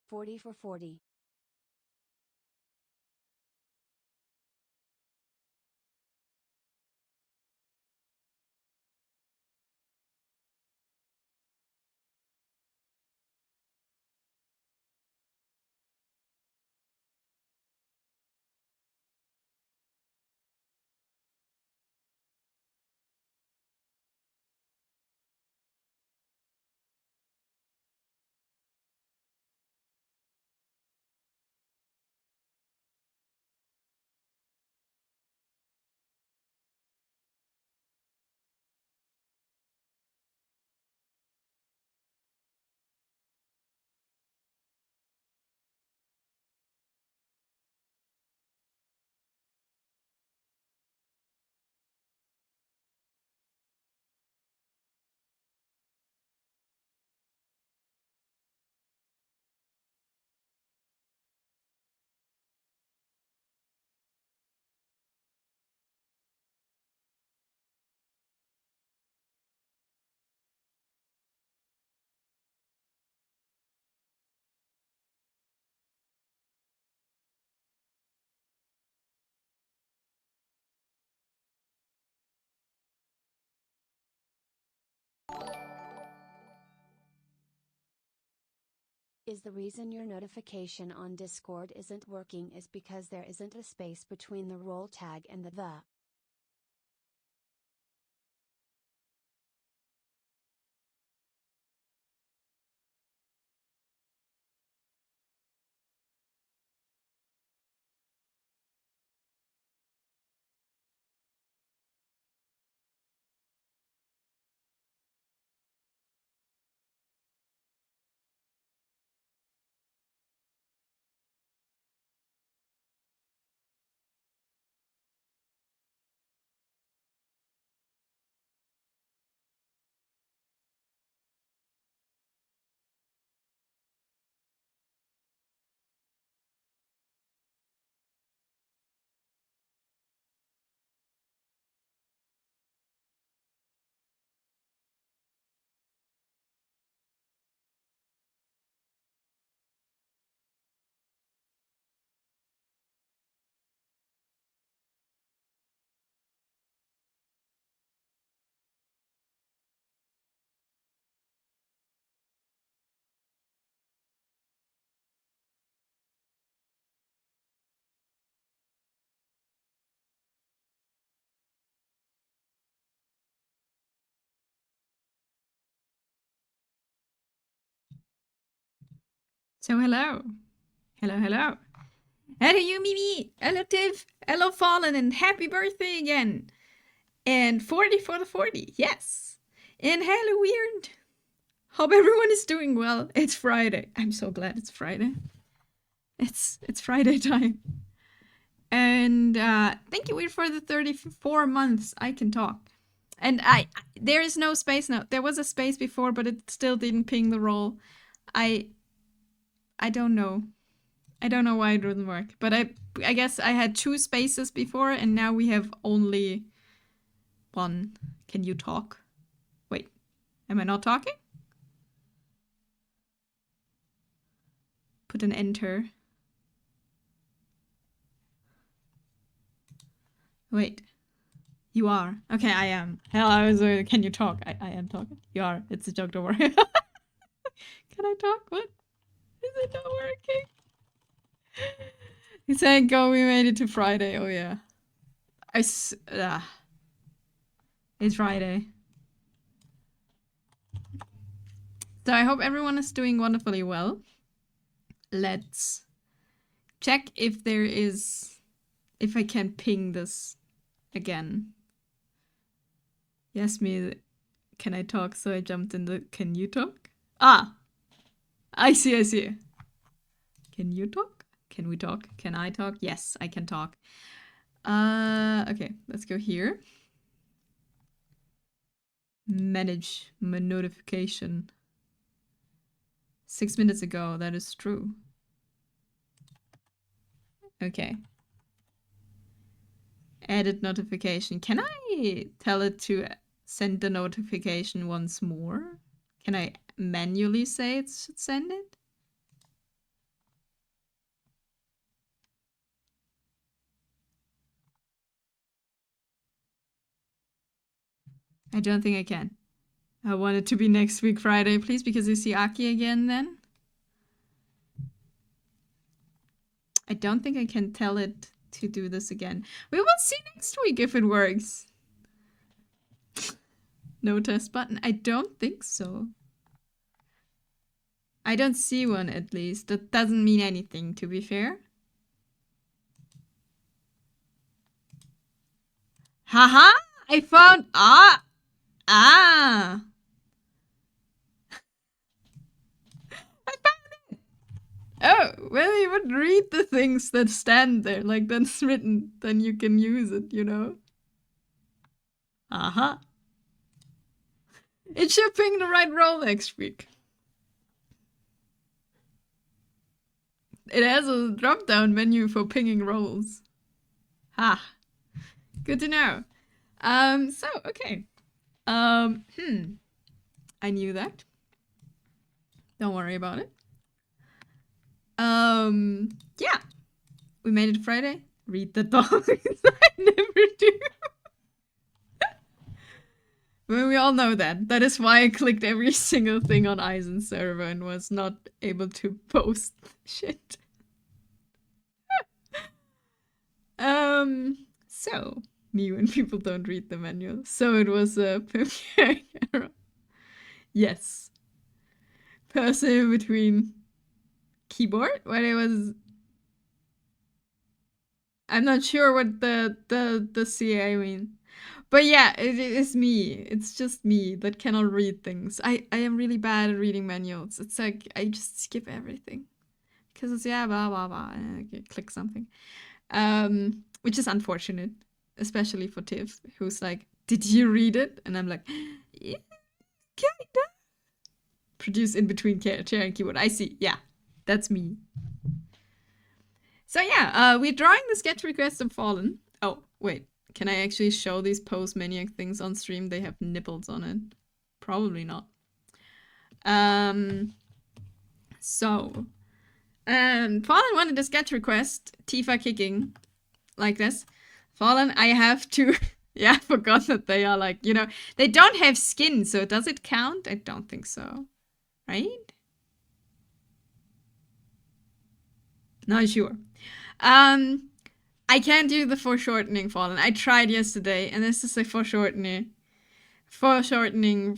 40 for 40. Is the reason your notification on Discord isn't working is because there isn't a space between the role tag and the. So hello. Hello. Hello you Mimi. Hello Tiv. Hello Fallen and happy birthday again. And 40 for the 40. Yes. And hello Weird. Hope everyone is doing well. It's Friday. I'm so glad it's Friday. It's Friday time. And thank you Weird for the 34 months I can talk. And there is no space now. There was a space before, but it still didn't ping the roll. I don't know. I don't know why it wouldn't work, but I guess I had 2 spaces before, and now we have only 1. Can you talk? Wait, am I not talking? Put an enter. Wait, you are. Okay, I am. Hello, can you talk? I am talking. You are. It's a joke, don't worry. Can I talk? What? Is it not working? He's saying, go, we made it to Friday. Oh, yeah. It's Friday. So I hope everyone is doing wonderfully well. Let's check if I can ping this again. Yes, me, can I talk? So I jumped in the, can you talk? Ah, I see. Can you talk? Can we talk? Can I talk? Yes, I can talk. Okay, let's go here. Manage my notification. 6 minutes ago, that is true. Okay. Edit notification. Can I tell it to send the notification once more? Can I manually say it should send it? I don't think I can. I want it to be next week Friday, please, because I see Aki again then. I don't think I can tell it to do this again. We will see next week if it works. No test button? I don't think so. I don't see one, at least. That doesn't mean anything, to be fair. Haha! I found... Ah! I found it! Oh, well, you would read the things that stand there, like that's written, then you can use it, you know? Aha! It should ping the right role next week. It has a drop-down menu for pinging roles. Ha! Good to know. So, okay. I knew that. Don't worry about it. Yeah. We made it Friday. Read the dogs. I never do. Well, we all know that. That is why I clicked every single thing on Eisen server and was not able to post shit. So, me when people don't read the manual. So it was a error. Yes. Person between keyboard when it was... I'm not sure what the CA mean. But yeah, it is me. It's just me that cannot read things. I am really bad at reading manuals. It's like, I just skip everything. Because it's, yeah, blah, blah, blah, and I click something. Which is unfortunate, especially for Tiff, who's like, did you read it? And I'm like, yeah, kinda. Produce in between chair and keyboard. I see, yeah, that's me. So yeah, we're drawing the sketch request of Fallen. Oh, wait. Can I actually show these Post Maniac things on stream? They have nipples on it. Probably not. So, Fallen wanted a sketch request. Tifa kicking like this. Fallen, I have to... yeah, I forgot that they are like, you know, they don't have skin, so does it count? I don't think so. Right? Not sure. I can't do the foreshortening, Fallen. I tried yesterday, and this is a foreshortening,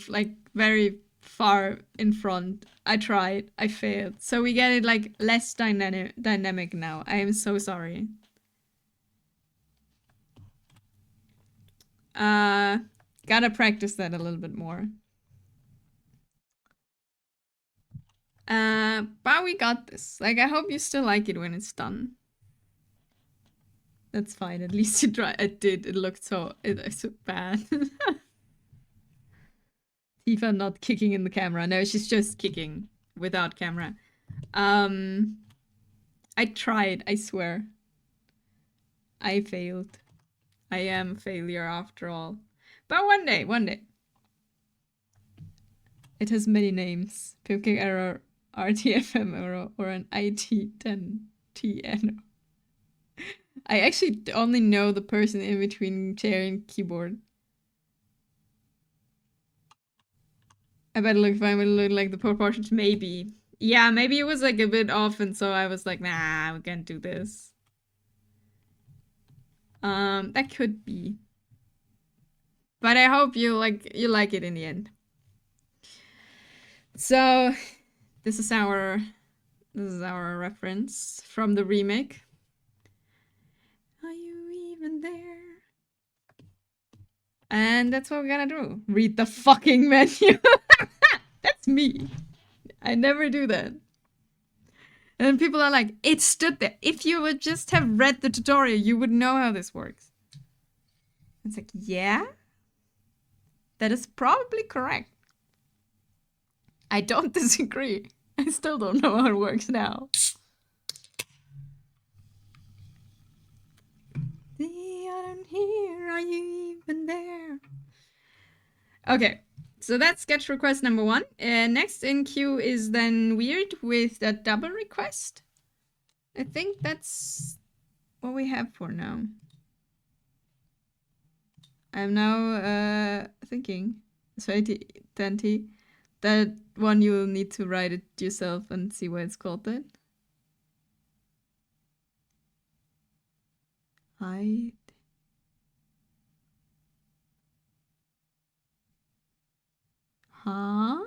like, very far in front. I tried. I failed. So we get it, like, less dynamic now. I am so sorry. Gotta practice that a little bit more. But we got this. Like, I hope you still like it when it's done. That's fine. At least you tried. It did. It looked so... It's so bad. Tifa not kicking in the camera. No, she's just kicking without camera. I tried. I swear. I failed. I am a failure after all. But one day. It has many names. Pipking error, RTFM error, or an IT10TN. I actually only know the person in between chair and keyboard. I better look fine, but it looked like the proportions. Maybe. Yeah, maybe it was like a bit off, and so I was like, nah, we can't do this. That could be. But I hope you like it in the end. So, this is our reference from the remake. Are you even there? And that's what we're gonna do. Read the fucking menu. That's me. I never do that. And people are like, it stood there. If you would just have read the tutorial, you would know how this works. It's like, yeah, that is probably correct. I don't disagree. I still don't know how it works now. Here, are you even there? Okay, so that's sketch request number 1. Next in queue is then Weird with a double request. I think that's what we have for now. I'm now thinking, Twenty, that one you will need to write it yourself and see why it's called that. Hide. Huh?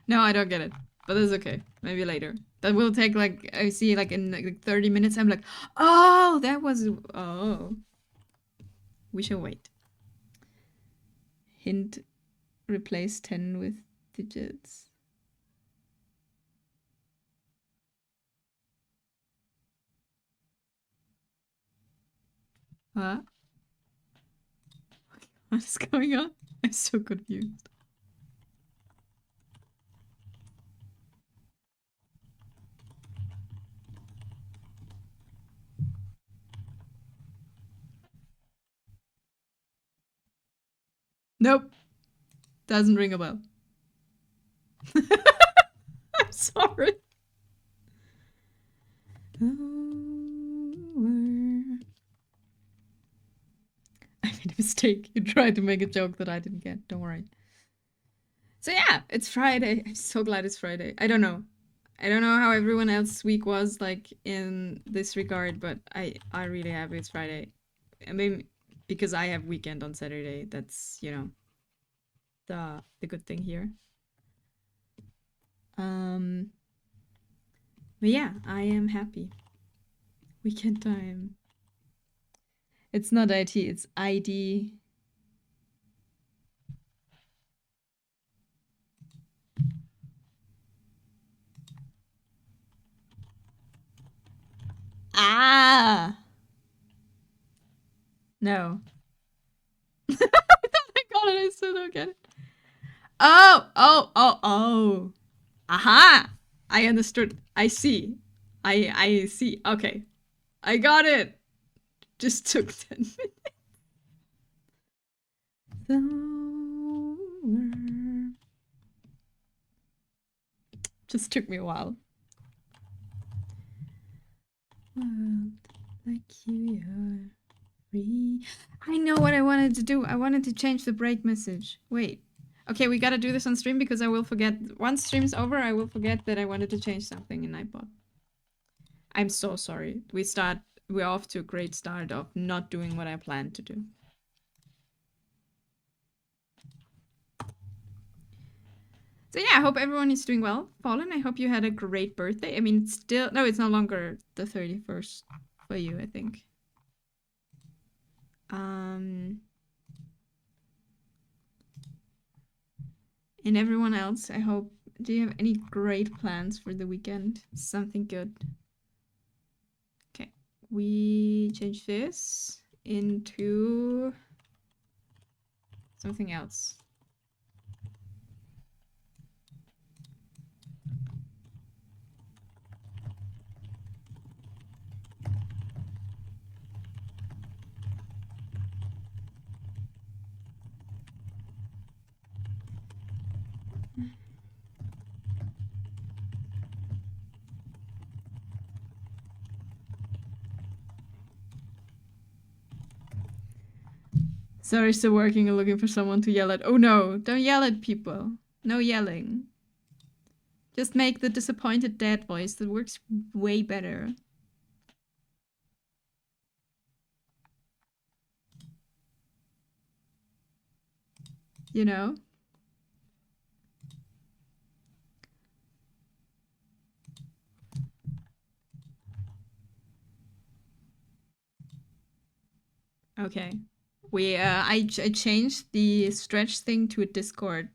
No, I don't get it. But it's okay. Maybe later. That will take like, I see like in like 30 minutes. I'm like, oh, that was, oh. We shall wait. Hint, replace 10 with digits. Huh? What is going on? I'm so confused. Nope. Doesn't ring a bell. I'm sorry. I made a mistake. You tried to make a joke that I didn't get. Don't worry. So yeah, it's Friday. I'm so glad it's Friday. I don't know. I don't know how everyone else's week was like in this regard, but I really happy it's Friday. I mean, because I have weekend on Saturday. That's, you know, the good thing here. But yeah, I am happy. Weekend time. It's not IT, it's ID. Ah! No. I thought I got it, I still don't get it. Oh. Aha! I understood. I see. I see. Okay. I got it. Just took 10 minutes. Just took me a while. World like you are free. I know what I wanted to do. I wanted to change the break message. Wait. Okay, we gotta do this on stream because I will forget. Once stream's over, I will forget that I wanted to change something in Nightbot. I'm so sorry. We're off to a great start of not doing what I planned to do. So yeah, I hope everyone is doing well. Fallen, I hope you had a great birthday. I mean, it's no longer the 31st for you, I think. And everyone else, I hope, do you have any great plans for the weekend? Something good? Okay, we change this into something else. Sorry, still working and looking for someone to yell at. Oh no, don't yell at people. No yelling. Just make the disappointed dad voice. That works way better. You know? Okay. I changed the stretch thing to a Discord.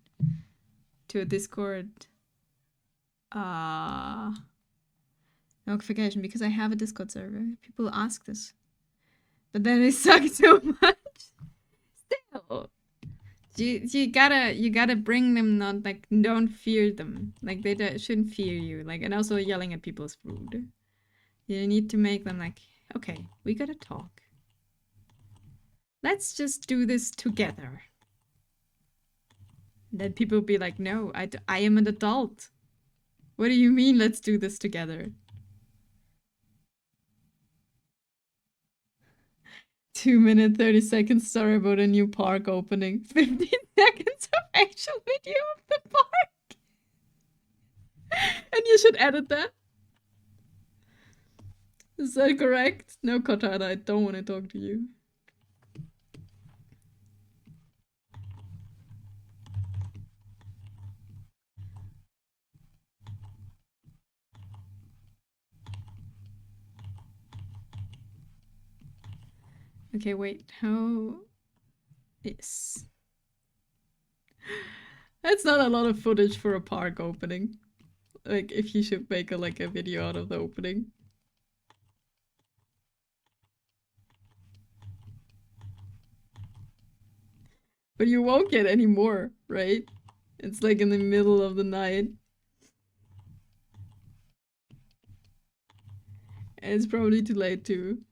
Notification because I have a Discord server. People ask this. But then they suck so much. Still. You gotta bring them, not like, don't fear them. Like, they shouldn't fear you. Like, and also yelling at people is rude. You need to make them like, okay, we gotta talk. Let's just do this together. Then people be like, no, I am an adult. What do you mean, let's do this together? 2-minute 30-second story about a new park opening. 15 seconds of actual video of the park. And you should edit that. Is that correct? No, Kotara, I don't want to talk to you. Okay, wait, how is... That's not a lot of footage for a park opening. Like, if you should make a video out of the opening. But you won't get any more, right? It's like in the middle of the night. And it's probably too late too.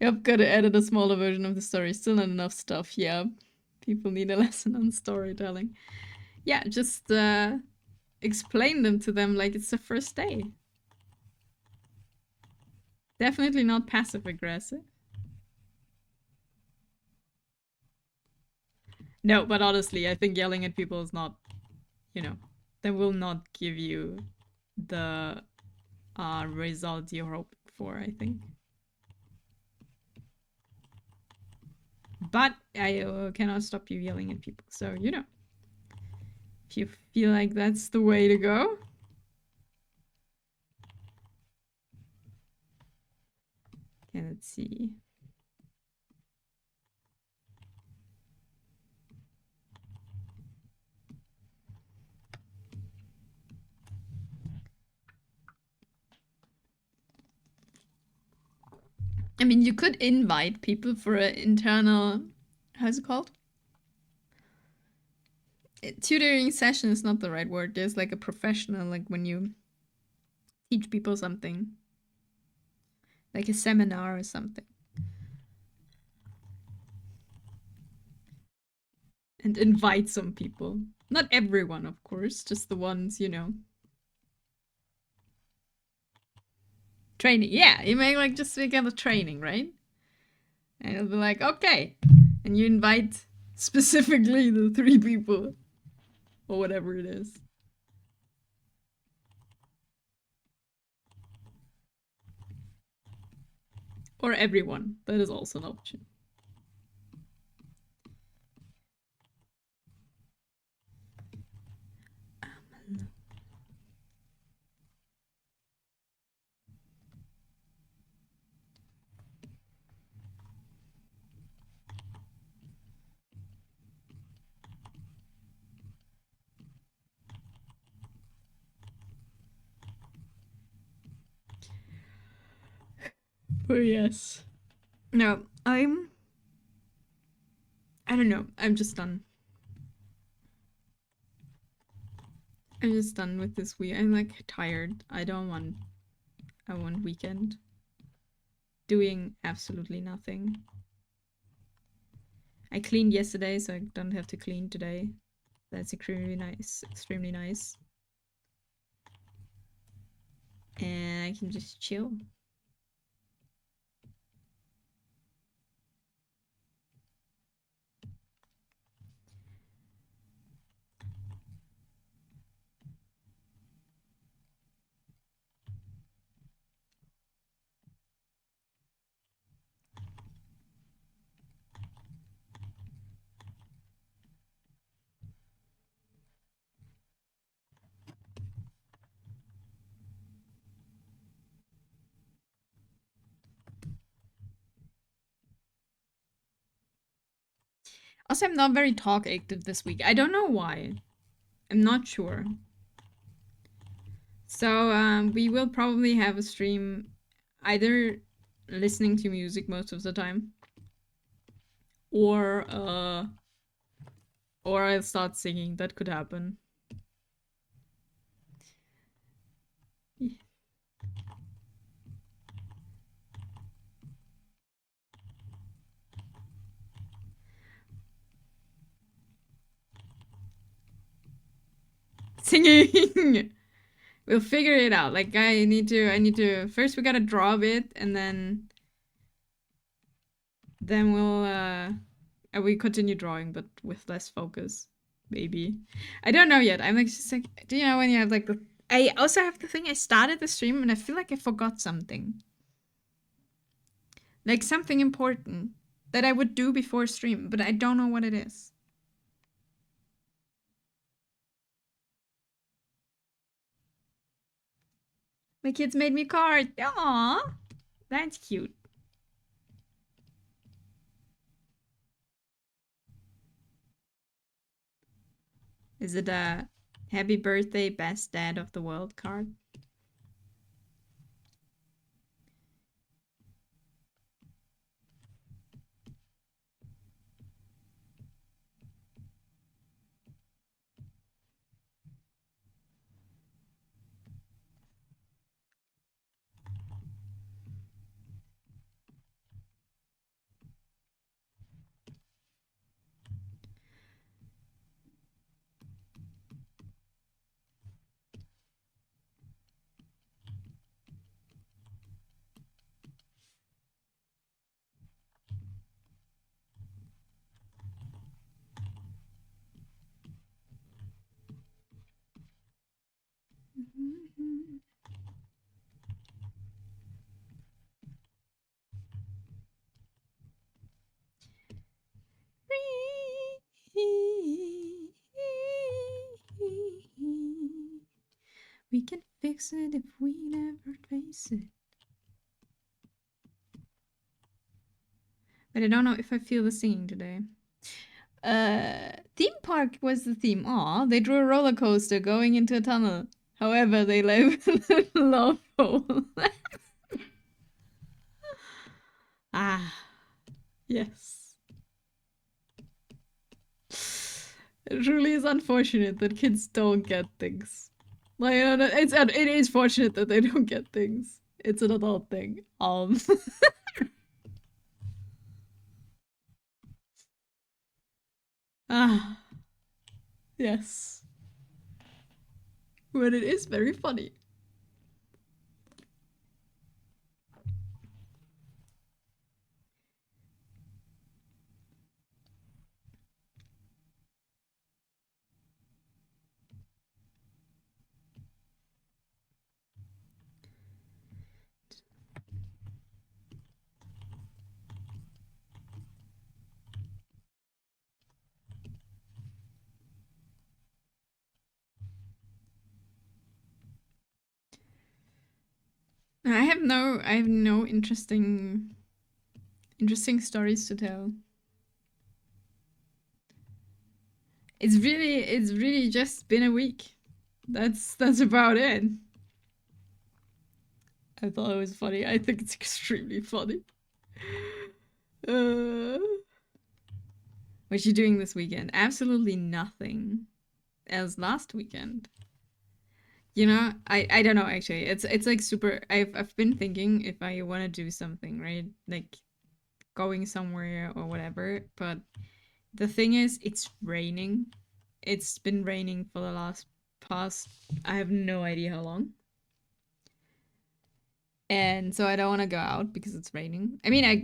Yep, gotta edit a smaller version of the story. Still not enough stuff, yeah. People need a lesson on storytelling. Yeah, just explain them to them like it's the first day. Definitely not passive aggressive. No, but honestly, I think yelling at people is not, you know, that will not give you the result you're hoping for, I think. But I cannot stop you yelling at people, so, you know. If you feel like that's the way to go. Okay, let's see. I mean, you could invite people for an internal, how's it called? Tutoring session is not the right word. There's like a professional, like when you teach people something. Like a seminar or something. And invite some people. Not everyone, of course, just the ones, you know. Training, yeah, you make like just a training, right? And it'll be like, okay. And you invite specifically the 3 people. Or whatever it is. Or everyone. That is also an option. But yes. No, I don't know. I'm just done. I'm just done with this week. I'm like tired. I want weekend. Doing absolutely nothing. I cleaned yesterday, so I don't have to clean today. That's extremely nice. Extremely nice. And I can just chill. Also, I'm not very talk active this week. I don't know why. I'm not sure. So, we will probably have a stream either listening to music most of the time. Or I'll start singing. That could happen. Singing! We'll figure it out. Like, I need to, first we gotta draw a bit, and then then we continue drawing, but with less focus, maybe. I don't know yet. I'm like just like, do you know when you have like the? I also have the thing. I started the stream and I feel like I forgot something, like something important that I would do before stream, but I don't know what it is. My kids made me cards. Aww, that's cute. Is it a happy birthday, best dad of the world card? We can fix it if we never face it. But I don't know if I feel the singing today. Theme park was the theme. Aw, they drew a roller coaster going into a tunnel. However, they live in a love hole. Ah, yes. It really is unfortunate that kids don't get things. Like, it is fortunate that they don't get things. It's an adult thing. Ah, yes. But it is very funny. I have no interesting stories to tell. It's really just been a week. That's about it. I thought it was funny. I think it's extremely funny. What you doing this weekend? Absolutely nothing. As last weekend. You know, I don't know actually. It's like super. I've been thinking if I want to do something, right? Like going somewhere or whatever. But the thing is, it's raining. It's been raining for the past. I have no idea how long. And so I don't want to go out because it's raining. I mean, I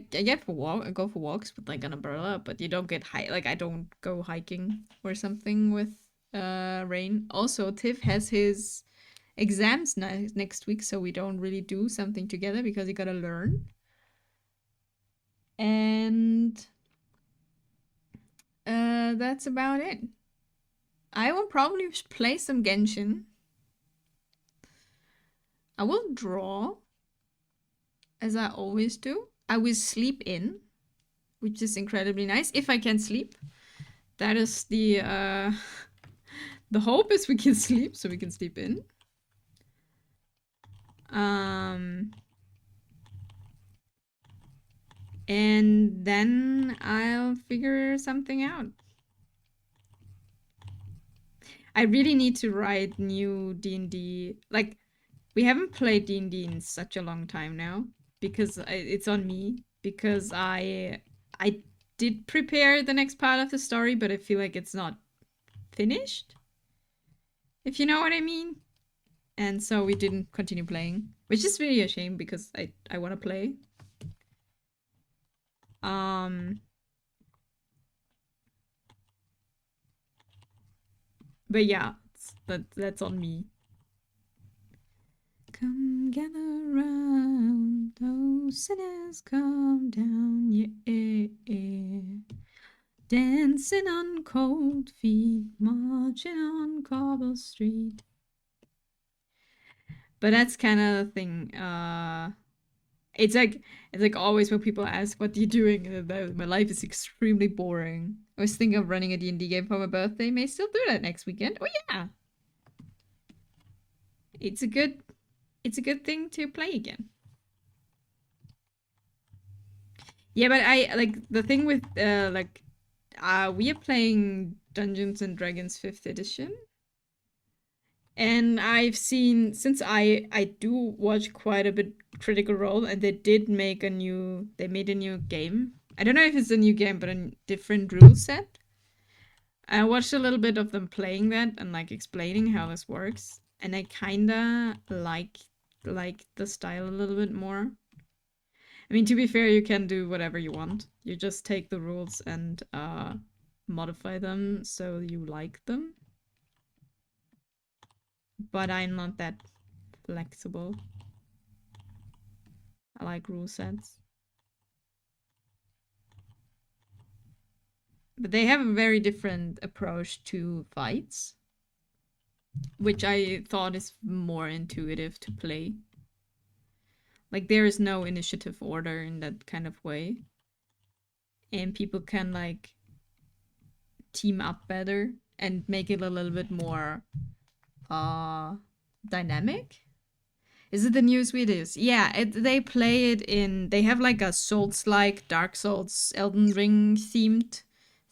go for walks with like an umbrella, but you don't get like I don't go hiking or something with rain. Also, Tiff has his exams next week, so we don't really do something together because you gotta learn. And that's about it. I will probably play some Genshin. I will draw, as I always do. I will sleep in, which is incredibly nice, if I can sleep. That is the hope is we can sleep, so we can sleep in. And then I'll figure something out. I really need to write new D&D. Like, we haven't played D&D in such a long time now because it's on me. Because I did prepare the next part of the story, but I feel like it's not finished. If you know what I mean. And so we didn't continue playing, which is really a shame because I want to play. But yeah, that's on me. Come gather round, oh sinners, come down, yeah. Dancing on cold feet, marching on cobble street. But that's kind of the thing. It's like always when people ask, "What are you doing?" My life is extremely boring. I was thinking of running a D&D game for my birthday. May still do that next weekend. Oh yeah, it's a good thing to play again. Yeah, but I like the thing with we are playing Dungeons and Dragons 5th edition. And I've seen, since I do watch quite a bit Critical Role, and they made a new game. I don't know if it's a new game, but a different rule set. I watched a little bit of them playing that and like explaining how this works, and I kinda like the style a little bit more. I mean, to be fair, you can do whatever you want. You just take the rules and modify them so you like them. But I'm not that flexible. I like rule sets. But they have a very different approach to fights, which I thought is more intuitive to play. Like, there is no initiative order in that kind of way. And people can, like, team up better and make it a little bit more dynamic. Is it the new Swedish? Yeah, they play it in. They have like a Souls-like, Dark Souls, Elden Ring themed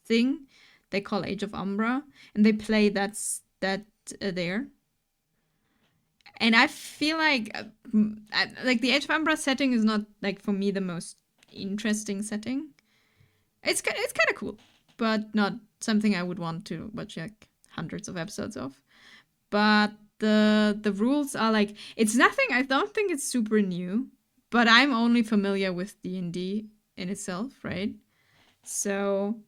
thing. They call Age of Umbra, and they play that there. And I feel like the Age of Umbra setting is not like for me the most interesting setting. It's kind of cool, but not something I would want to watch like hundreds of episodes of. But the rules are like, it's nothing. I don't think it's super new, but I'm only familiar with D&D in itself, right? So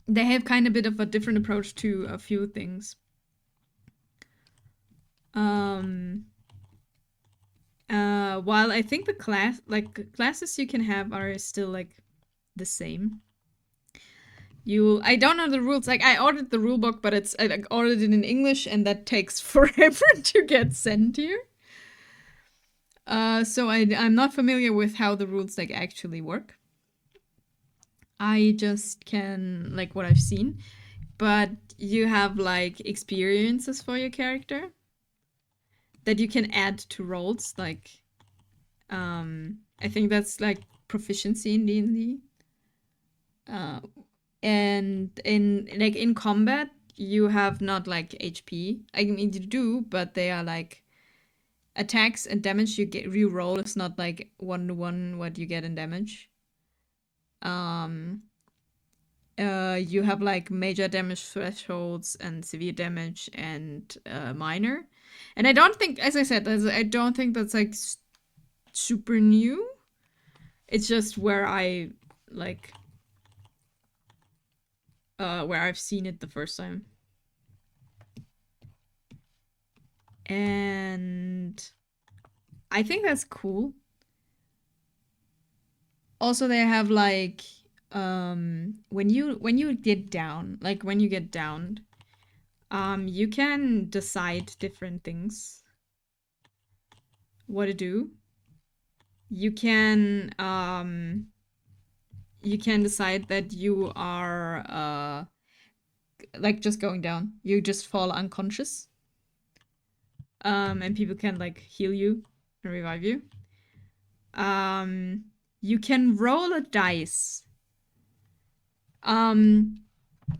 they have kind of a bit of a different approach to a few things. While I think the classes you can have are still like the same. I don't know the rules. Like, I ordered the rule book, but I ordered it in English, and that takes forever to get sent here. So I'm not familiar with how the rules like actually work. I just can like what I've seen, but you have like experiences for your character that you can add to rolls. Like, I think that's like proficiency in D&D. And in combat, you have not like HP. I mean, you do, but they are like attacks and damage you get re-roll is not like 1-to-1 what you get in damage. You have like major damage thresholds and severe damage and minor. And I don't think, as I said, I don't think that's like super new. It's just where I like where I've seen it the first time. And I think that's cool. Also, they have like when you get down, like when you get downed, you can decide different things. What to do. You can decide that you are like just going down. You just fall unconscious. And people can like heal you and revive you. You can roll a dice. And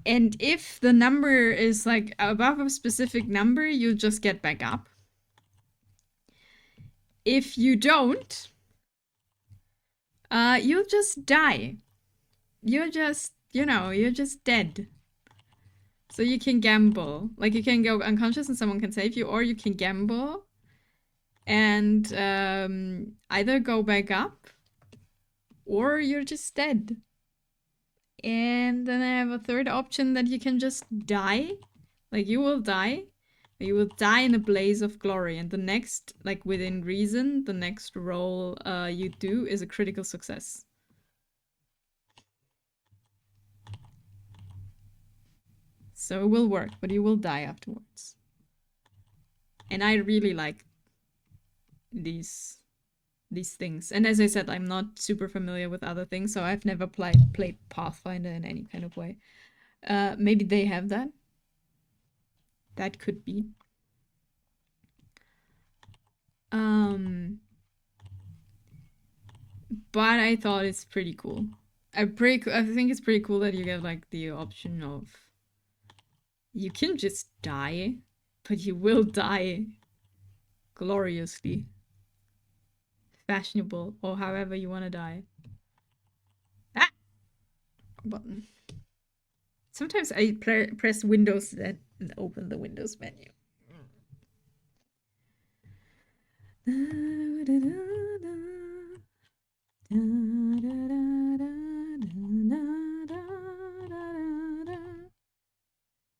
if the number is like above a specific number, you just get back up. If you don't, you'll just die. You're just, you're just dead. So you can gamble. Like, you can go unconscious and someone can save you, or you can gamble and either go back up or you're just dead. And then I have a third option that you can just die. Like, you will die. You will die in a blaze of glory. And the next, like, within reason, the next roll you do is a critical success. So it will work, but you will die afterwards. And I really like these things. And as I said, I'm not super familiar with other things, so I've never played Pathfinder in any kind of way. Maybe they have that. That could be. But I thought it's pretty cool. I think it's pretty cool that you get like the option of you can just die, but you will die gloriously. Fashionable, or however you want to die. Ah! Button. Sometimes I press Windows and open the Windows menu.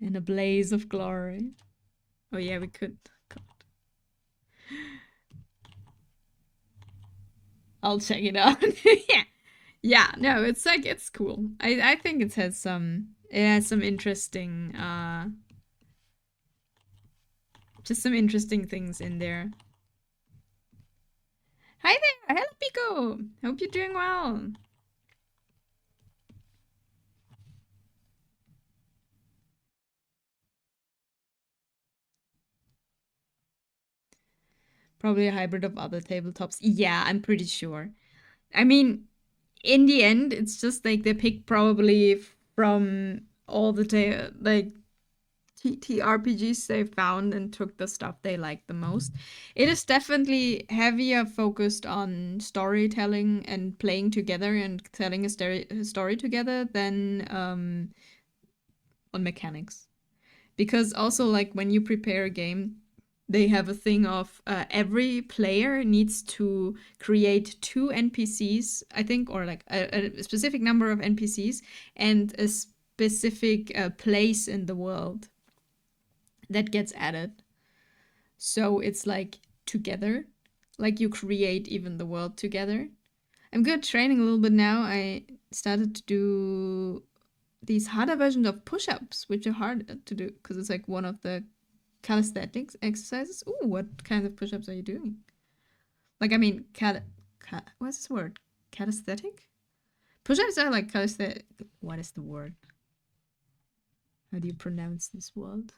In a blaze of glory. Oh yeah, we could. God. I'll check it out. Yeah, no, it's like, it's cool. I think it has some interesting just some interesting things in there. Hi there, hello Pico. Hope you're doing well. Probably a hybrid of other tabletops. Yeah, I'm pretty sure. I mean, in the end, it's just like they pick probably from all the like TTRPGs they found and took the stuff they liked the most. It is definitely heavier focused on storytelling and playing together and telling a story together than on mechanics. Because also, like, when you prepare a game, they have a thing of every player needs to create 2 NPCs, I think, or like a specific number of NPCs and a specific place in the world that gets added. So it's like together, like you create even the world together. I'm good training a little bit now. I started to do these harder versions of push-ups, which are hard to do because it's like one of the calisthenics exercises. Ooh, what kind of push-ups are you doing? Like, I mean, what's this word? Calisthenic? Push-ups are like calisthenic. What is the word? How do you pronounce this word?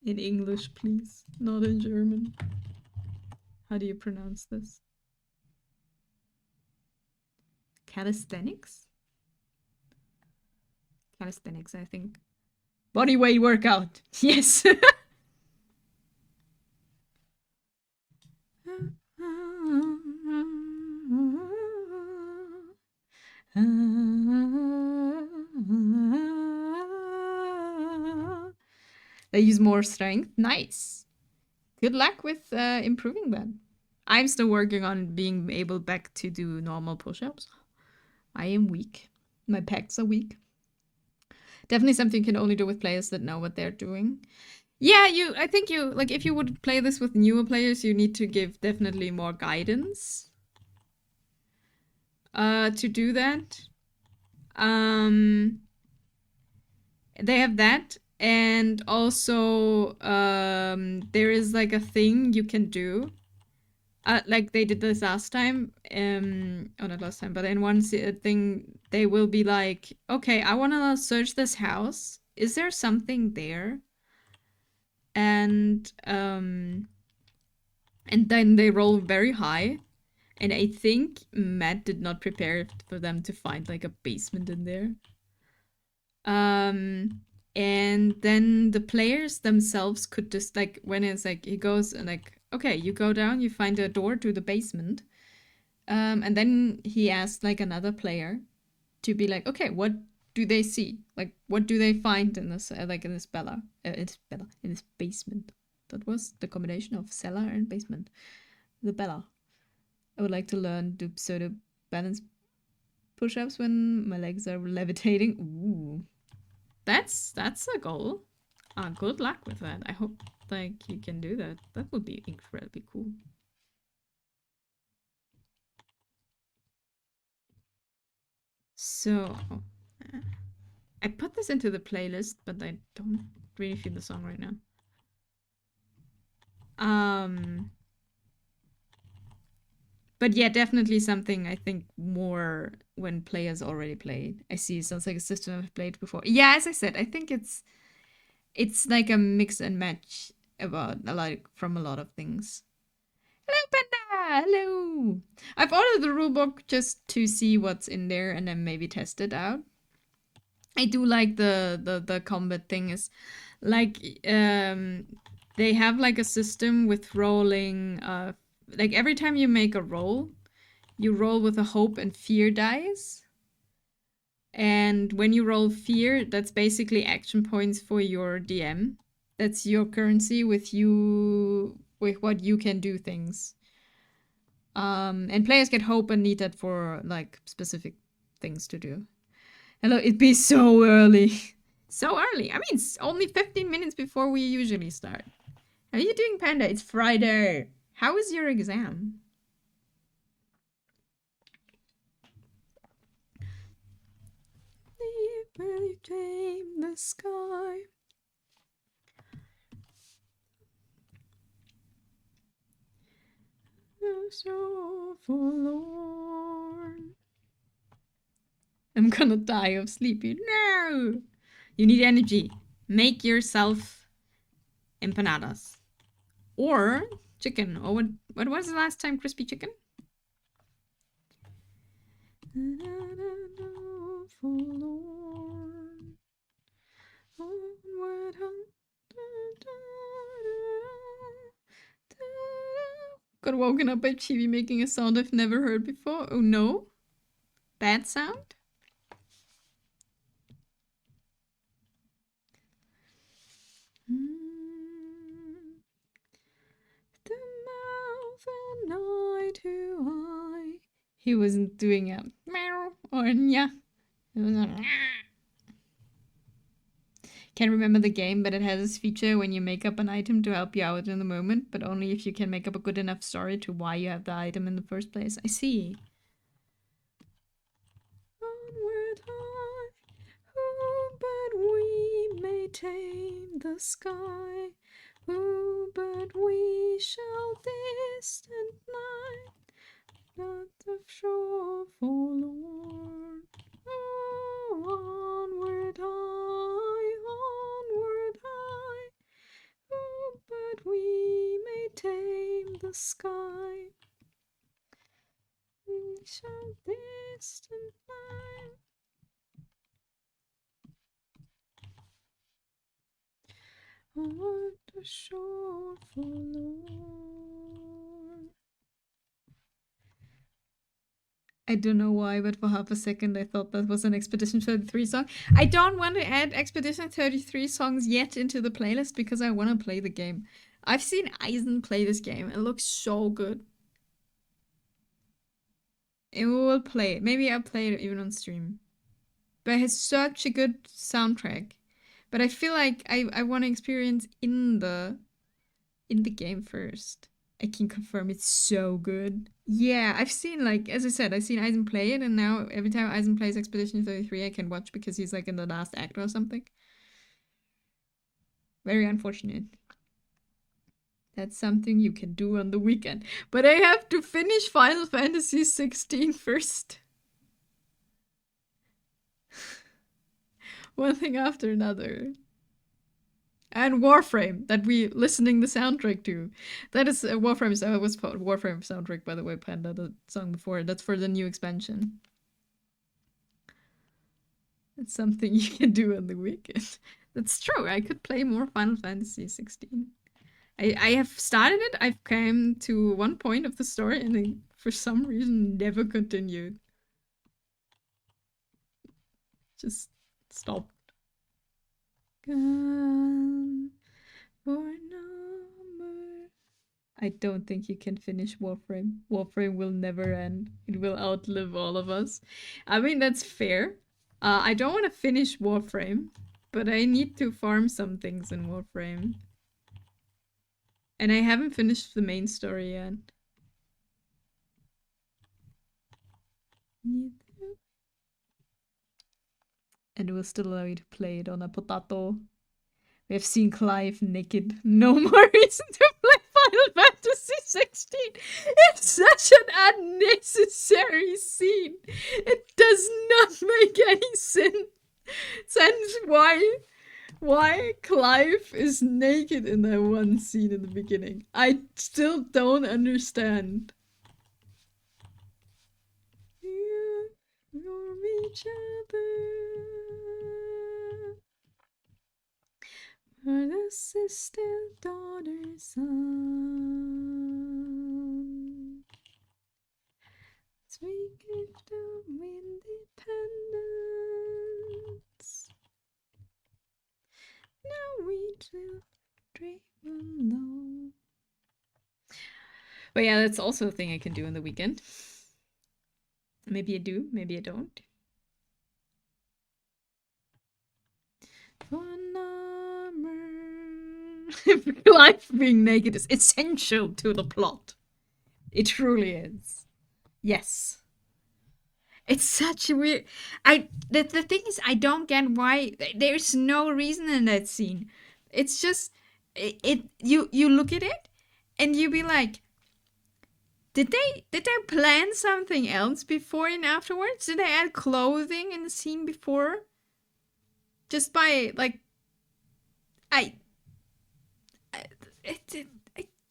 In English, please, not in German. How do you pronounce this? Calisthenics? Calisthenics, I think. Body weight workout. Yes. They use more strength. Nice. Good luck with improving that. I'm still working on being able back to do normal push-ups. I am weak. My pecs are weak. Definitely something you can only do with players that know what they're doing. Yeah, I think like, if you would play this with newer players, you need to give definitely more guidance to do that. They have that, and also there is like a thing you can do. Like they did this last time, oh, not last time, but in one thing, they will be like, okay, I want to search this house. Is there something there? And then they roll very high. And I think Matt did not prepare for them to find like a basement in there. And then the players themselves could just, like, when it's like, he goes and like, okay, you go down, you find a door to the basement. And then he asked like another player to be like, okay, what do they see? Like, what do they find in this, in this in this basement? That was the combination of cellar and basement. The Bella. I would like to learn to pseudo balance push-ups when my legs are levitating. Ooh, that's a goal. Good luck with that. I hope like you can do that. That would be incredibly cool. So I put this into the playlist, but I don't really feel the song right now. But yeah, definitely something I think more when players already played. I see it sounds like a system I've played before. Yeah, as I said, I think it's like a mix and match about from a lot of things. Hello, Panda! Hello! I've ordered the rulebook just to see what's in there and then maybe test it out. I do like the combat thing is like they have like a system with rolling like every time you make a roll, you roll with a hope and fear dice. And when you roll fear, that's basically action points for your DM. That's your currency with what you can do things. And players get hope and need that for like specific things to do. Hello, it'd be so early. So early. I mean, it's only 15 minutes before we usually start. How are you doing, Panda? It's Friday. How is your exam? Really tame the sky. So forlorn. I'm gonna die of sleepy. No! You need energy. Make yourself empanadas. Or chicken. Or what was the last time crispy chicken? Forlorn. Onward, got woken up by Chibi making a sound I've never heard before. Oh no. Bad sound? The mouth and eye to eye. He wasn't doing a meow or nya. It was a Can't remember the game, but it has this feature when you make up an item to help you out in the moment, but only if you can make up a good enough story to why you have the item in the first place. I see. Onward high, oh, but we may tame the sky. Oh, but we shall distant night, not the shore forlorn. Oh, onward high, oh, but we may tame the sky. We shall distant night. On the shore forlorn. I don't know why, but for half a second I thought that was an Expedition 33 song. I don't want to add Expedition 33 songs yet into the playlist because I want to play the game. I've seen Eisen play this game. It looks so good. And we will play it. Maybe I'll play it even on stream. But it has such a good soundtrack. But I feel like I want to experience in the game first. I can confirm it's so good. Yeah, I've seen, like, as I said, I've seen Eisen play it, and now every time Eisen plays Expedition 33, I can watch because he's, like, in the last act or something. Very unfortunate. That's something you can do on the weekend. But I have to finish Final Fantasy 16 first. One thing after another. And Warframe, that we listening the soundtrack to. That is Warframe. So it was Warframe soundtrack, by the way, Panda, the song before. That's for the new expansion. It's something you can do on the weekend. That's true. I could play more Final Fantasy 16. I have started it. I've come to one point of the story and I, for some reason, never continued. Just Stop. Gone for number. I don't think you can finish Warframe. Warframe will never end. It will outlive all of us. I mean, that's fair. I don't want to finish Warframe, but I need to farm some things in Warframe. And I haven't finished the main story yet. And it will still allow you to play it on a potato. We have seen Clive naked. No more reason to play Final Fantasy 16. It's such an unnecessary scene. It does not make any sense. Why Clive is naked in that one scene in the beginning. I still don't understand. Each other. Brother, sister, daughter, son. Sweet gift of independence. Now we will dream alone. But yeah, that's also a thing I can do on the weekend. Maybe I do, maybe I don't. Life being naked is essential to the plot. It truly is. Yes. It's such a weird. The thing is, I don't get why there's no reason in that scene. It's just you look at it and you be like, did they plan something else before and afterwards? Did they add clothing in the scene before? Just by like, I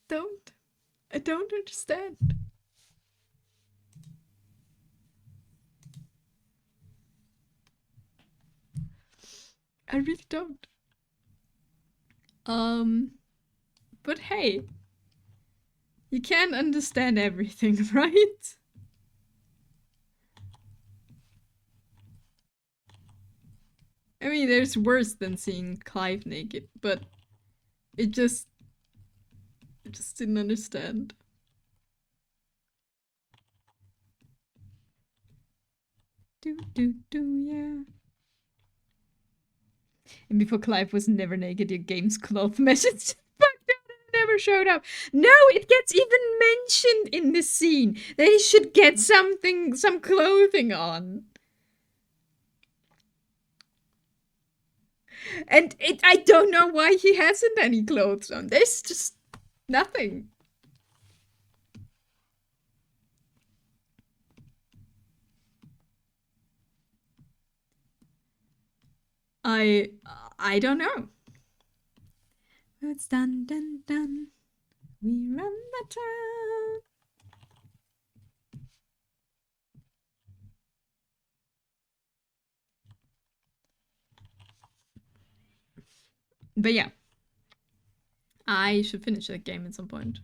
don't understand. I really don't. But hey, you can't understand everything, right? I mean, there's worse than seeing Clive naked, but I just didn't understand. Yeah. And before Clive was never naked, your game's cloth message never showed up. No, it gets even mentioned in the scene that he should get some clothing on. And I don't know why he hasn't any clothes on. There's just nothing. I don't know. It's done. We run the town. But yeah, I should finish that game at some point.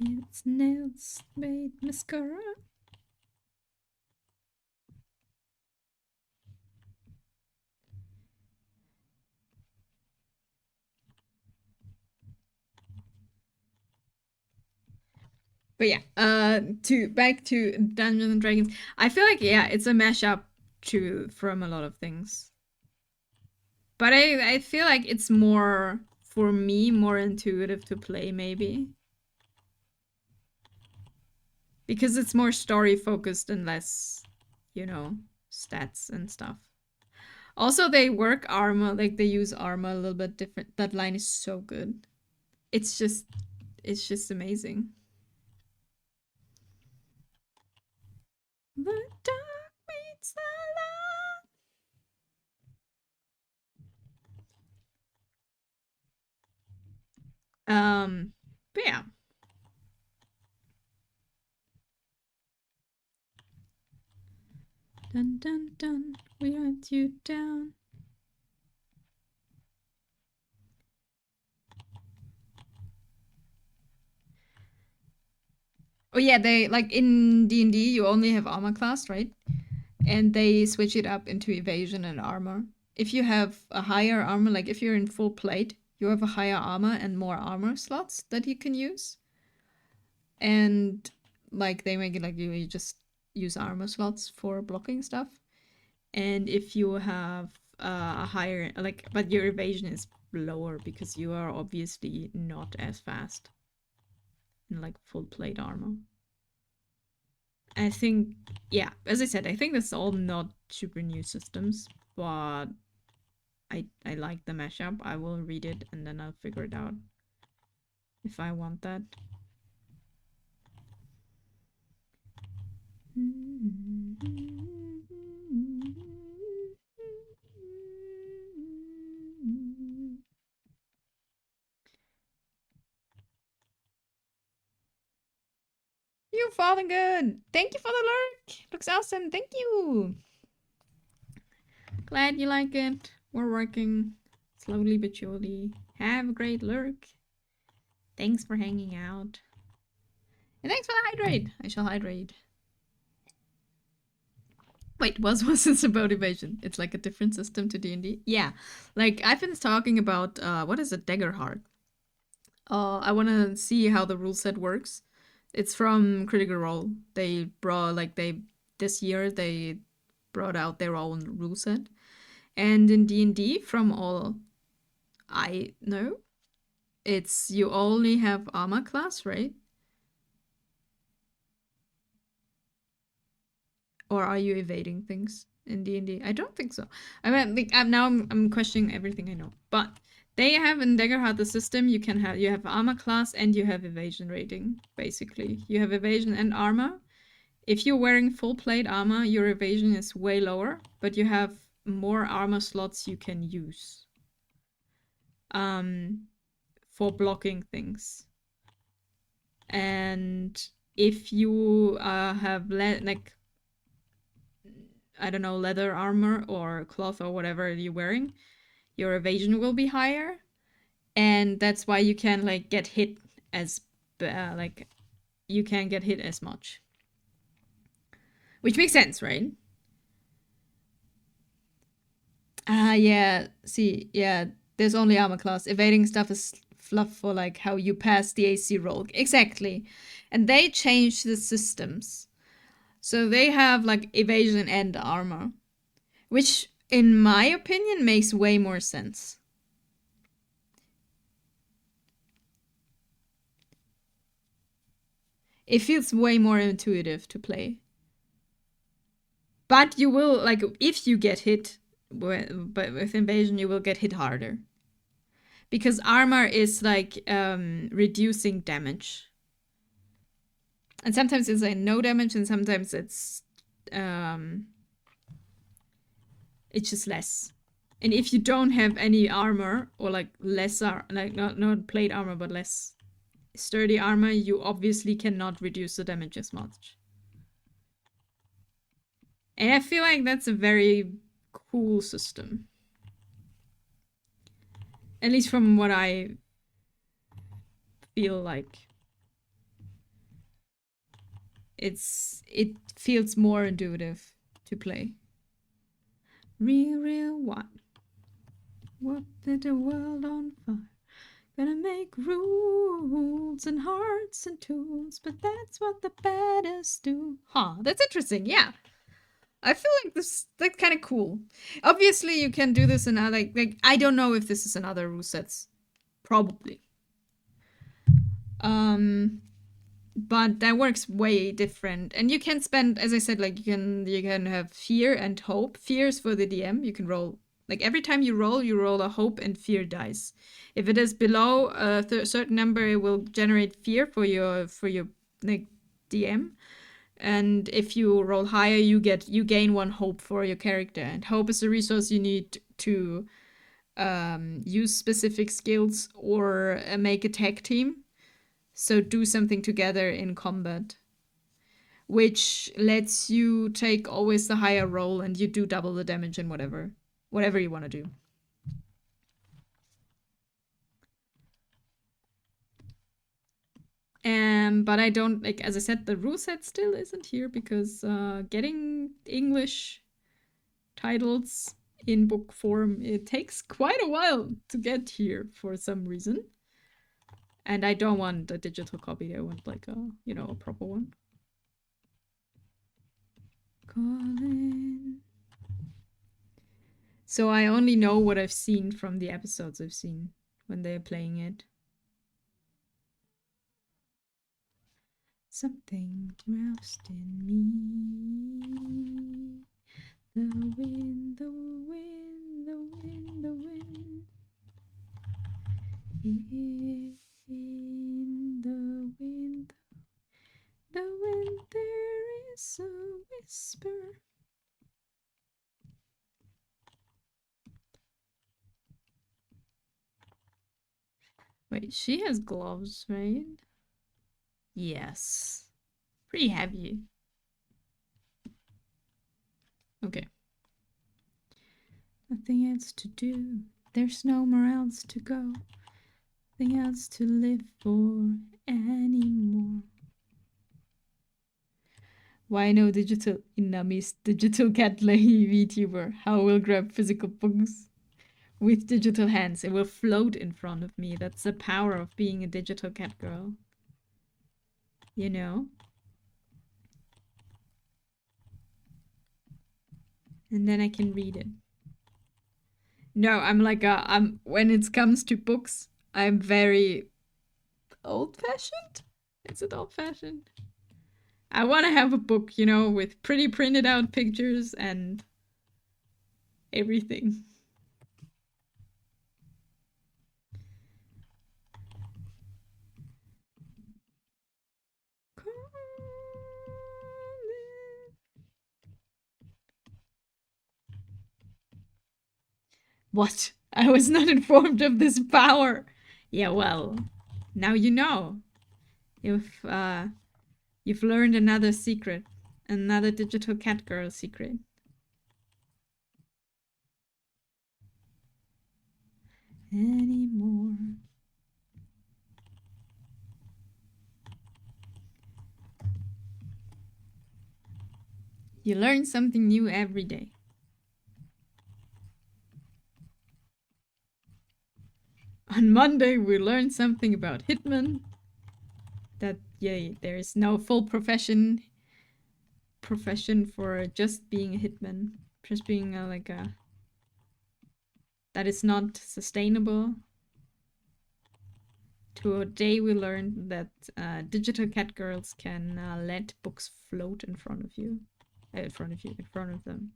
It's nails made mascara. But yeah, back to Dungeons and Dragons. I feel like it's a mashup from a lot of things. But I feel like it's more, for me, more intuitive to play maybe. Because it's more story focused and less, stats and stuff. Also, they work armor, like they use armor a little bit different. That line is so good. It's just amazing. The dark meets the light. But yeah. Dun dun dun, we hunt you down. Oh yeah, they like in D&D you only have armor class, right? And they switch it up into evasion and armor. If you have a higher armor, like if you're in full plate, you have a higher armor and more armor slots that you can use. And like they make it like you just use armor slots for blocking stuff. And if you have a higher, like, but your evasion is lower because you are obviously not as fast in like full plate armor. I think, yeah, as I said, I think that's all not super new systems, but I like the mashup. I will read it and then I'll figure it out if I want that. You falling good. Thank you for the lurk. Looks awesome. Thank you. Glad you like it. We're working slowly but surely. Have a great lurk. Thanks for hanging out. And thanks for the hydrate. I shall hydrate. Wait, was this about evasion? It's like a different system to D&D? Yeah. Like, I've been talking about, what is it? Daggerheart. I want to see how the rule set works. It's from Critical Role. They brought, like, this year, they brought out their own rule set. And in D&D, from all I know, it's you only have armor class, right? Or are you evading things in D&D? I don't think so. I mean, like, I'm questioning everything I know. But they have in Daggerheart the system. You have armor class and you have evasion rating. Basically, you have evasion and armor. If you're wearing full plate armor, your evasion is way lower, but you have more armor slots you can use. For blocking things. And if you have like, I don't know, leather armor or cloth or whatever you're wearing, your evasion will be higher, and that's why you can like get hit as like you can't get hit as much, which makes sense, right? Yeah. See, yeah. There's only armor class. Evading stuff is fluff for like how you pass the AC roll. Exactly. And they changed the systems. So they have like evasion and armor, which in my opinion makes way more sense. It feels way more intuitive to play. But you will, like, if you get hit with evasion, you will get hit harder. Because armor is like reducing damage. And sometimes it's like no damage, and sometimes it's just less. And if you don't have any armor, or like lesser, like not plate armor, but less sturdy armor, you obviously cannot reduce the damage as much. And I feel like that's a very cool system. At least from what I feel like. It feels more intuitive to play. Real what? What did the world on fire? Gonna make rules and hearts and tools, but that's what the baddest do. Huh, that's interesting, yeah. I feel like that's kind of cool. Obviously, you can do this in other, like, I don't know if this is in other rule sets. Probably. But that works way different. And you can spend, as I said, like you can have fear and hope. Fear is for the DM. You can roll, like every time you roll a hope and fear dice. If it is below a certain number, it will generate fear for your like DM. And if you roll higher, you gain one hope for your character. And hope is a resource you need to use specific skills or make a tag team. So do something together in combat, which lets you take always the higher roll, and you do double the damage in whatever you want to do. But I don't, like, as I said, the rule set still isn't here because getting English titles in book form, it takes quite a while to get here for some reason. And I don't want a digital copy. I want like a, you know, a proper one. Colin. So I only know what I've seen from the episodes I've seen when they're playing it. Something roused in me. The wind, the wind, the wind, the wind. In the wind, there is a whisper. Wait, she has gloves, right? Yes. Pretty heavy. Okay. Nothing else to do. There's nowhere else to go. Nothing else to live for anymore. Why no digital Inamis, digital cat lady VTuber? How will grab physical books with digital hands? It will float in front of me. That's the power of being a digital cat girl. You know? And then I can read it. No, I'm like when it comes to books, I'm very old-fashioned. Is it old-fashioned? I want to have a book, you know, with pretty printed out pictures and everything. What? I was not informed of this power. Yeah, well, now you know. You've learned another secret, another digital cat girl secret. Anymore. You learn something new every day. On Monday, we learned something about Hitman. That, yay, there is no full profession for just being a hitman. Just being like a... That is not sustainable. Today we learned that digital cat girls can let books float in front of you. In front of them.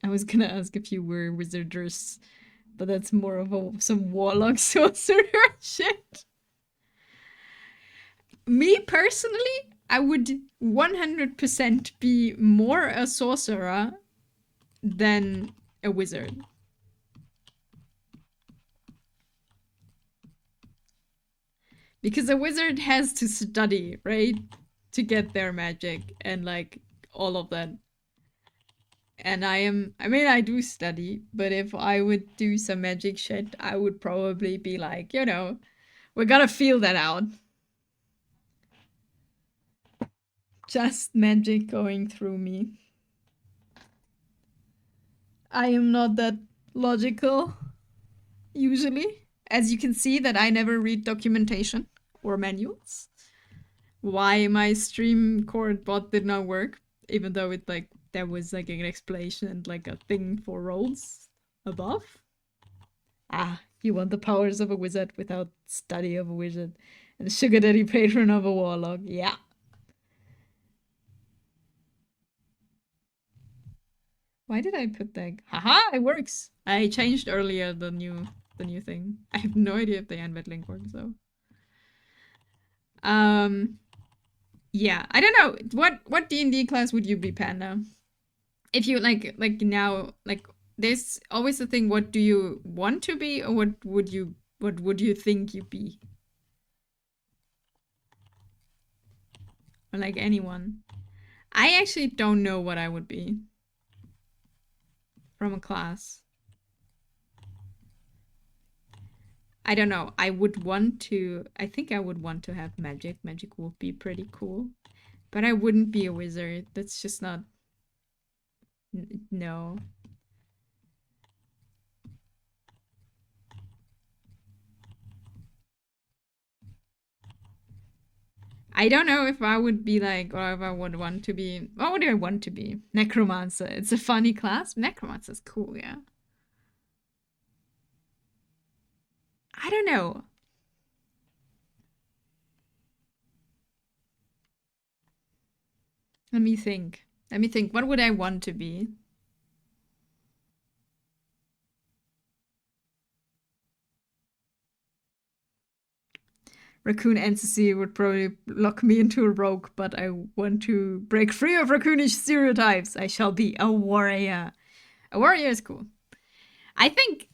I was gonna ask if you were wizarders, but that's more of some warlock sorcerer shit. Me personally, I would 100% be more a sorcerer than a wizard. Because a wizard has to study, right? To get their magic and like all of that. And I do study, but if I would do some magic shit, I would probably be like, you know, we're gonna feel that out. Just magic going through me. I am not that logical, usually. As you can see that I never read documentation or manuals. Why my stream cord bot did not work, even though it like there was like an explanation and like a thing for rolls above. Ah, you want the powers of a wizard without study of a wizard. And sugar daddy patron of a warlock. Yeah. Why did I put that? Haha, it works. I changed earlier the new thing. I have no idea if the Anvet link works though. Yeah, I don't know. What D&D class would you be, Panda? If you like now, like there's always the thing, what do you want to be or what would you What would you think you'd be? Or like anyone. I actually don't know what I would be from a class. I don't know. I think I would want to have magic. Magic would be pretty cool. But I wouldn't be a wizard. That's just not... No. I don't know if I would be like, or if I would want to be... What would I want to be? Necromancer. It's a funny class. Necromancer's cool, yeah. I don't know. Let me think. What would I want to be? Raccoon NCC would probably lock me into a rogue, but I want to break free of raccoonish stereotypes. I shall be a warrior. A warrior is cool. I think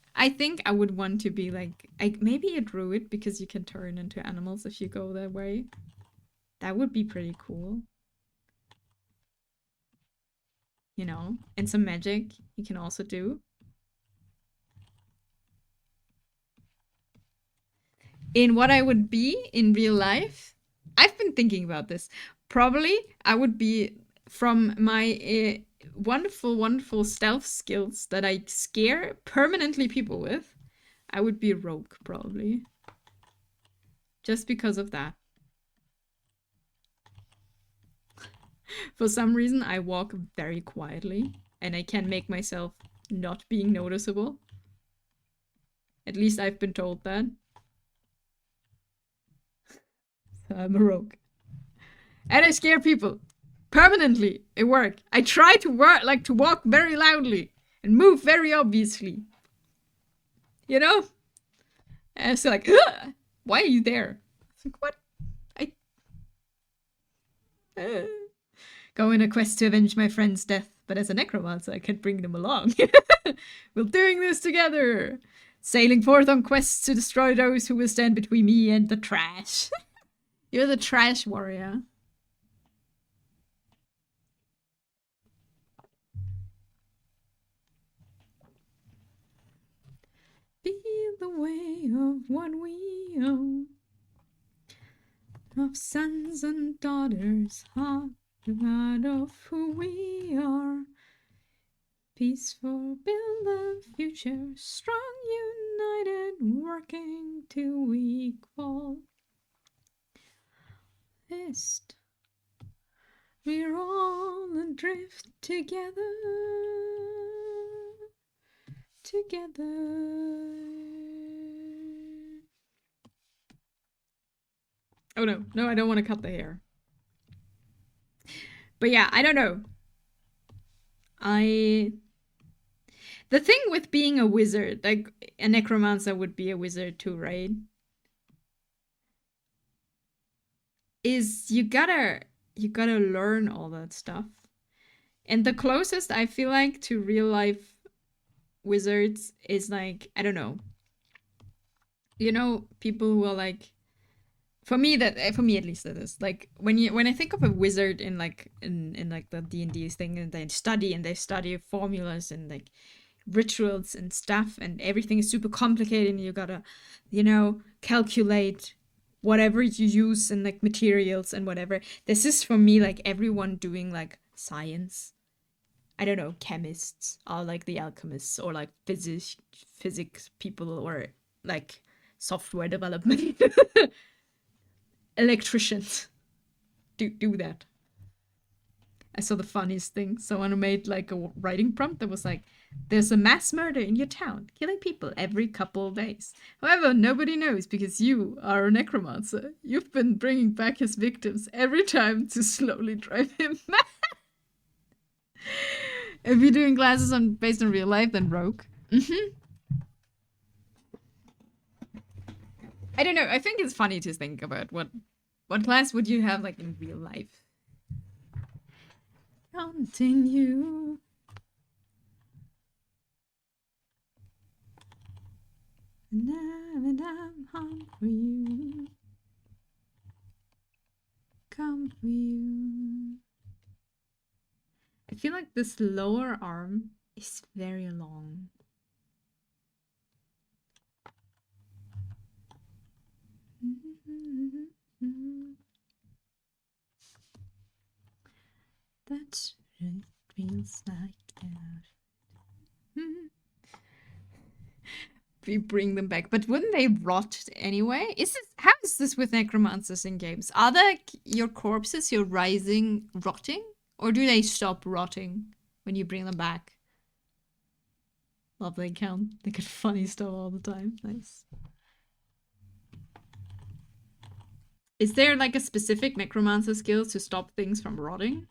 I would want to be like maybe a druid, because you can turn into animals if you go that way. That would be pretty cool. You know, and some magic you can also do. In what I would be in real life, I've been thinking about this. Probably I would be, from my wonderful stealth skills that I scare permanently people with, I would be a rogue, probably. Just because of that. For some reason, I walk very quietly, and I can make myself not being noticeable. At least I've been told that. So I'm a rogue. And I scare people. Permanently at work. I try to walk very loudly and move very obviously. You know? And it's like, ugh, why are you there? It's like, what? Go on a quest to avenge my friend's death, but as a necromancer, I can't bring them along. We're doing this together. Sailing forth on quests to destroy those who will stand between me and the trash. You're the trash warrior. Feel the way of what we own, of sons and daughters, heart of who we are. Peaceful, build a future, strong, united, working till we fall. List. We're all adrift together. Oh no, I don't want to cut the hair. But yeah, I don't know. The thing with being a wizard, like a necromancer would be a wizard too, right? Is you gotta learn all that stuff. And the closest I feel like to real life wizards is like, I don't know. You know, people who are like, for me at least that is like when I think of a wizard in like the D&D thing, and they study formulas and like rituals and stuff, and everything is super complicated, and you gotta, you know, calculate whatever you use and like materials and whatever. This is for me like everyone doing like science. I don't know, chemists are like the alchemists, or like physics people, or like software development. Electricians do that. I saw the funniest thing. Someone made like a writing prompt that was like, there's a mass murder in your town, killing people every couple of days. However, nobody knows because you are a necromancer. You've been bringing back his victims every time to slowly drive him mad. If you're doing classes based on real life, then rogue. I don't know. I think it's funny to think about what class would you have like in real life. Continue. and I'm home for you. Come for you. I feel like this lower arm is very long. That's what it feels like. We bring them back, but wouldn't they rot anyway? How is this with necromancers in games? Are your corpses, your rising, rotting, or do they stop rotting when you bring them back? Love they count. They get funny stuff all the time. Nice. Is there like a specific necromancer skill to stop things from rotting?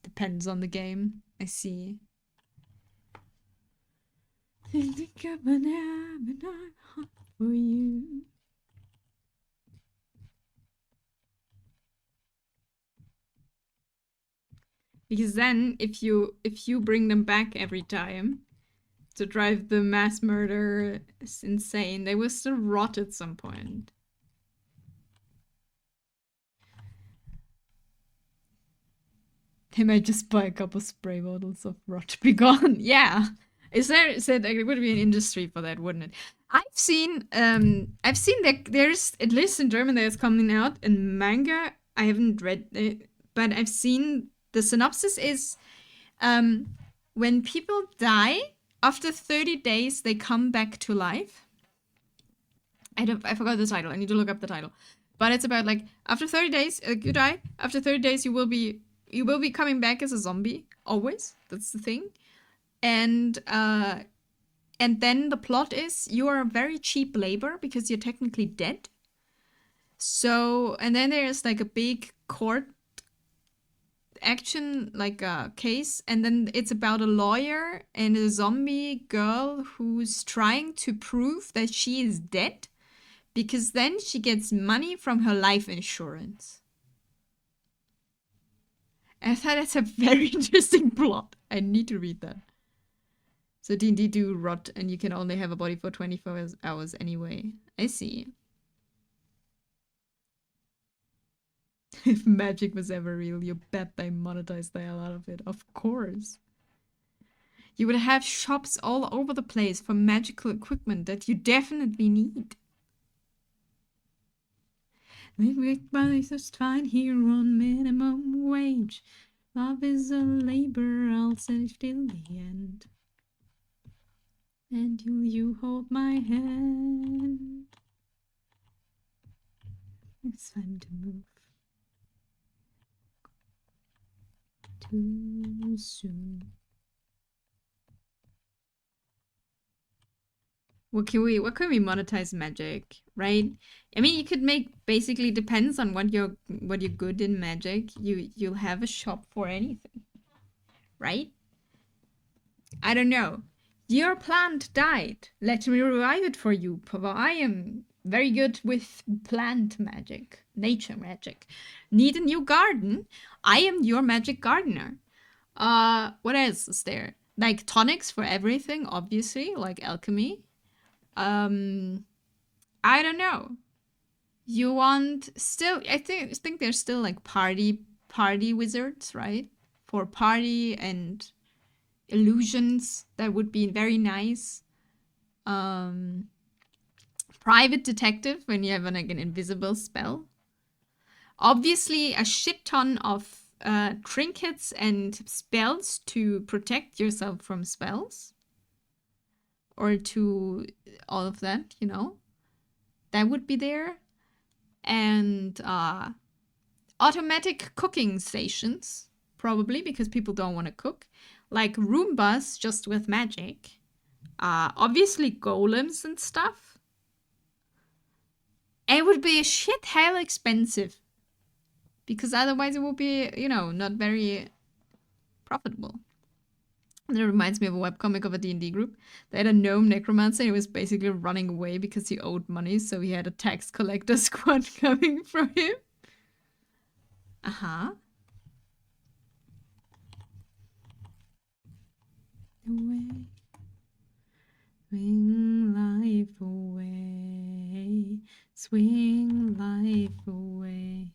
Depends on the game. I see. Think of an I'm for you. Because then if you bring them back every time to drive the mass murder insane, they will still rot at some point. They might just buy a couple spray bottles of rot be gone. Yeah. It would be an industry for that, wouldn't it? I've seen that there's, at least in German, there's coming out in manga. I haven't read it, but I've seen the synopsis is when people die, after 30 days, they come back to life. I forgot the title. I need to look up the title. But it's about like after 30 days, you die. After 30 days, you will be coming back as a zombie always. That's the thing. And then the plot is you are very cheap labor because you're technically dead. So, and then there's like a big court action, like a case, and then it's about a lawyer and a zombie girl who's trying to prove that she is dead because then she gets money from her life insurance. And I thought that's a very interesting plot. I need to read that. So D&D do rot and you can only have a body for 24 hours anyway. I see. If magic was ever real, you bet they monetized the hell out of it. Of course. You would have shops all over the place for magical equipment that you definitely need. We make money just fine here on minimum wage. Love is a labor, I'll say till the end. And you hold my hand. It's time to move. Too soon. What can we monetize magic, right? I mean, you could make, basically depends on what you're good in magic. You'll have a shop for anything, right? I don't know. Your plant died. Let me revive it for you. I am very good with plant magic, nature magic. Need a new garden? I am your magic gardener. What else is there? Like tonics for everything, obviously, like alchemy. I don't know. You want still? I think there's still like party wizards, right? For party and illusions, that would be very nice. Private detective when you have like an invisible spell. Obviously, a shit ton of trinkets and spells to protect yourself from spells. Or to all of that, you know. That would be there. And automatic cooking stations, probably, because people don't want to cook. Like Roombas, just with magic. Obviously golems and stuff. And it would be a shit hell expensive. Because otherwise it would be, you know, not very profitable. And it reminds me of a webcomic of a D&D group. They had a gnome necromancer. He was basically running away because he owed money. So he had a tax collector squad coming for him. Uh-huh. away. Swing life away. Swing life away.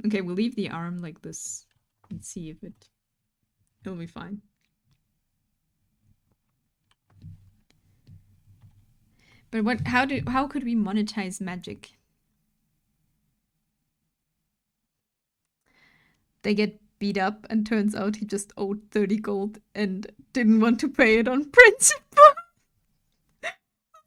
Okay, we'll leave the arm like this and see if it'll be fine. But how could we monetize magic? They get beat up and turns out he just owed 30 gold and didn't want to pay it on principle.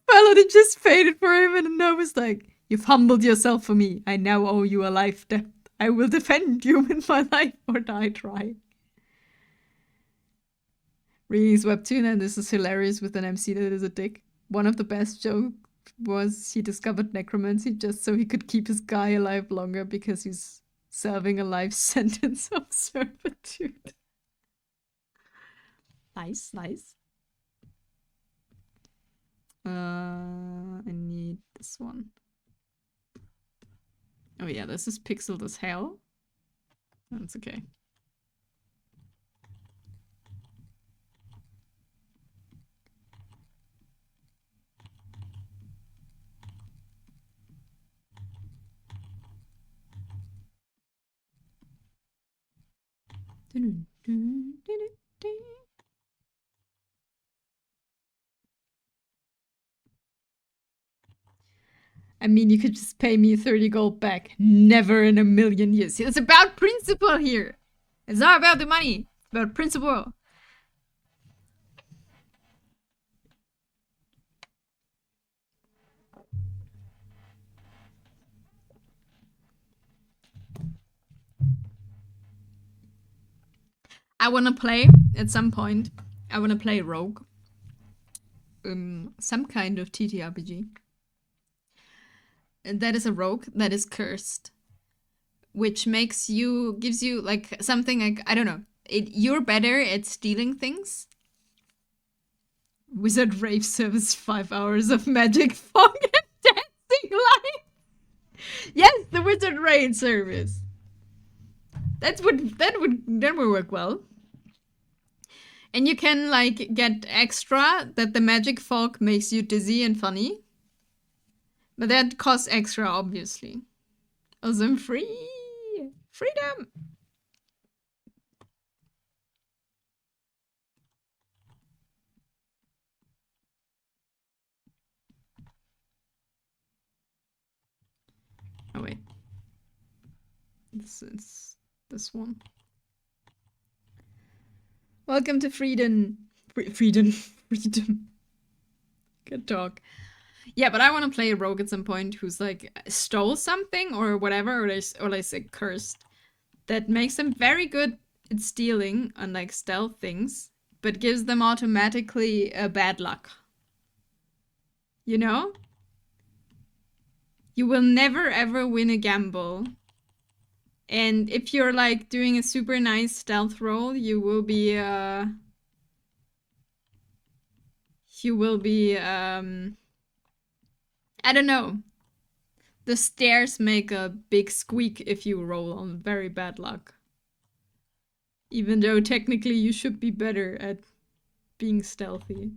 Paladin just paid it for him and now was like, "You've humbled yourself for me. I now owe you a life debt. I will defend you with my life or die trying." Reading his webtoon, and this is hilarious with an MC that is a dick. One of the best jokes was he discovered necromancy just so he could keep his guy alive longer because he's serving a life sentence of servitude. Nice, nice. I need this one. Oh yeah, this is pixeled as hell. That's okay. I mean, you could just pay me 30 gold back. Never in a million years. It's about principle here. It's not about the money. It's about principle. I want to play, at some point, I want to play Rogue. Some kind of TTRPG. And that is a rogue that is cursed. Which gives you like something like, I don't know. You're better at stealing things. Wizard Rave Service 5 hours of magic fog and dancing light. Yes, the Wizard Rave Service. That would work well. And you can like get extra that the magic fog makes you dizzy and funny. But that costs extra, obviously. Also, I'm free. Freedom. Oh wait. This is this one. Welcome to Freedom. Freedom. Good talk. Yeah, but I want to play a rogue at some point who's like stole something or whatever, or like say cursed. That makes them very good at stealing and like stealth things, but gives them automatically bad luck. You know? You will never ever win a gamble. And if you're like doing a super nice stealth roll, you will be I don't know. The stairs make a big squeak if you roll on very bad luck. Even though technically you should be better at being stealthy.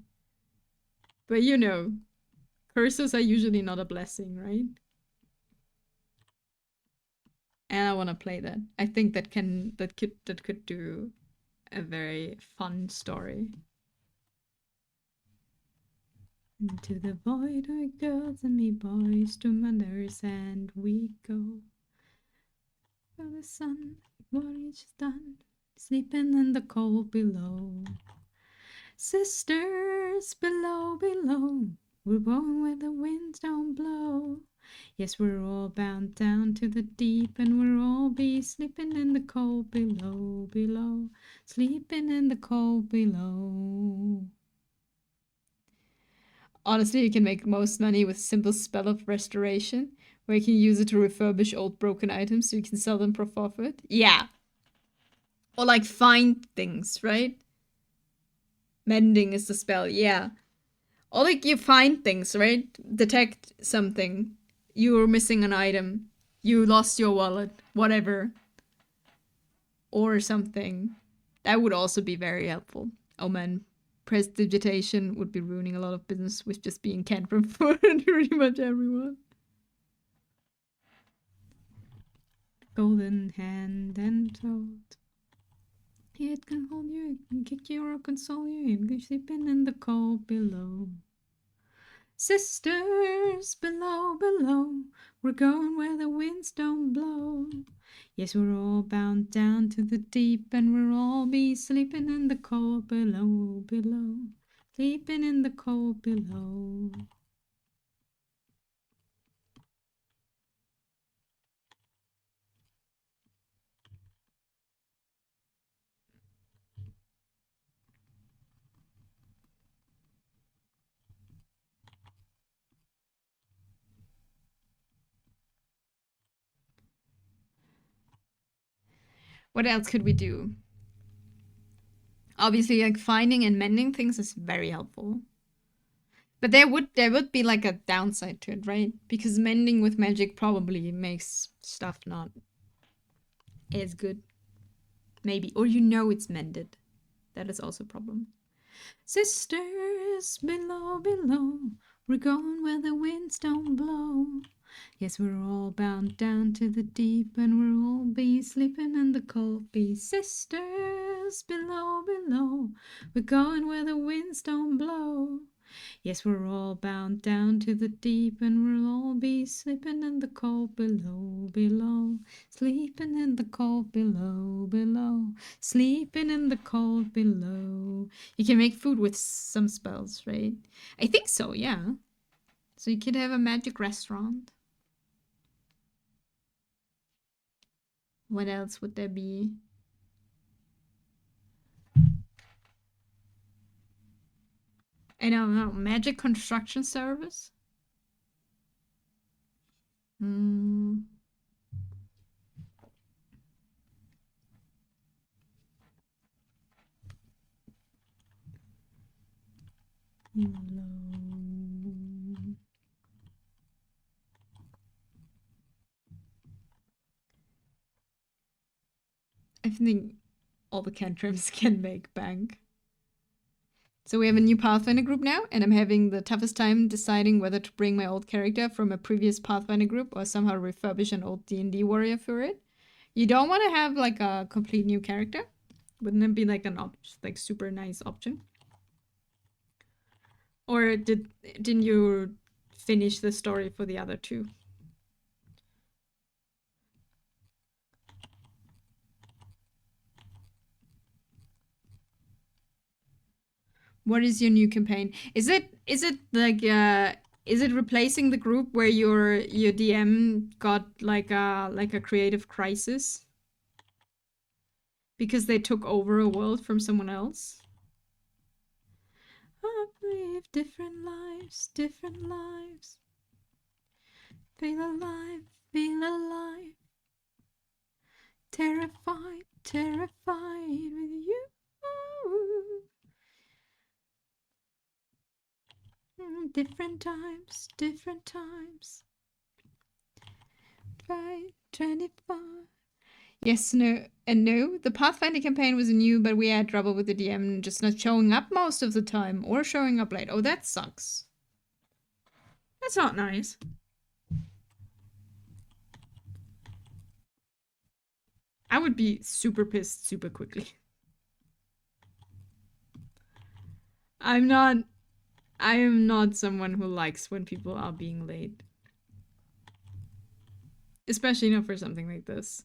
But you know, curses are usually not a blessing, right? And I want to play that. I think that could do a very fun story. Into the void with girls and me boys, to mothers and we go. For the sun, what is done, sleeping in the cold below. Sisters below, we're born where the winds don't blow. Yes, we're all bound down to the deep, and we'll all be sleeping in the cold below, sleeping in the cold below. Honestly, you can make most money with a simple spell of restoration, where you can use it to refurbish old broken items so you can sell them for profit. Yeah. Or like find things, right? Mending is the spell, yeah. Or like you find things, right? Detect something. You were missing an item. You lost your wallet. Whatever. Or something. That would also be very helpful. Oh man, prestidigitation would be ruining a lot of business with just being cantrip for pretty much everyone. Golden hand and toad. It can hold you, it can kick you or console you, it can sleeping in the cold below. Sisters below, below, we're going where the winds don't blow. Yes, we're all bound down to the deep, and we'll all be sleeping in the cold below, below. Sleeping in the cold below. What else could we do? Obviously, like finding and mending things is very helpful. But there would be like a downside to it, right? Because mending with magic probably makes stuff not as good. Maybe. Or you know it's mended. That is also a problem. Sisters below, below, we're going where the winds don't blow. Yes, we're all bound down to the deep, and we'll all be sleeping in the cold be. Sisters below, below, we're going where the winds don't blow. Yes, we're all bound down to the deep, and we'll all be sleeping in the cold below, below. Sleeping in the cold below, below. Sleeping in the cold below. You can make food with some spells, right? I think so, yeah. So you could have a magic restaurant. What else would there be? I don't know. Magic construction service? Hmm. I think all the cantrips can make bank. So we have a new Pathfinder group now, and I'm having the toughest time deciding whether to bring my old character from a previous Pathfinder group or somehow refurbish an old D&D warrior for it. You don't want to have like a complete new character. Wouldn't it be like an like super nice option? Or didn't you finish the story for the other two? What is your new campaign? Is it like is it replacing the group where your DM got like a creative crisis because they took over a world from someone else? I've lived different lives, different lives. Feel alive, feel alive. Terrified, terrified with you. Different times, different times. 25. Yes, no, and no. The Pathfinder campaign was new, but we had trouble with the DM just not showing up most of the time or showing up late. Oh, that sucks. That's not nice. I would be super pissed super quickly. I am not someone who likes when people are being late. Especially not for something like this.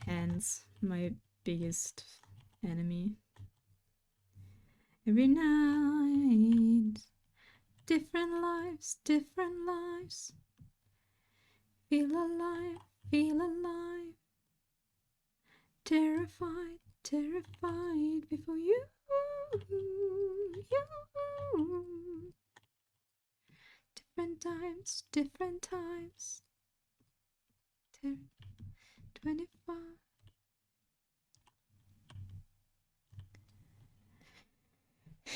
Hands, my biggest enemy. Every night, different lives, different lives. Feel alive, feel alive. Terrified, terrified before you. Different times, different times. 25.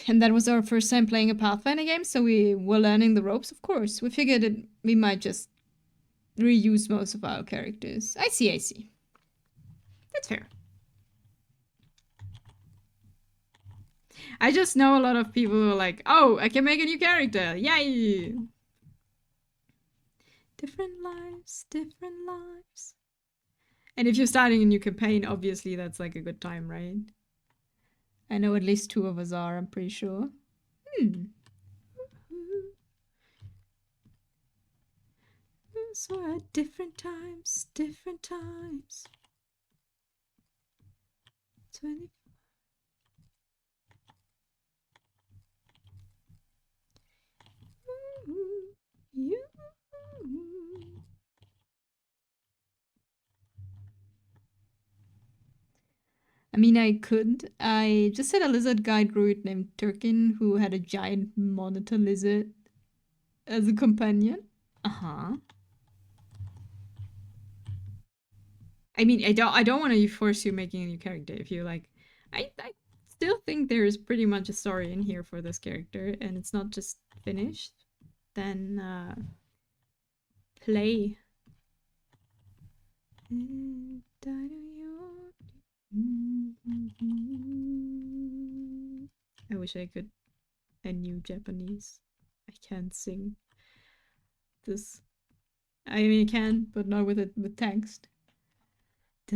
And that was our first time playing a Pathfinder game, so we were learning the ropes, of course. We figured that we might just reuse most of our characters. I see. That's fair. I just know a lot of people who are like, oh, I can make a new character. Yay! Different lives, different lives. And if you're starting a new campaign, obviously that's like a good time, right? I know at least 2 of us are, I'm pretty sure. So at different times, 20. You. I mean, I could. I just had a lizard guy druid named Turkin who had a giant monitor lizard as a companion. Uh-huh. I mean, I don't want to force you making a new character. If you like, I still think there is pretty much a story in here for this character, and it's not just finished. Then play. I wish I could. I knew Japanese. I can't sing this. I mean, I can, but not with it with text. I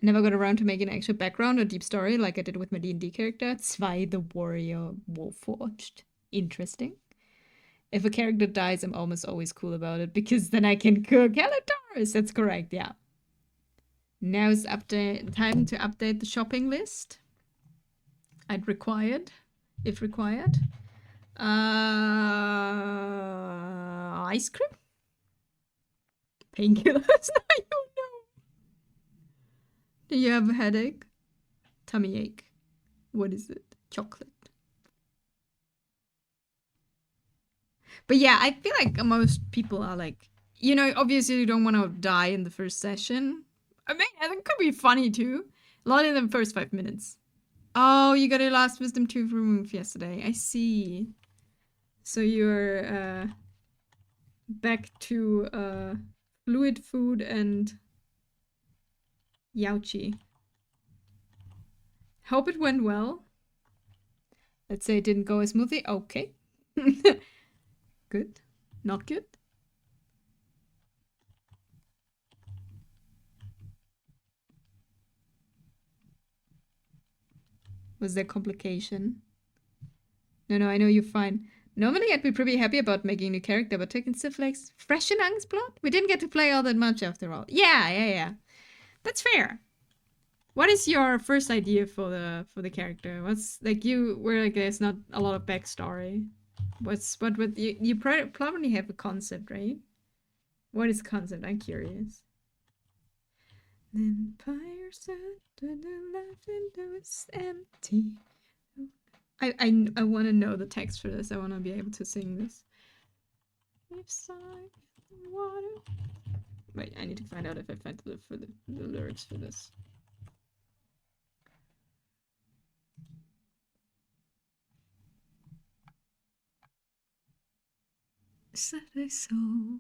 never got around to making an actual background or deep story like I did with my D&D character. Zwei the Warrior Warforged. Interesting. If a character dies, I'm almost always cool about it because then I can cook. Hello, Taurus! That's correct, yeah. Now is time to update the shopping list. I'd required, if required. Ice cream? Painkillers? I don't know. Do you have a headache? Tummy ache? What is it? Chocolate. But yeah, I feel like most people are like, you know, obviously you don't want to die in the first session. I mean, it could be funny too. A lot in the first 5 minutes. Oh, you got your last wisdom tooth removed yesterday. I see. So you're back to fluid food and Yauchi. Hope it went well. Let's say it didn't go as smoothly. Okay. Good. Not good. Was there complication? No, I know you're fine. Normally I'd be pretty happy about making a new character, but taking Siflex fresh in Angstblood? We didn't get to play all that much after all. Yeah. That's fair. What is your first idea for the character? What's like you where like there's not a lot of backstory? What would you probably have a concept, right? What is concept? I'm curious. Empire said to the left and it's empty. I want to know the text for this. I want to be able to sing this. Water. Wait, I need to find out if I find the lyrics for this. Said I sold,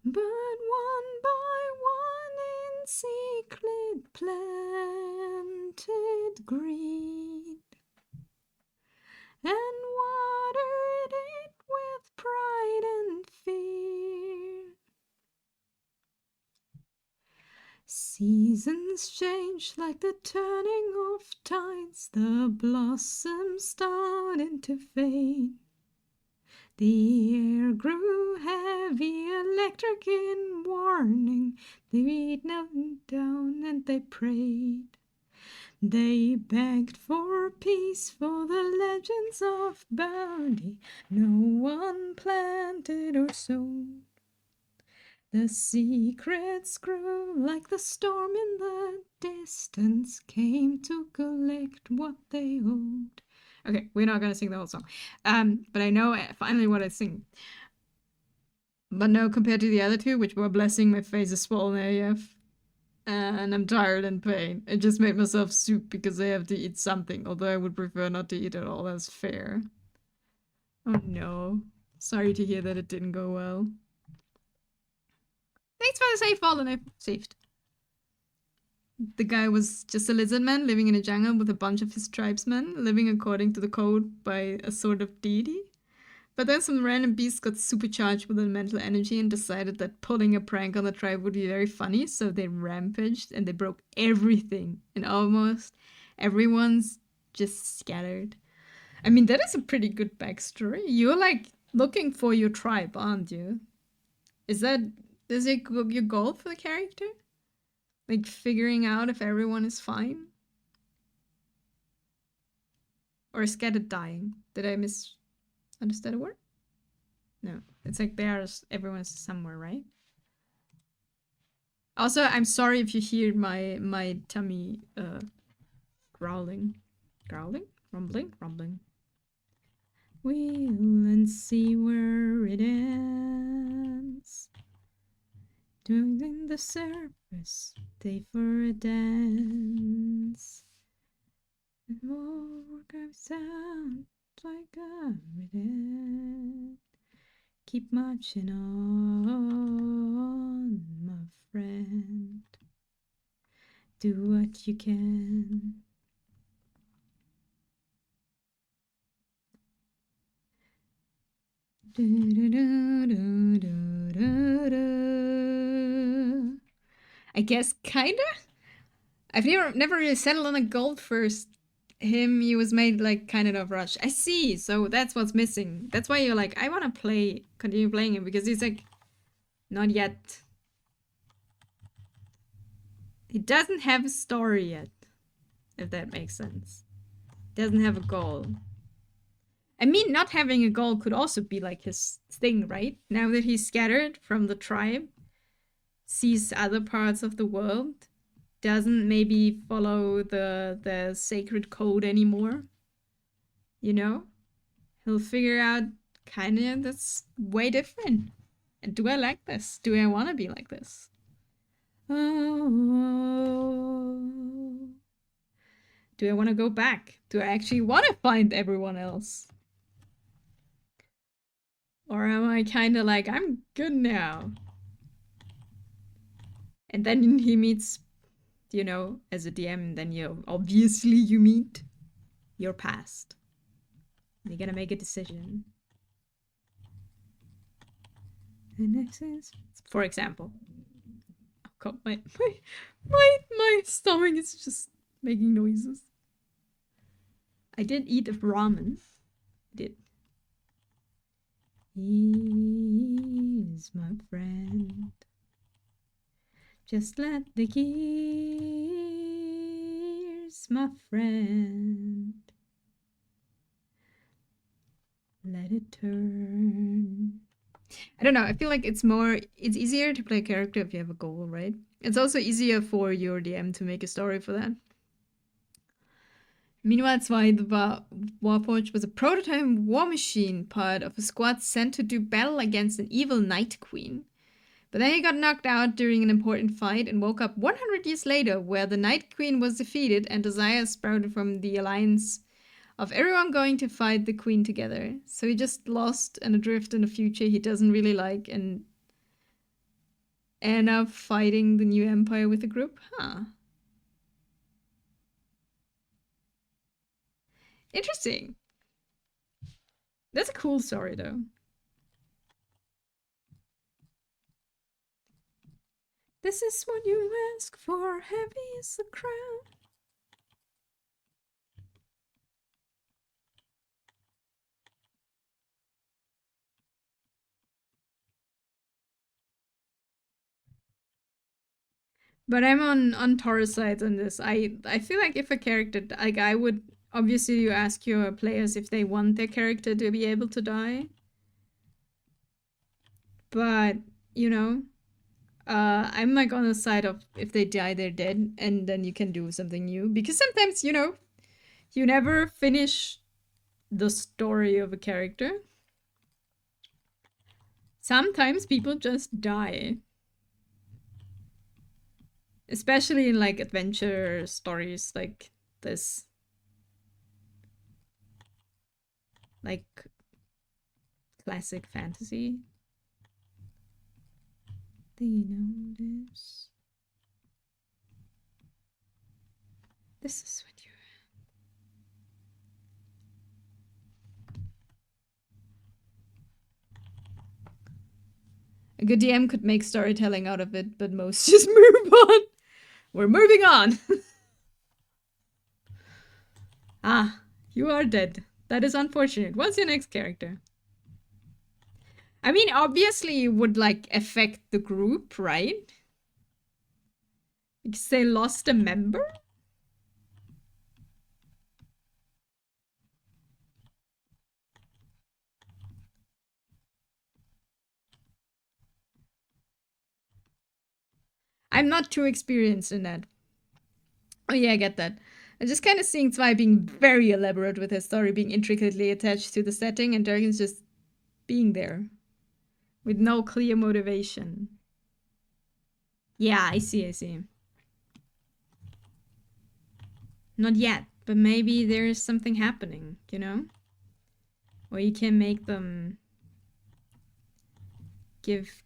but one by one in secret planted greed and watered it with pride and fear. Seasons change like the turning of tides, the blossoms started to fade. The air grew heavy, electric in warning. They knelt down and they prayed. They begged for peace, for the legends of bounty no one planted or sowed. The secrets grew like the storm in the distance came to collect what they owed. Okay, we're not gonna sing the whole song. But I know finally what I sing. But no, compared to the other two, which were Blessing, my face is swollen AF, and I'm tired and pain. I just made myself soup because I have to eat something, although I would prefer not to eat at all, that's fair. Oh no. Sorry to hear that it didn't go well. Thanks for the save, Fallen. I've saved. The guy was just a lizard man living in a jungle with a bunch of his tribesmen, living according to the code by a sort of deity. But then some random beast got supercharged with elemental energy and decided that pulling a prank on the tribe would be very funny, so they rampaged and they broke everything, and almost everyone's just scattered. I mean, that is a pretty good backstory. You're like looking for your tribe, aren't you? Is it your goal for the character? Like figuring out if everyone is fine? Or scattered dying? Did I misunderstand a word? No. It's like everyone's somewhere, right? Also, I'm sorry if you hear my tummy growling. Growling? Rumbling? We'll see where it ends. Doing the surface, day for a dance. And more comes out like a rhythm. Keep marching on, my friend. Do what you can. I guess kinda. I've never really settled on a gold first. He was made like kind of rush. I see. So that's what's missing. That's why you're like, I want to continue playing him, because he's like, not yet. He doesn't have a story yet, if that makes sense. Doesn't have a goal. I mean, not having a goal could also be like his thing, right? Now that he's scattered from the tribe, sees other parts of the world, doesn't maybe follow the sacred code anymore, you know? He'll figure out kind of that's way different. And do I like this? Do I want to be like this? Oh. Do I want to go back? Do I actually want to find everyone else? Or am I kind of like, I'm good now? And then he meets, you know, as a DM, then you meet your past. And you're gonna make a decision. And this is, for example, oh god, my stomach is just making noises. I did eat ramen. I did. He's my friend. Just let the gears, my friend, let it turn. I don't know, I feel like it's easier to play a character if you have a goal, right? It's also easier for your DM to make a story for that. Meanwhile, 2, the Warforged was a prototype war machine part of a squad sent to do battle against an evil Night Queen. But then he got knocked out during an important fight and woke up 100 years later, where the Night Queen was defeated and desire sprouted from the alliance of everyone going to fight the Queen together. So he just lost and adrift in a future he doesn't really like and end up fighting the new empire with the group. Huh. Interesting. That's a cool story, though. This is what you ask for, heavy is the crown. But I'm on Taurus side on this. I feel like if a character, like I would, obviously you ask your players if they want their character to be able to die. But, you know, I'm like on the side of if they die, they're dead, and then you can do something new. Because sometimes, you know, you never finish the story of a character. Sometimes people just die. Especially in like adventure stories like this. Like classic fantasy. They know this. This is what you. A good DM could make storytelling out of it, but most just move on. We're moving on. Ah, you are dead. That is unfortunate. What's your next character? I mean, obviously it would like affect the group, right? Because they lost a member? I'm not too experienced in that. Oh yeah, I get that. I'm just kind of seeing Zwei being very elaborate with his story, being intricately attached to the setting, and Durgan's just being there. With no clear motivation. Yeah, I see. Not yet, but maybe there's something happening, you know? Or you can make them give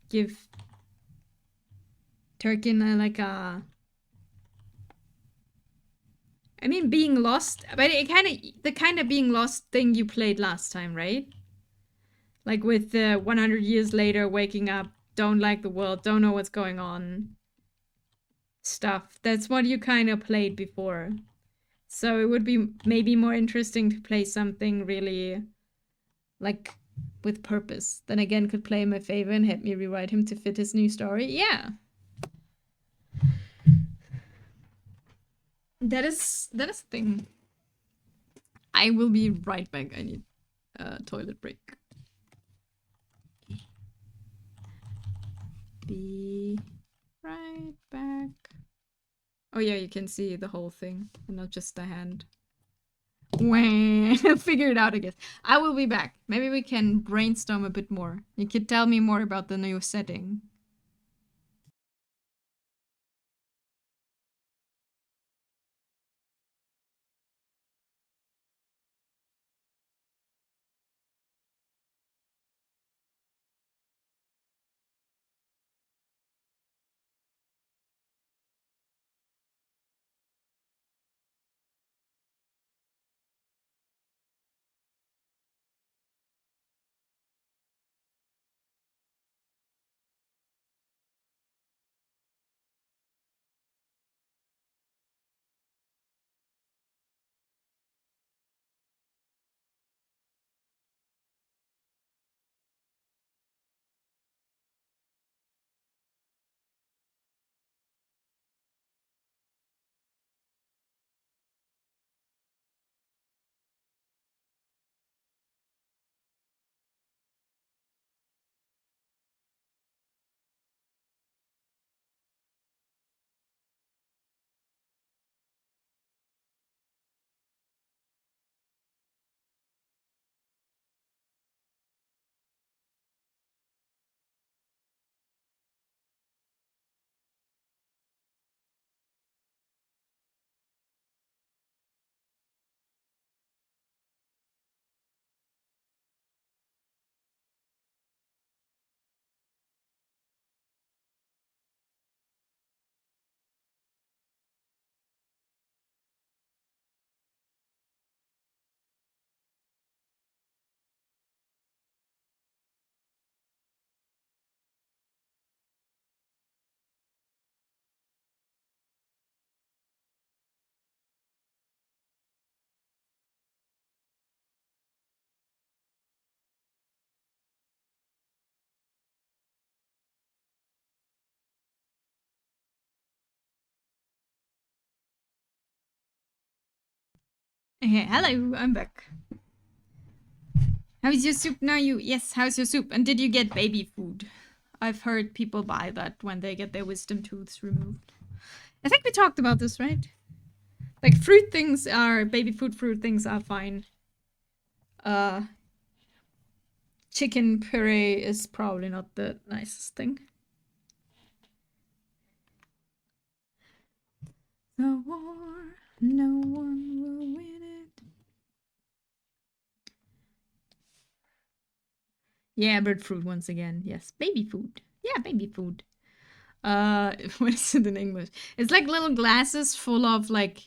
Turkin like a I mean being lost, but it the kind of being lost thing you played last time, right? Like with the 100 years later waking up, don't like the world, don't know what's going on stuff. That's what you kind of played before. So it would be maybe more interesting to play something really like with purpose. Then again, could play in my favor and help me rewrite him to fit his new story. Yeah. That is the thing. I will be right back. I need a toilet break. Be right back. Oh yeah, you can see the whole thing and not just the hand. Figure it out, I guess. I will be back. Maybe we can brainstorm a bit more. You could tell me more about the new setting. Okay, hello, I'm back. How is your soup now? Yes, how's your soup? And did you get baby food? I've heard people buy that when they get their wisdom tooths removed. I think we talked about this, right? Like baby food fruit things are fine. Chicken puree is probably not the nicest thing. The war, no one will win it. Yeah, bird fruit once again. Yes, baby food. Yeah, baby food. What is it in English? It's like little glasses full of like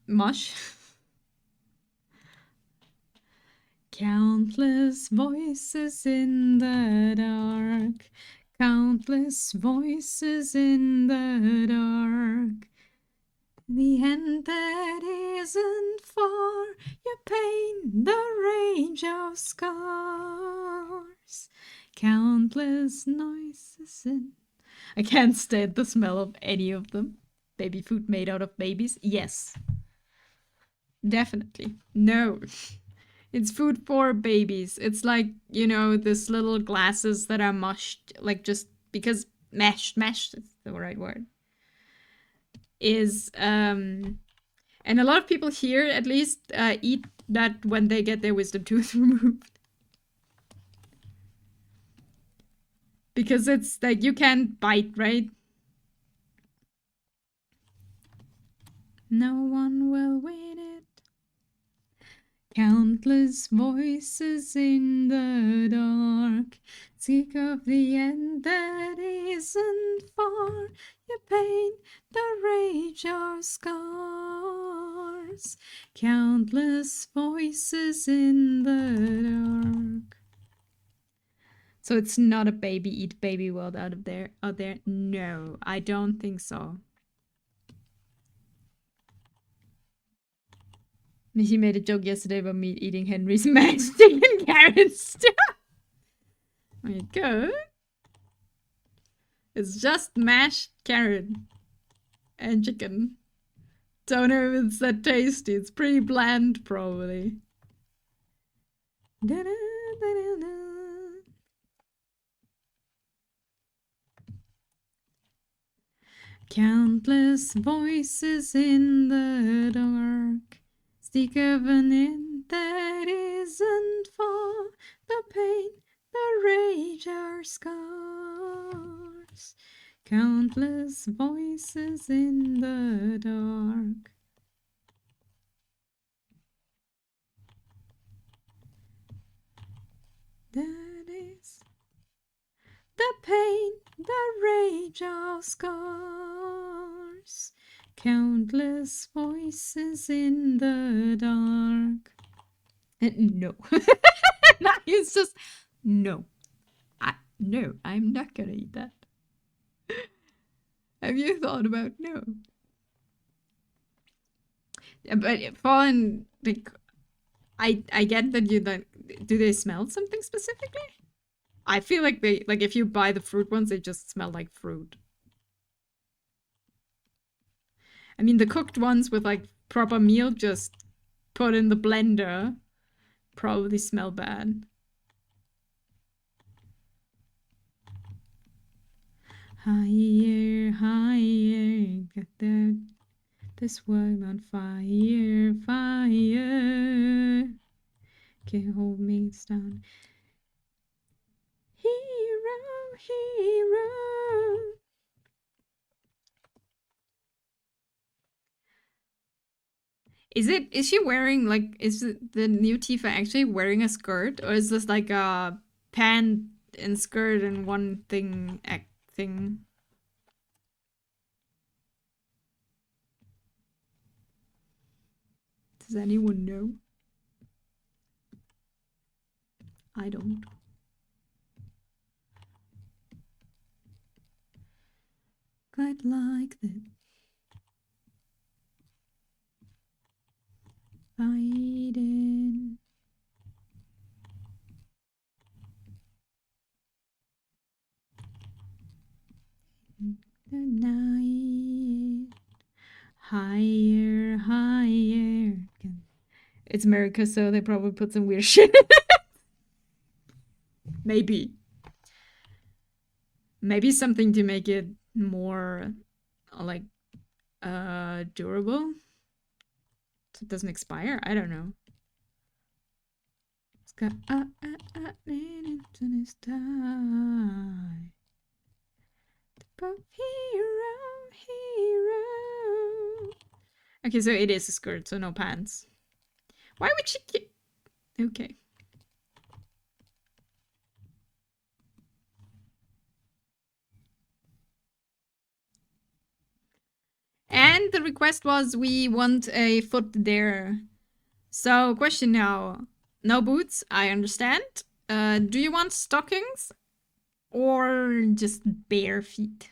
mush. Countless voices in the dark. Countless voices in the dark. The end that isn't far, your pain, the range of scars. Countless noises in... I can't stand the smell of any of them. Baby food made out of babies? Yes. Definitely. No. It's food for babies. It's like, you know, this little glasses that are mushed, like just because mashed is the right word. Is, and a lot of people here at least eat that when they get their wisdom tooth removed. Because it's like you can't bite, right? No one will win it. Countless voices in the dark speak of the end that isn't far. Your pain, the rage, our scars. Countless voices in the dark. So it's not a baby eat baby world out there? No, I don't think so. He made a joke yesterday about me eating Henry's mashed chicken carrot stuff. There you go. It's just mashed carrot and chicken. Don't know if it's that tasty. It's pretty bland, probably. Countless voices in the dark speak of an end that isn't far. The pain, the rage, our scars. Countless voices in the dark. That is the pain, the rage, our scars. Countless voices in the dark. No. It's just no. No, I'm not gonna eat that. Have you thought about no? Yeah, but Fallen, like, I get that you like. Do they smell something specifically? I feel like they like if you buy the fruit ones, they just smell like fruit. I mean, the cooked ones with like proper meal just put in the blender probably smell bad. Higher, higher, got this world on fire, fire. Can't hold me down. Hero, hero. Is she wearing like, is the new Tifa actually wearing a skirt, or is this like a pant and skirt and one thing thing? Does anyone know? I don't. Quite like that. Fighting. The night. Higher, higher. It's America, so they probably put some weird shit in it. Maybe. Maybe something to make it more like durable. So it doesn't expire. I don't know. It's got into this time. Hero. Okay, so it is a skirt, so no pants. Why would she get... Okay. And the request was we want a foot there. So, question now. No boots, I understand. Do you want stockings? Or just bare feet?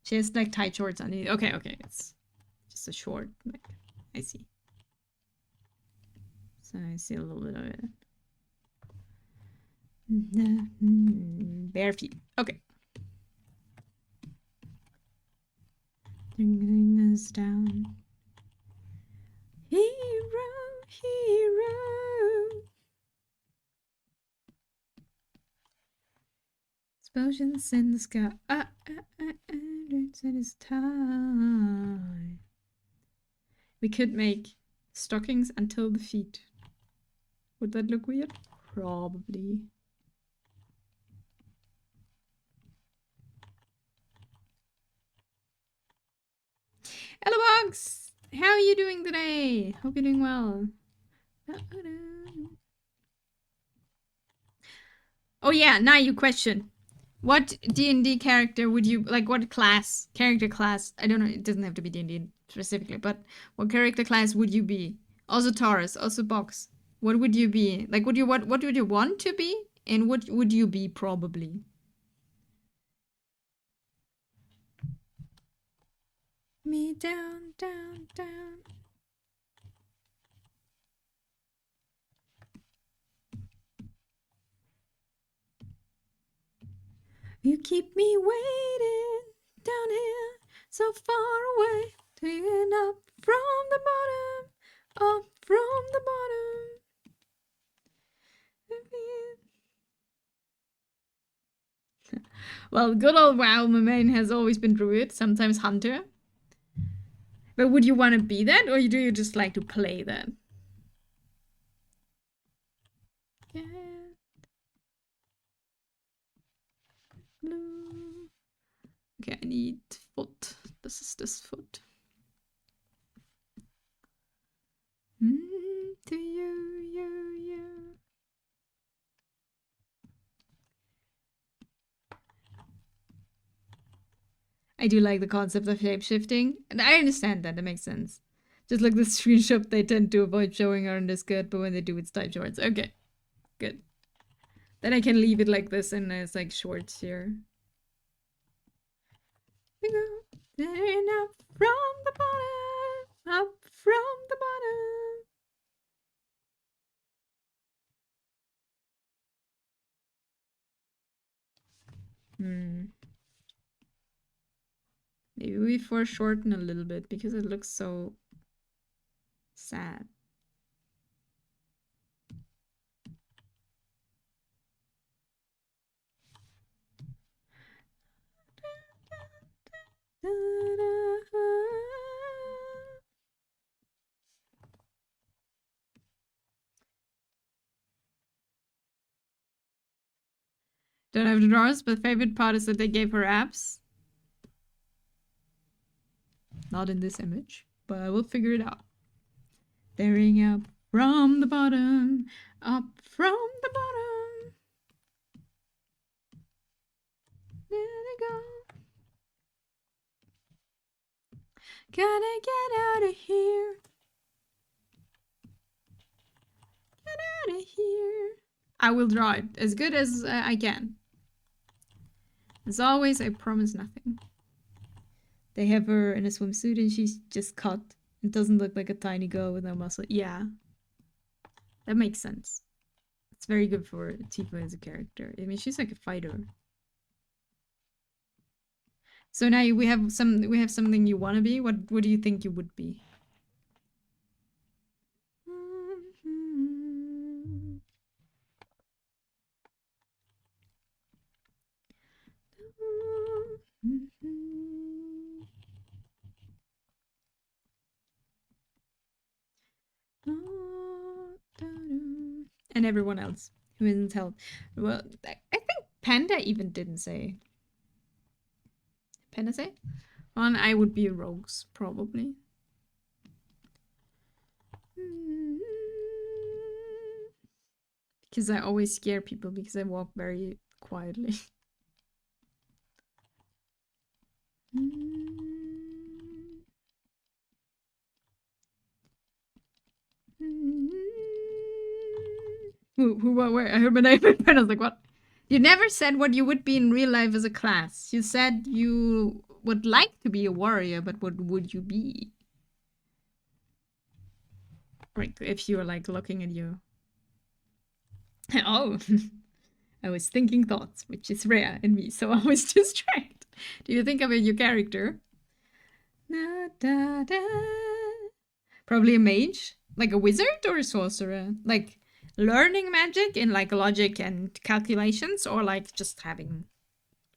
She has like tight shorts on it. Okay, okay. It's just a short. Like, I see. So I see a little bit of it. Bare feet. Okay. Bring us down. Hero, hero. Explosions in the sky. It's time. We could make stockings until the feet. Would that look weird? Probably. Hello, Bugs! How are you doing today? Hope you're doing well. Oh yeah, now you question. What D&D character would you, like what class, character class, I don't know, it doesn't have to be D&D specifically, but what character class would you be? Also Taurus, also Box. What would you be? Like what would you want to be? And what would you be probably? Me down, down, down. You keep me waiting down here, so far away, taking up from the bottom, up from the bottom. Well, good old WoW, my main has always been Druid, sometimes Hunter. But would you want to be that, or do you just like to play that? Yeah. Blue. Okay, I need foot. This is this foot. To you. I do like the concept of shape-shifting, and I understand that, makes sense. Just like the screenshot they tend to avoid showing her in the skirt, but when they do, it's tight shorts. Okay, good. Then I can leave it like this, and it's like shorts here. Then up from the bottom, up from the bottom. Maybe we foreshorten a little bit because it looks so sad. Don't have the drawers, but favorite part is that they gave her abs. Not in this image, but I will figure it out. Staring up from the bottom, up from the bottom. There they go. Gotta get out of here. Get out of here. I will draw it as good as I can. As always, I promise nothing. They have her in a swimsuit and she's just cut. It doesn't look like a tiny girl with no muscle. Yeah. That makes sense. It's very good for Tifa as a character. I mean, she's like a fighter. So now we have something you want to be. What do you think you would be? and everyone else who isn't help. Well, I think Panda even didn't say. Panda say? Well, I would be rogues, probably. Because I always scare people because I walk very quietly. What, where? I heard my name and I was like, what? You never said what you would be in real life as a class. You said you would like to be a warrior, but what would you be? Like, if you were, like, looking at you. Oh, I was thinking thoughts, which is rare in me, so I was distracted. Do you think about your character? Da, da, da. Probably a mage? Like a wizard or a sorcerer? Like learning magic in like logic and calculations, or like just having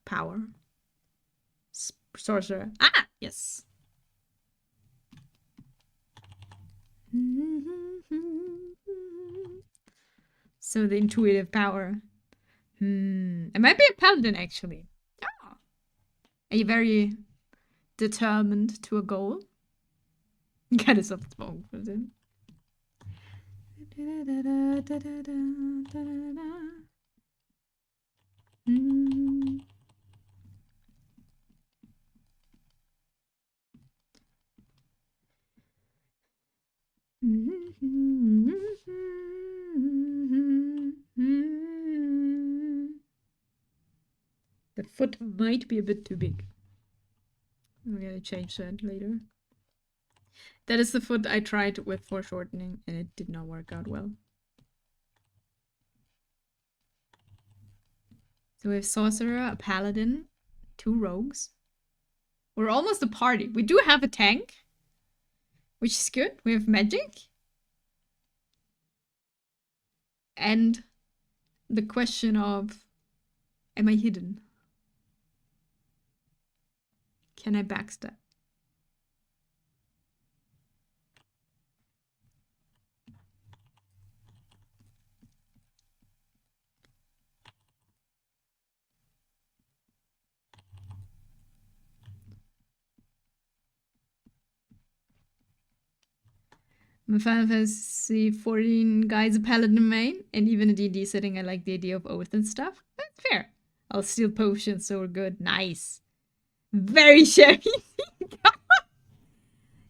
power? Sorcerer. Ah, yes. So the intuitive power. It might be a paladin actually. Oh. Are you very determined to a goal? Kind of soft spoken for them. The foot might be a bit too big. I'm gonna change that later. That is the foot I tried with foreshortening and it did not work out well. So we have sorcerer, a paladin, 2 rogues. We're almost a party. We do have a tank, which is good. We have magic. And the question of, am I hidden? Can I backstab? My Final Fantasy 14 guy's a paladin main, and even a D&D setting, I like the idea of oath and stuff. That's fair. I'll steal potions, so we're good. Nice. Very shabby.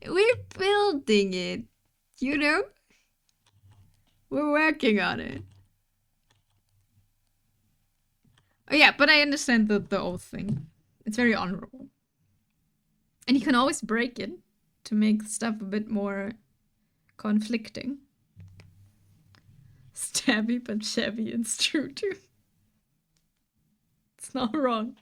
We're building it, you know? We're working on it. Oh yeah, but I understand the oath thing. It's very honorable. And you can always break it to make stuff a bit more conflicting. Stabby but shabby, it's true too. It's not wrong.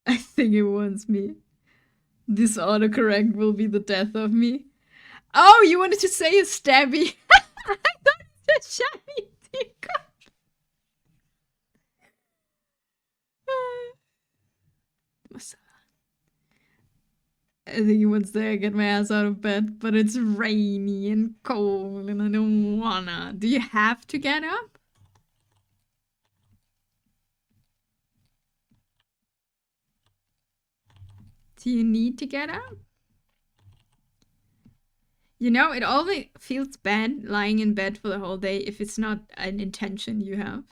I think it wants me. This autocorrect will be the death of me. Oh, you wanted to say a stabby. I thought it said shabby. I think he wants to get my ass out of bed, but it's rainy and cold and I don't wanna. Do you have to get up? Do you need to get up? You know, it only feels bad lying in bed for the whole day if it's not an intention you have.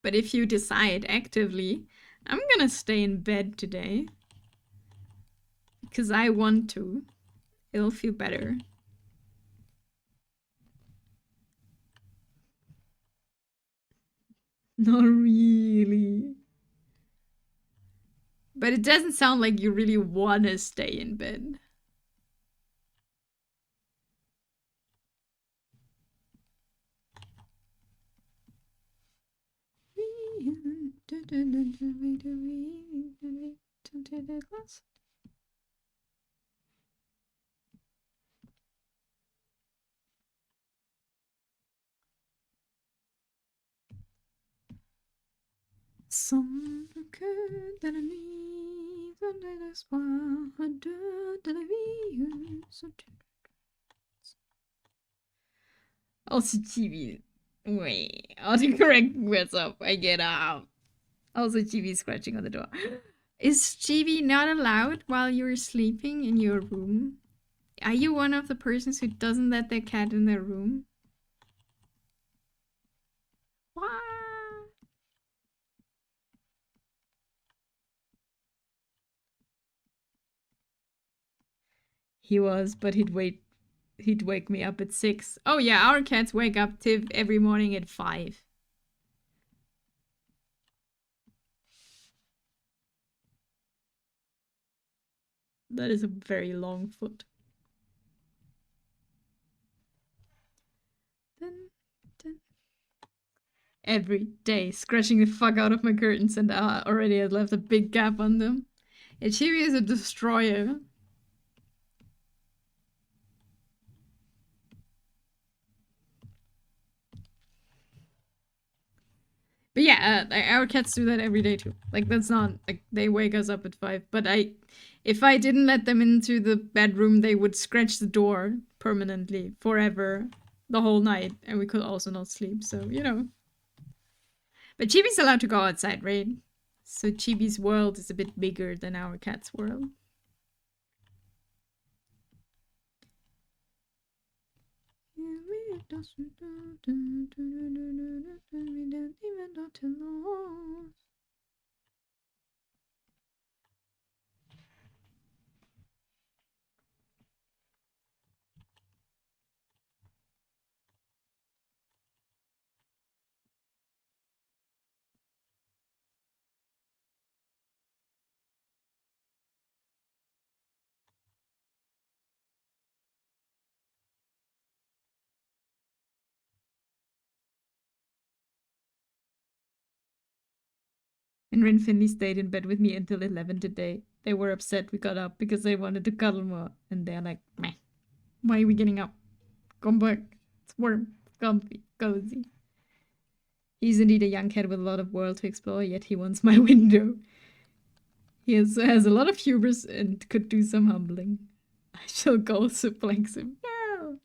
But if you decide actively, I'm gonna stay in bed today because I want to, it'll feel better. Not really. But it doesn't sound like you really want to stay in bed. Some good that I need, that is why I do that I be so. Also, Chibi. Wait, autocorrect what's up. I get out. Also, Chibi scratching on the door. Is Chibi not allowed while you're sleeping in your room? Are you one of the persons who doesn't let their cat in their room? What? He was, but he'd wake me up at 6. Oh yeah, our cats wake up Tiv every morning at 5. That is a very long foot. Every day, scratching the fuck out of my curtains, and already had left a big gap on them. And Chibi is a destroyer. But yeah, our cats do that every day too. Like, that's not like they wake us up at 5. But if I didn't let them into the bedroom, they would scratch the door permanently, forever, the whole night, and we could also not sleep. So you know. But Chibi's allowed to go outside, right? So Chibi's world is a bit bigger than our cat's world. And Rin Finley stayed in bed with me until 11 today. They were upset we got up because they wanted to cuddle more. And they're like, meh. Why are we getting up? Come back. It's warm, comfy, cozy. He's indeed a young cat with a lot of world to explore, yet he wants my window. He has a lot of hubris and could do some humbling. I shall go suplex him. No.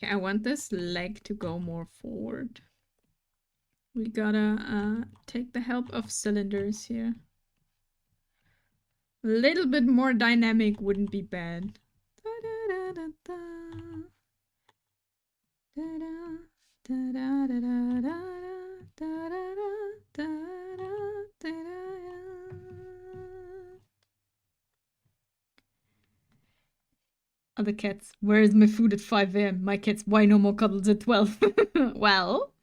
Okay, I want this leg to go more forward. We gotta take the help of cylinders here. A little bit more dynamic wouldn't be bad. Other cats, where is my food at 5 a.m? My cats, why no more cuddles at 12? Well.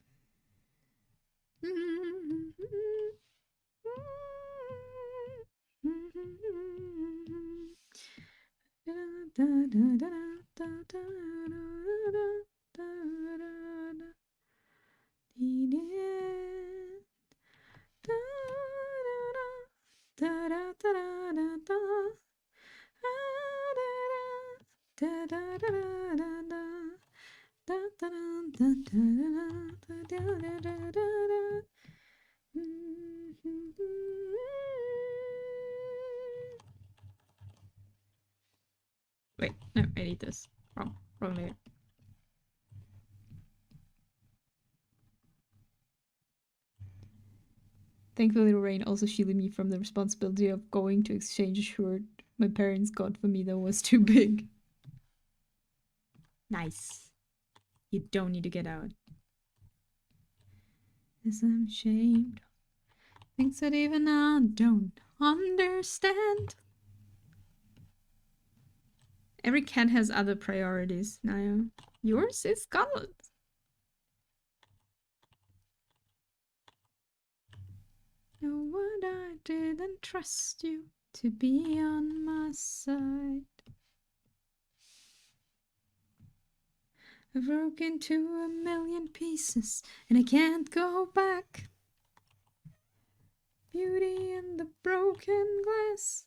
Wait, no, I need this. Wrong layer. Thankfully, Lorraine also shielded me from the responsibility of going to exchange a shirt my parents got for me that was too big. Nice. You don't need to get out. Yes, I'm ashamed of things that even I don't understand. Every cat has other priorities, Naya. Yours is Scarlet. know what I didn't trust you to be on my side. I've broken into a million pieces and I can't go back. Beauty in the broken glass.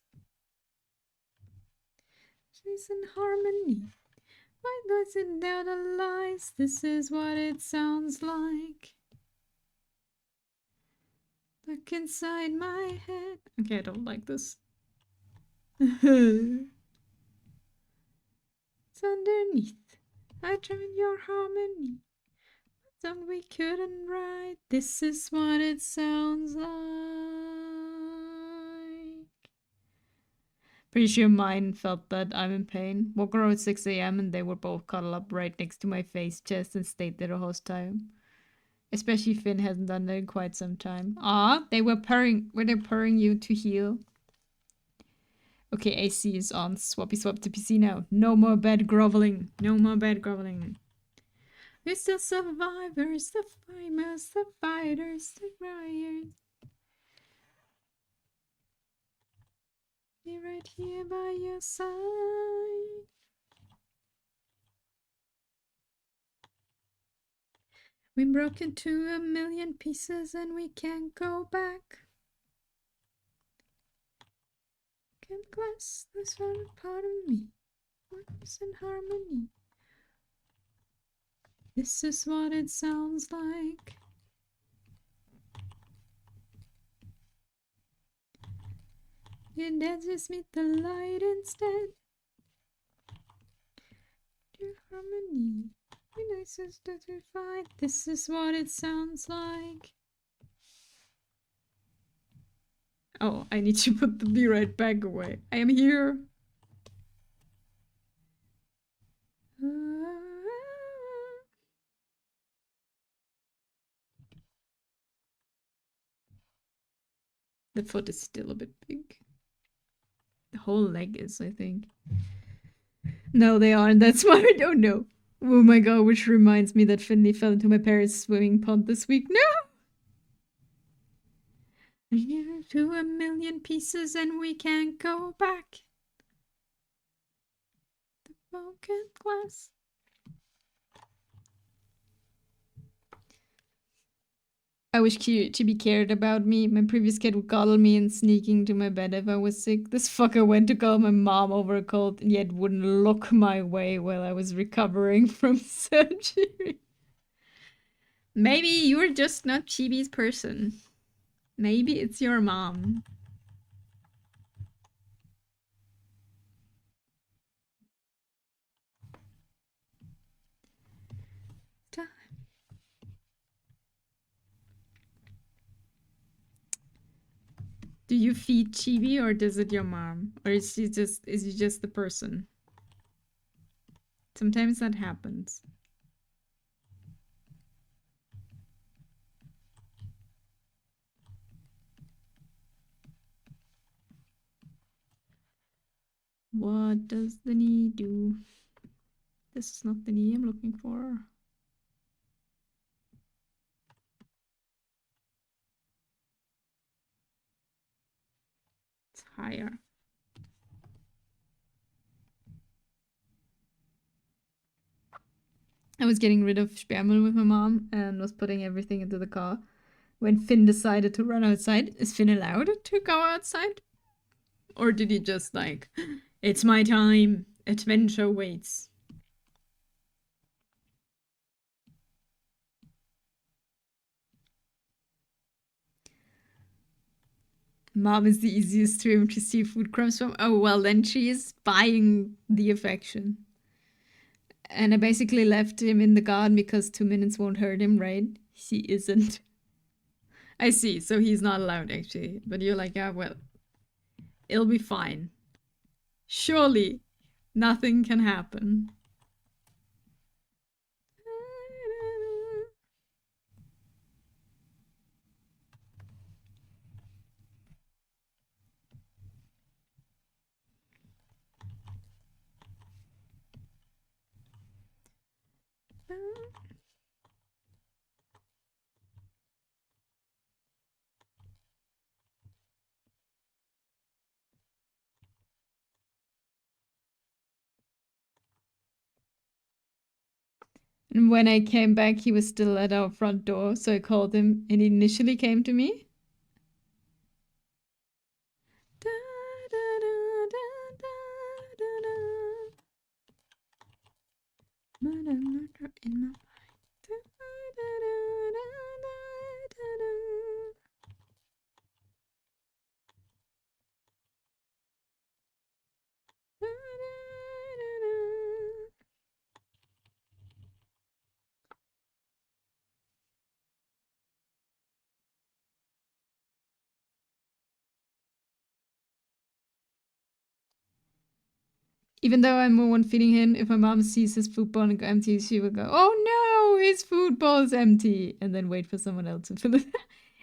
She's in harmony. Why does it doubt the lies? This is what it sounds like. Look inside my head. Okay, I don't like this. It's underneath. I tried your harmony. Song we couldn't write. This is what it sounds like. Pretty sure mine felt that I'm in pain. Woke around at 6 a.m. and they were both cuddled up right next to my face, chest, and stayed there the whole time. Especially Finn hasn't done that in quite some time. Ah, they were purring. Were they purring you to heal? Okay, AC is on. Swappy swap to PC now. No more bed groveling. No more bed groveling. It's the survivors, the fighters, the fighters, the criers. Be right here by your side. We broke into a million pieces and we can't go back. Can't glass this one part of me. Works in harmony. This is what it sounds like. Your dad just meet the light instead. Your harmony. Your nicest that we find. This is what it sounds like. Oh, I need to put the be right back away. I am here. The foot is still a bit big. The whole leg is, I think. No, they aren't. That's why I don't know. Oh my god, which reminds me that Finley fell into my parents' swimming pond this week. No! We're to a million pieces and we can't go back. The broken glass. I wish Chibi cared about me. My previous cat would cuddle me and sneaking to my bed if I was sick. This fucker went to call my mom over a cold and yet wouldn't look my way while I was recovering from surgery. Maybe you're just not Chibi's person. Maybe it's your mom. Do you feed Chibi or does it your mom? Or is he just the person? Sometimes that happens. What does the knee do? This is not the knee I'm looking for. It's higher. I was getting rid of Sperrmüll with my mom and was putting everything into the car when Finn decided to run outside. Is Finn allowed to go outside? Or did he just like, it's my time, adventure waits? Mom is the easiest to receive food crumbs from. Oh, well, then she is buying the affection. And I basically left him in the garden because 2 minutes won't hurt him, right? He isn't. I see, so he's not allowed actually. But you're like, yeah, well, it'll be fine. Surely nothing can happen. And when I came back, he was still at our front door, so I called him, and he initially came to me. Da, da, da, da, da, da. Murder, murder in my mind. Da, da, da, da, da, da. Da, da, da, da. Even though I'm the one feeding him, if my mom sees his food bowl and go empty, she will go, "Oh no, his food bowl is empty," and then wait for someone else to fill it.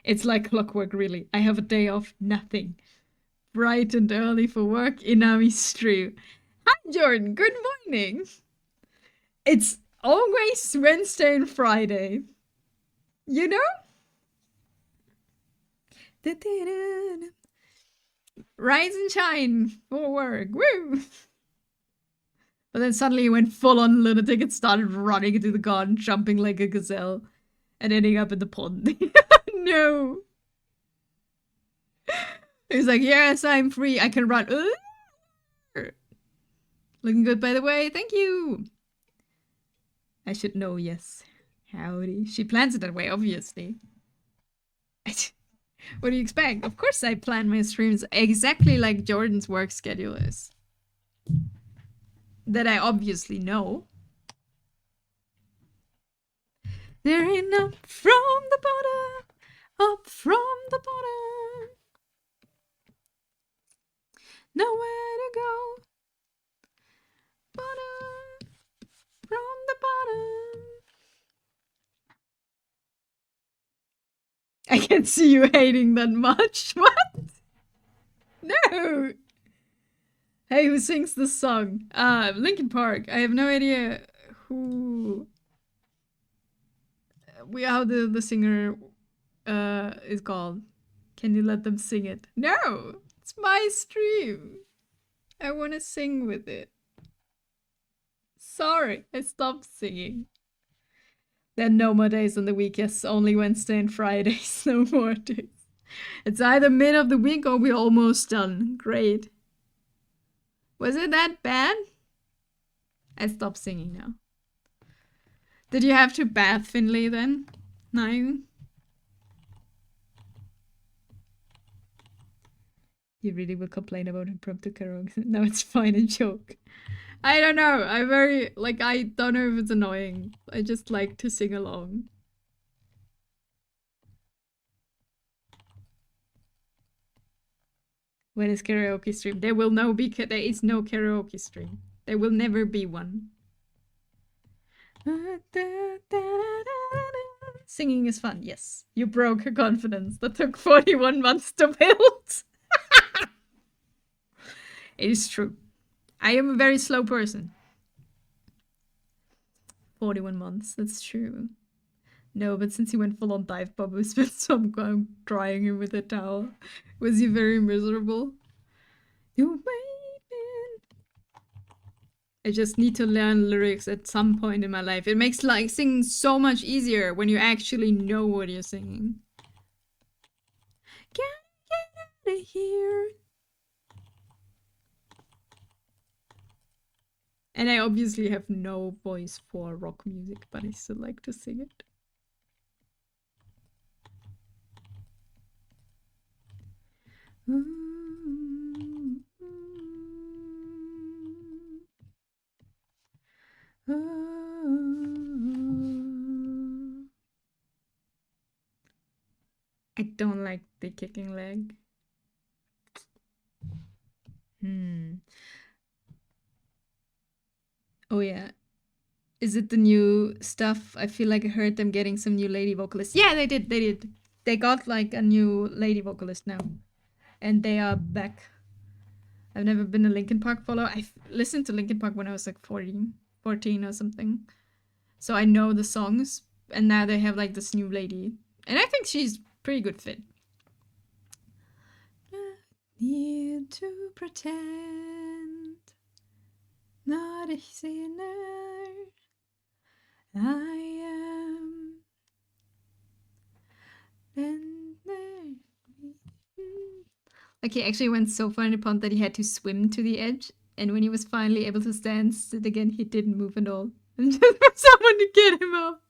It's like clockwork, really. I have a day off, nothing. Bright and early for work, Inami's true. Hi, Jordan. Good morning. It's always Wednesday and Friday. You know? Rise and shine for work. Woo! But then suddenly he went full on lunatic and started running into the garden, jumping like a gazelle, and ending up in the pond. No. He's like, yes, I'm free. I can run. Looking good, by the way. Thank you. I should know, yes. Howdy. She plans it that way, obviously. What do you expect? Of course I plan my streams exactly like Jordan's work schedule is. That I obviously know. There ain't up from the bottom, up from the bottom. Nowhere to go. Bottom, from the bottom. I can't see you hating that much. What? No. Hey, who sings this song? Linkin Park. I have no idea who. How the singer is called. Can you let them sing it? No, it's my stream. I want to sing with it. Sorry, I stopped singing. Then no more days on the week. Yes, only Wednesday and Fridays. No more days. It's either mid of the week or we're almost done. Great. Was it that bad? I stopped singing now. Did you have to bath Finley then? No. You really will complain about impromptu karaoke? No, it's fine, a joke. I don't know. I don't know if it's annoying. I just like to sing along. When is karaoke stream? There is no karaoke stream. There will never be one. Singing is fun, yes. You broke her confidence. That took 41 months to build. It is true. I am a very slow person. 41 months, that's true. No, but since he went full on dive bomb, we spent some time drying him with a towel. Was he very miserable? You waiting. I just need to learn lyrics at some point in my life. It makes like singing so much easier when you actually know what you're singing. Get out of here. And I obviously have no voice for rock music, but I still like to sing it. I don't like the kicking leg. Oh yeah. Is it the new stuff? I feel like I heard them getting some new lady vocalists. Yeah, they did. They got like a new lady vocalist now. And they are back. I've never been a Linkin Park follower. I listened to Linkin Park when I was like 14 or something. So I know the songs. And now they have like this new lady. And I think she's pretty good fit. Need to pretend not a sinner. I am. Like he actually went so far in the pond that he had to swim to the edge, and when he was finally able to stand still again, he didn't move at all. And just for someone to get him out,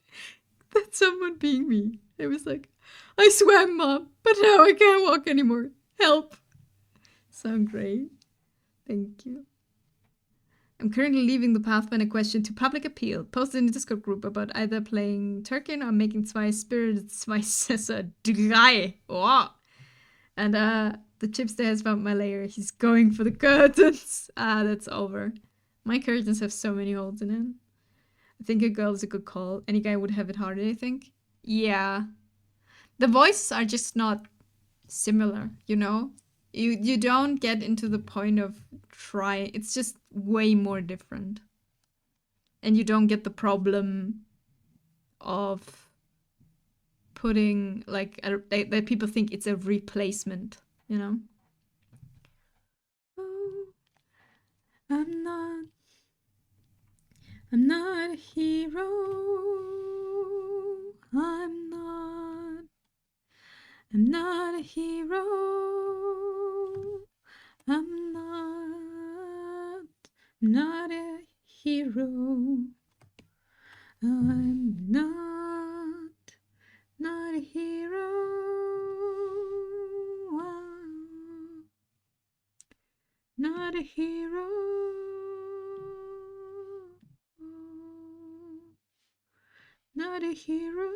that's someone being me. It was like, I swam, Mom, but now I can't walk anymore. Help! So great. Thank you. I'm currently leaving the Pathfinder question to public appeal. Posted in the Discord group about either playing Turkin or making zwei Spirited zwei Sesser 3. Oh. And the chipster has found my lair. He's going for the curtains. That's over. My curtains have so many holes in them. I think a girl is a good call. Any guy would have it harder, I think. Yeah. The voices are just not similar, you know? You don't get into the point of try. It's just way more different. And you don't get the problem of putting, like, that people think it's a replacement, you know? Oh, I'm not a hero. I'm not a hero. I'm not a hero. I'm not a hero. I'm not a hero. Not a hero.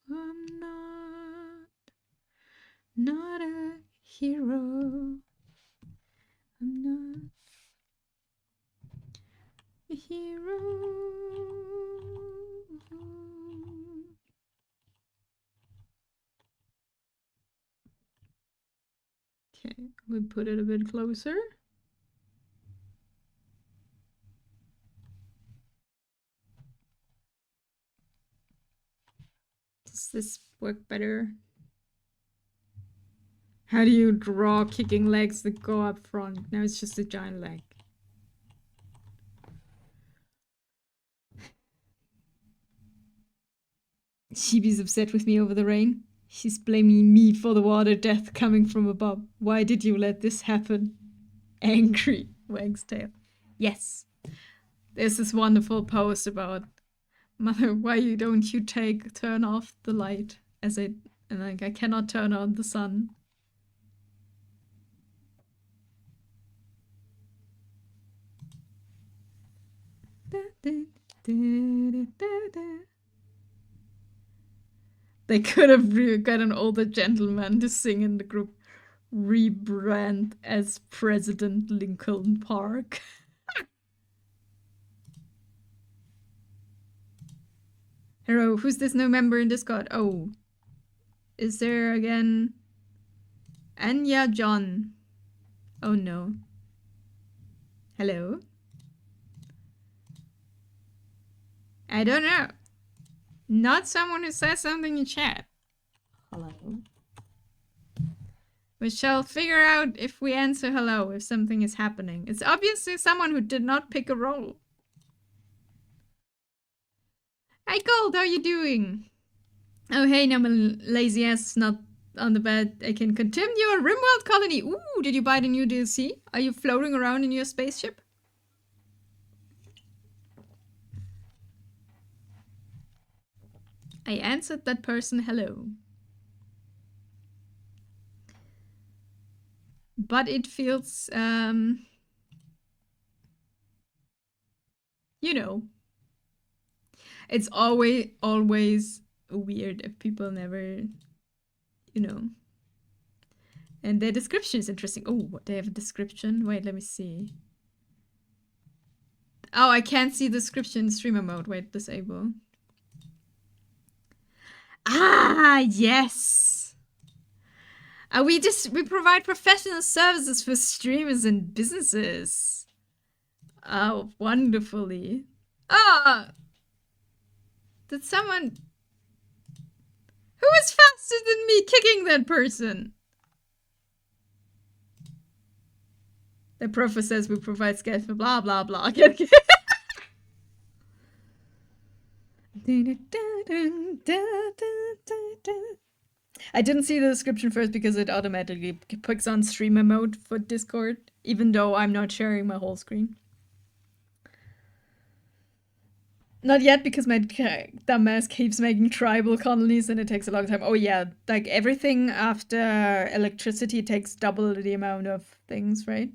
I'm not a hero. I'm not a hero. Okay, we put it a bit closer. Does this work better? How do you draw kicking legs that go up front? Now it's just a giant leg. Shibi's upset with me over the rain. She's blaming me for the water death coming from above. Why did you let this happen? Angry, wags tail. Yes. There's this wonderful post about, Mother, why don't you turn off the light? And like, I cannot turn on the sun. They could have got an older gentleman to sing in the group. Rebrand as President Lincoln Park. Hello, who's this new member in Discord? Oh. Is there again? Anya John. Oh no. Hello? I don't know. Not someone who says something in chat. Hello. We shall figure out if we answer hello, if something is happening. It's obviously someone who did not pick a role. Hi Gold, how are you doing? Oh hey, now my lazy ass is not on the bed. I can continue a RimWorld colony. Ooh, did you buy the new DLC? Are you floating around in your spaceship? I answered that person hello. But it feels, you know, it's always weird if people never, you know. And their description is interesting. Oh, they have a description. Wait, let me see. Oh, I can't see the description in streamer mode. Wait, disable. Ah, yes. We provide professional services for streamers and businesses. Oh, wonderfully. Ah! Did someone... Who is faster than me kicking that person? The professor says we provide scans for blah blah blah. I didn't see the description first because it automatically puts on streamer mode for Discord, even though I'm not sharing my whole screen. Not yet, because my dumbass keeps making tribal colonies and it takes a long time. Oh yeah, like everything after electricity takes double the amount of things, right?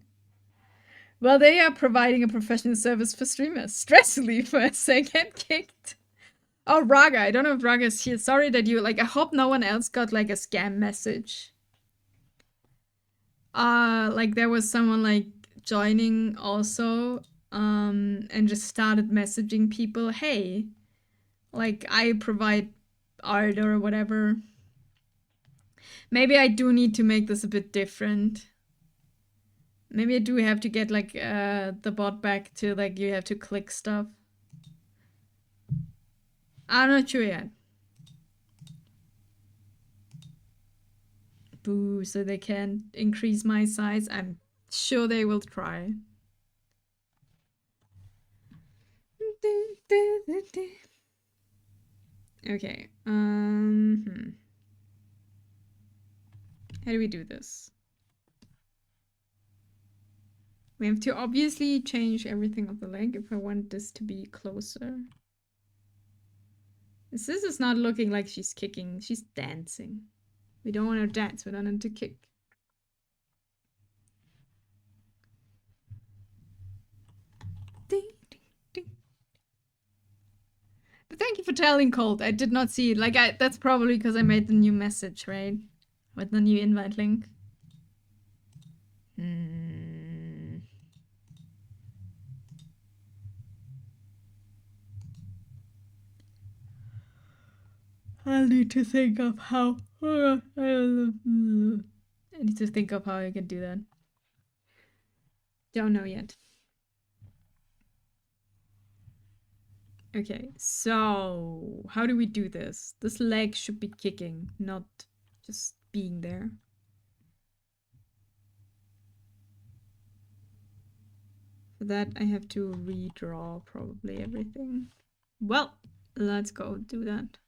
Well, they are providing a professional service for streamers. Stress relievers, they get kicked. Oh, Raga, I don't know if Raga is here. Sorry that you, like, I hope no one else got, like, a scam message. Like, there was someone, like, joining also, and just started messaging people, hey, like, I provide art or whatever. Maybe I do need to make this a bit different. Maybe I do have to get, like, the bot back to, like, you have to click stuff. I'm not sure yet. Boo, so they can increase my size. I'm sure they will try. Okay. How do we do this? We have to obviously change everything of the leg if I want this to be closer. This is not looking like she's kicking, she's dancing. We don't want her to dance, we don't want her to kick. Ding, ding, ding. But thank you for telling, Colt. I did not see it. Like, that's probably because I made the new message, right? With the new invite link. I'll need to think of how. I need to think of how I can do that. Don't know yet. Okay, so how do we do this? This leg should be kicking, not just being there. For that, I have to redraw probably everything. Well, let's go do that.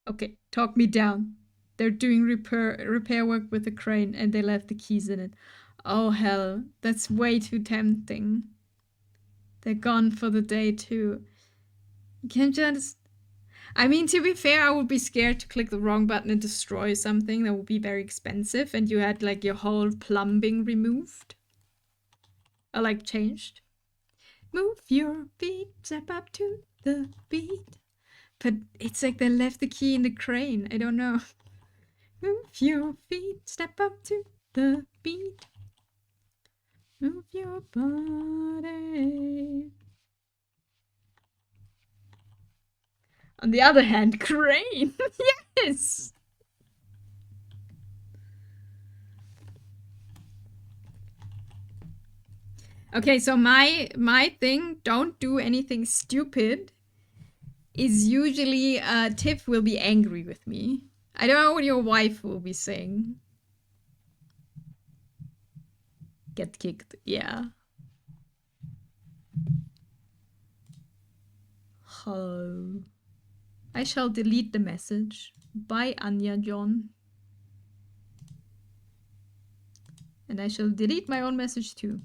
Okay, talk me down. They're doing repair work with the crane and they left the keys in it. Oh hell, that's way too tempting. They're gone for the day too. You can't just... I mean, to be fair, I would be scared to click the wrong button and destroy something. That would be very expensive and you had like your whole plumbing removed. Or like changed. Move your feet, step up to the beat. But it's like they left the key in the crane. I don't know. Move your feet, step up to the beat. Move your body. On the other hand, crane. Yes. Okay, so my thing, don't do anything stupid, is usually Tiff will be angry with me. I don't know what your wife will be saying. Get kicked, yeah. Oh. I shall delete the message. Bye, Anya John. And I shall delete my own message too.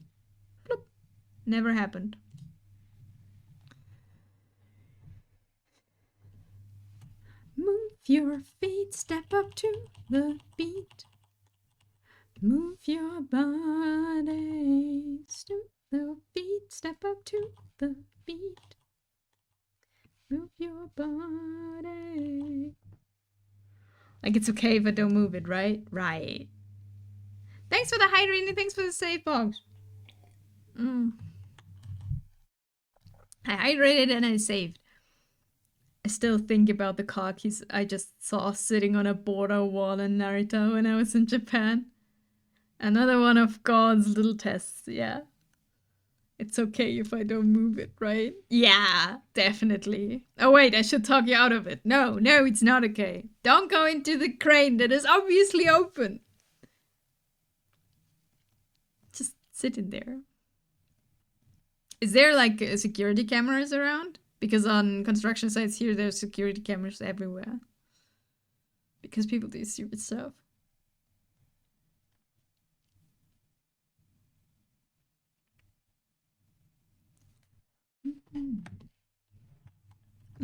Bloop. Never happened. Move your feet, step up to the beat. Move your body, step the feet, step up to the beat. Move your body. Like, it's okay if I don't move it, right? Right. Thanks for the hydrating, thanks for the save box. I hydrated and I saved. I still think about the khakis I just saw sitting on a border wall in Narita when I was in Japan. Another one of God's little tests, yeah. It's okay if I don't move it, right? Yeah, definitely. Oh wait, I should talk you out of it. No, it's not okay. Don't go into the crane that is obviously open. Just sit in there. Is there like security cameras around? Because on construction sites here, there's security cameras everywhere. Because people do stupid stuff.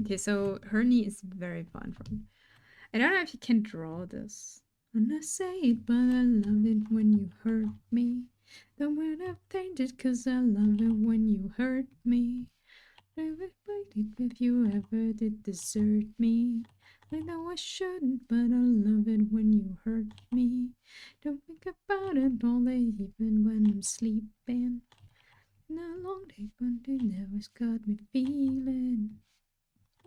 Okay, so her knee is very fun for me. I don't know if you can draw this. And I say it, but I love it when you hurt me. The word I've tainted, cause I love it when you hurt me. I would fight it if you ever did desert me. I know I shouldn't, but I love it when you hurt me. Don't think about it all day, even when I'm sleeping. And a long day, but it never's got me feeling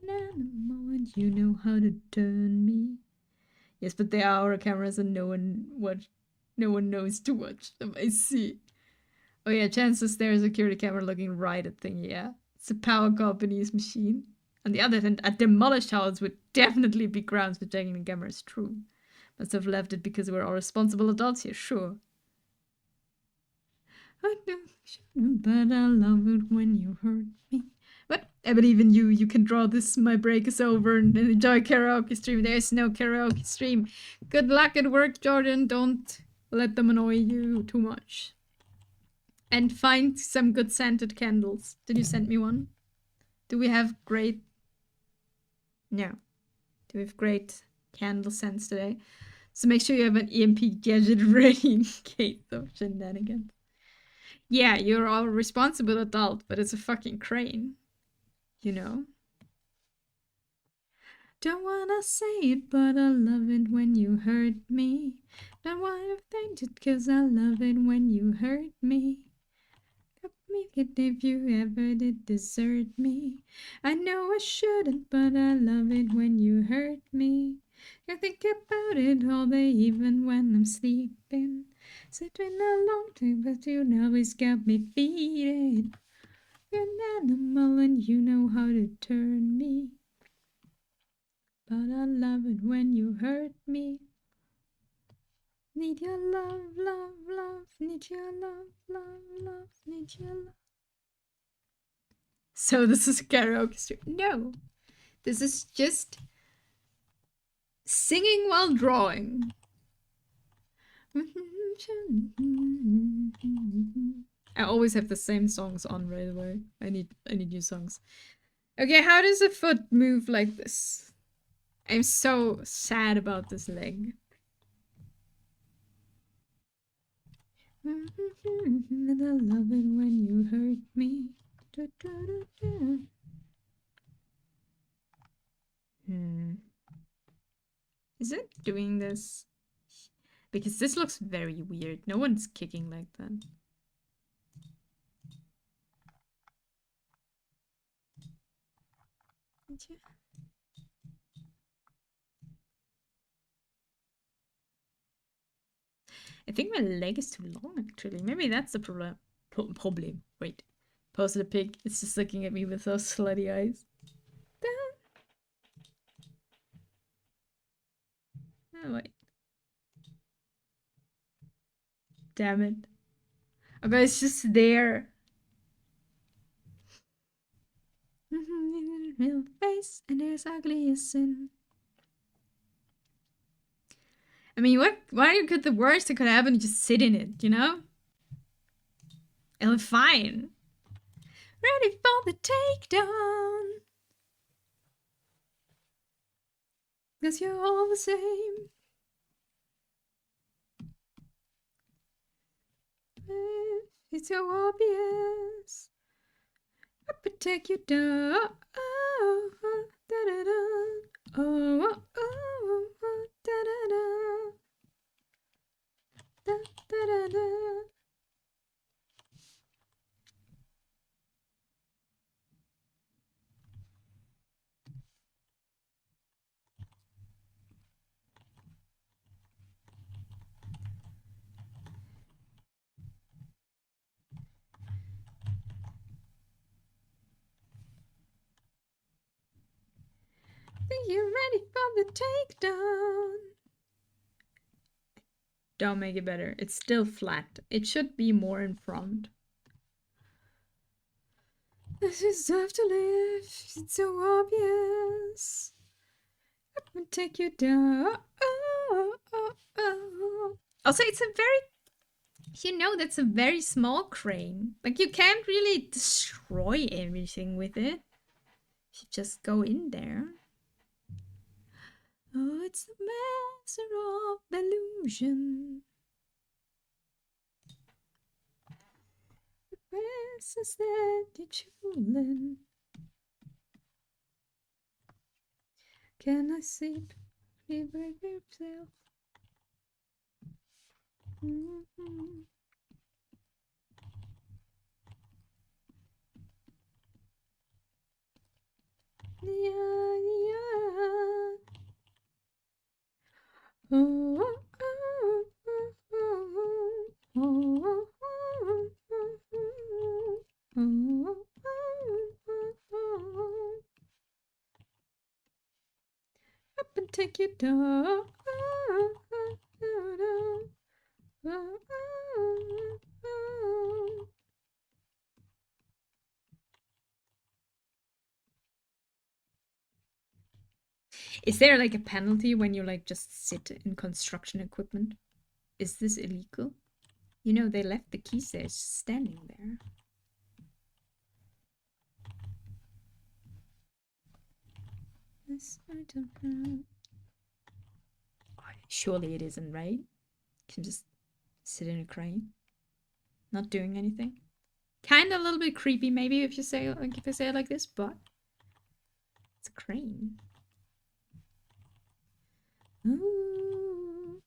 an animal, and you know how to turn me. Yes, but there are our cameras, and no one knows to watch them. I see. Oh yeah, chances there's a security camera looking right at thing. Yeah, it's a power company's machine. On the other hand, a demolished house would definitely be grounds for checking the cameras. True. Must have left it because we're all responsible adults here. Sure. I don't, but I love it when you hurt me. But I believe in you. You can draw this. My break is over and enjoy karaoke stream. There's no karaoke stream. Good luck at work, Jordan. Don't let them annoy you too much. And find some good scented candles. Did you send me one? Do we have great... No. Do we have great candle scents today? So make sure you have an EMP gadget ready in case of shenanigans. Yeah, you're all responsible adult, but it's a fucking crane. You know? Don't wanna say it, but I love it when you hurt me. Don't wanna thank it, cause I love it when you hurt me. Me if you ever did desert me. I know I shouldn't, but I love it when you hurt me. I think about it all day, even when I'm sleeping. It's been a long time, but you always got me feeding. You're an animal and you know how to turn me. But I love it when you hurt me. Need your love, love, love. Need your love, love, love. Need your love. So this is a karaoke stream. No. This is just singing while drawing. I always have the same songs on right away. I need new songs. Okay, how does a foot move like this? I'm so sad about this leg. And I love it when you hurt me. Is it doing this? Because this looks very weird. No one's kicking like that. I think my leg is too long, actually. Maybe that's the problem. Wait. Posted a pig. It's just looking at me with those slutty eyes. Oh, wait. Damn it. Okay, it's just there. Real face and it's ugly as sin. I mean, why could the worst that could happen just sit in it, you know? It'll be fine. Ready for the takedown. Cause you're all the same. It's so obvious. I could take you down. Oh, da da da. Oh, oh, oh, da da da. Da da da da. Think you're ready for the takedown. Don't make it better. It's still flat. It should be more in front. I just have to live. It's so obvious. Let me take you down. Also, it's a very, that's a very small crane. Like, you can't really destroy everything with it. You just go in there. Oh, it's the master of illusion. The princess that you're chewing. Can I sleep? Liberate yourself. Yeah, yeah. Oh, oh, oh, oh, oh, up and take you down. Is there like a penalty when you like just sit in construction equipment? Is this illegal? You know, they left the keys there, just standing there. This I don't know. Surely it isn't, right? You can just sit in a crane, not doing anything. Kind of a little bit creepy, maybe, if you say it like this, but it's a crane. Ooh,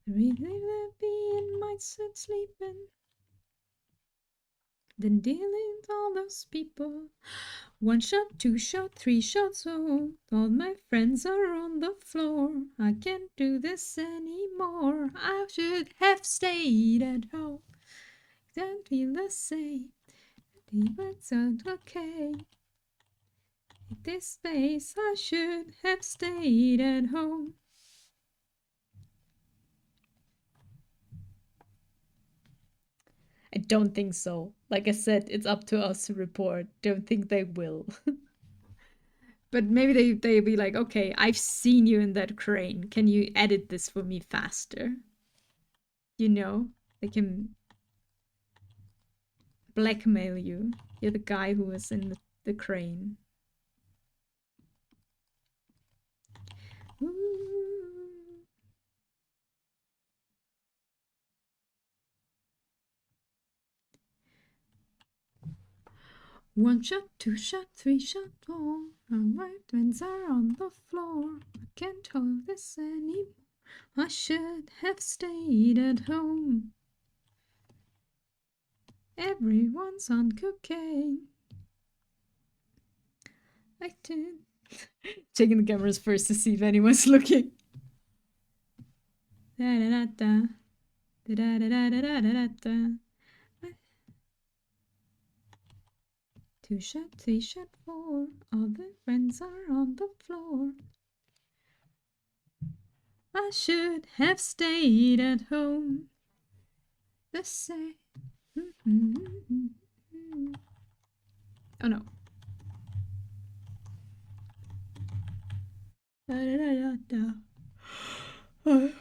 really let me in my set sleeping. Then dealing with all those people. 1 shot, 2 shot, 3 shots, oh, all my friends are on the floor. I can't do this anymore. I should have stayed at home. Don't feel the same. It's okay. In this space, I should have stayed at home. I don't think so. Like I said, it's up to us to report. Don't think they will. But maybe they'll be like, okay, I've seen you in that crane. Can you edit this for me faster? You know, they can blackmail you. You're the guy who was in the crane. Ooh. 1 shot, 2 shot, 3 shot, 4. All my friends are on the floor. I can't hold this anymore. I should have stayed at home. Everyone's on cocaine. I did. Checking the cameras first to see if anyone's looking. Da da da da. Da da da da da da da. 2 shot, 3 shot, 4. All the friends are on the floor. I should have stayed at home. The same. Oh no. Da da da da da.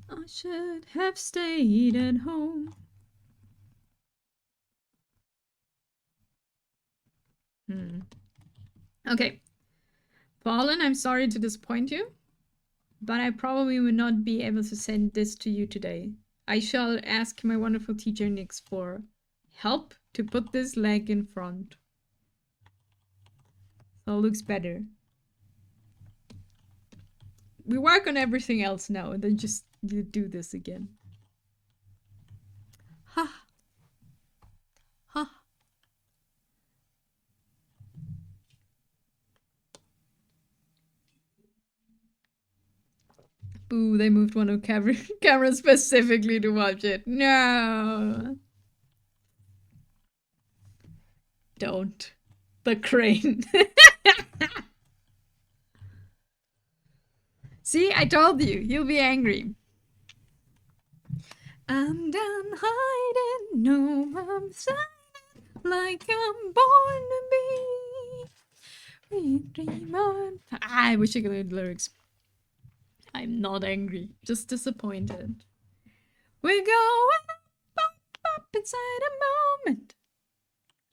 I should have stayed at home. Okay. Fallen, I'm sorry to disappoint you, but I probably will not be able to send this to you today. I shall ask my wonderful teacher Nix for help to put this leg in front. So it looks better. We work on everything else now, and then just do this again. Ha! Ha! Ooh, they moved one of camera specifically to watch it. No! Don't. The crane. See, I told you, you'll be angry. I'm done hiding, no, I'm shining like I'm born to be. We dream on. I wish I could read the lyrics. I'm not angry, just disappointed. We're going up inside a moment.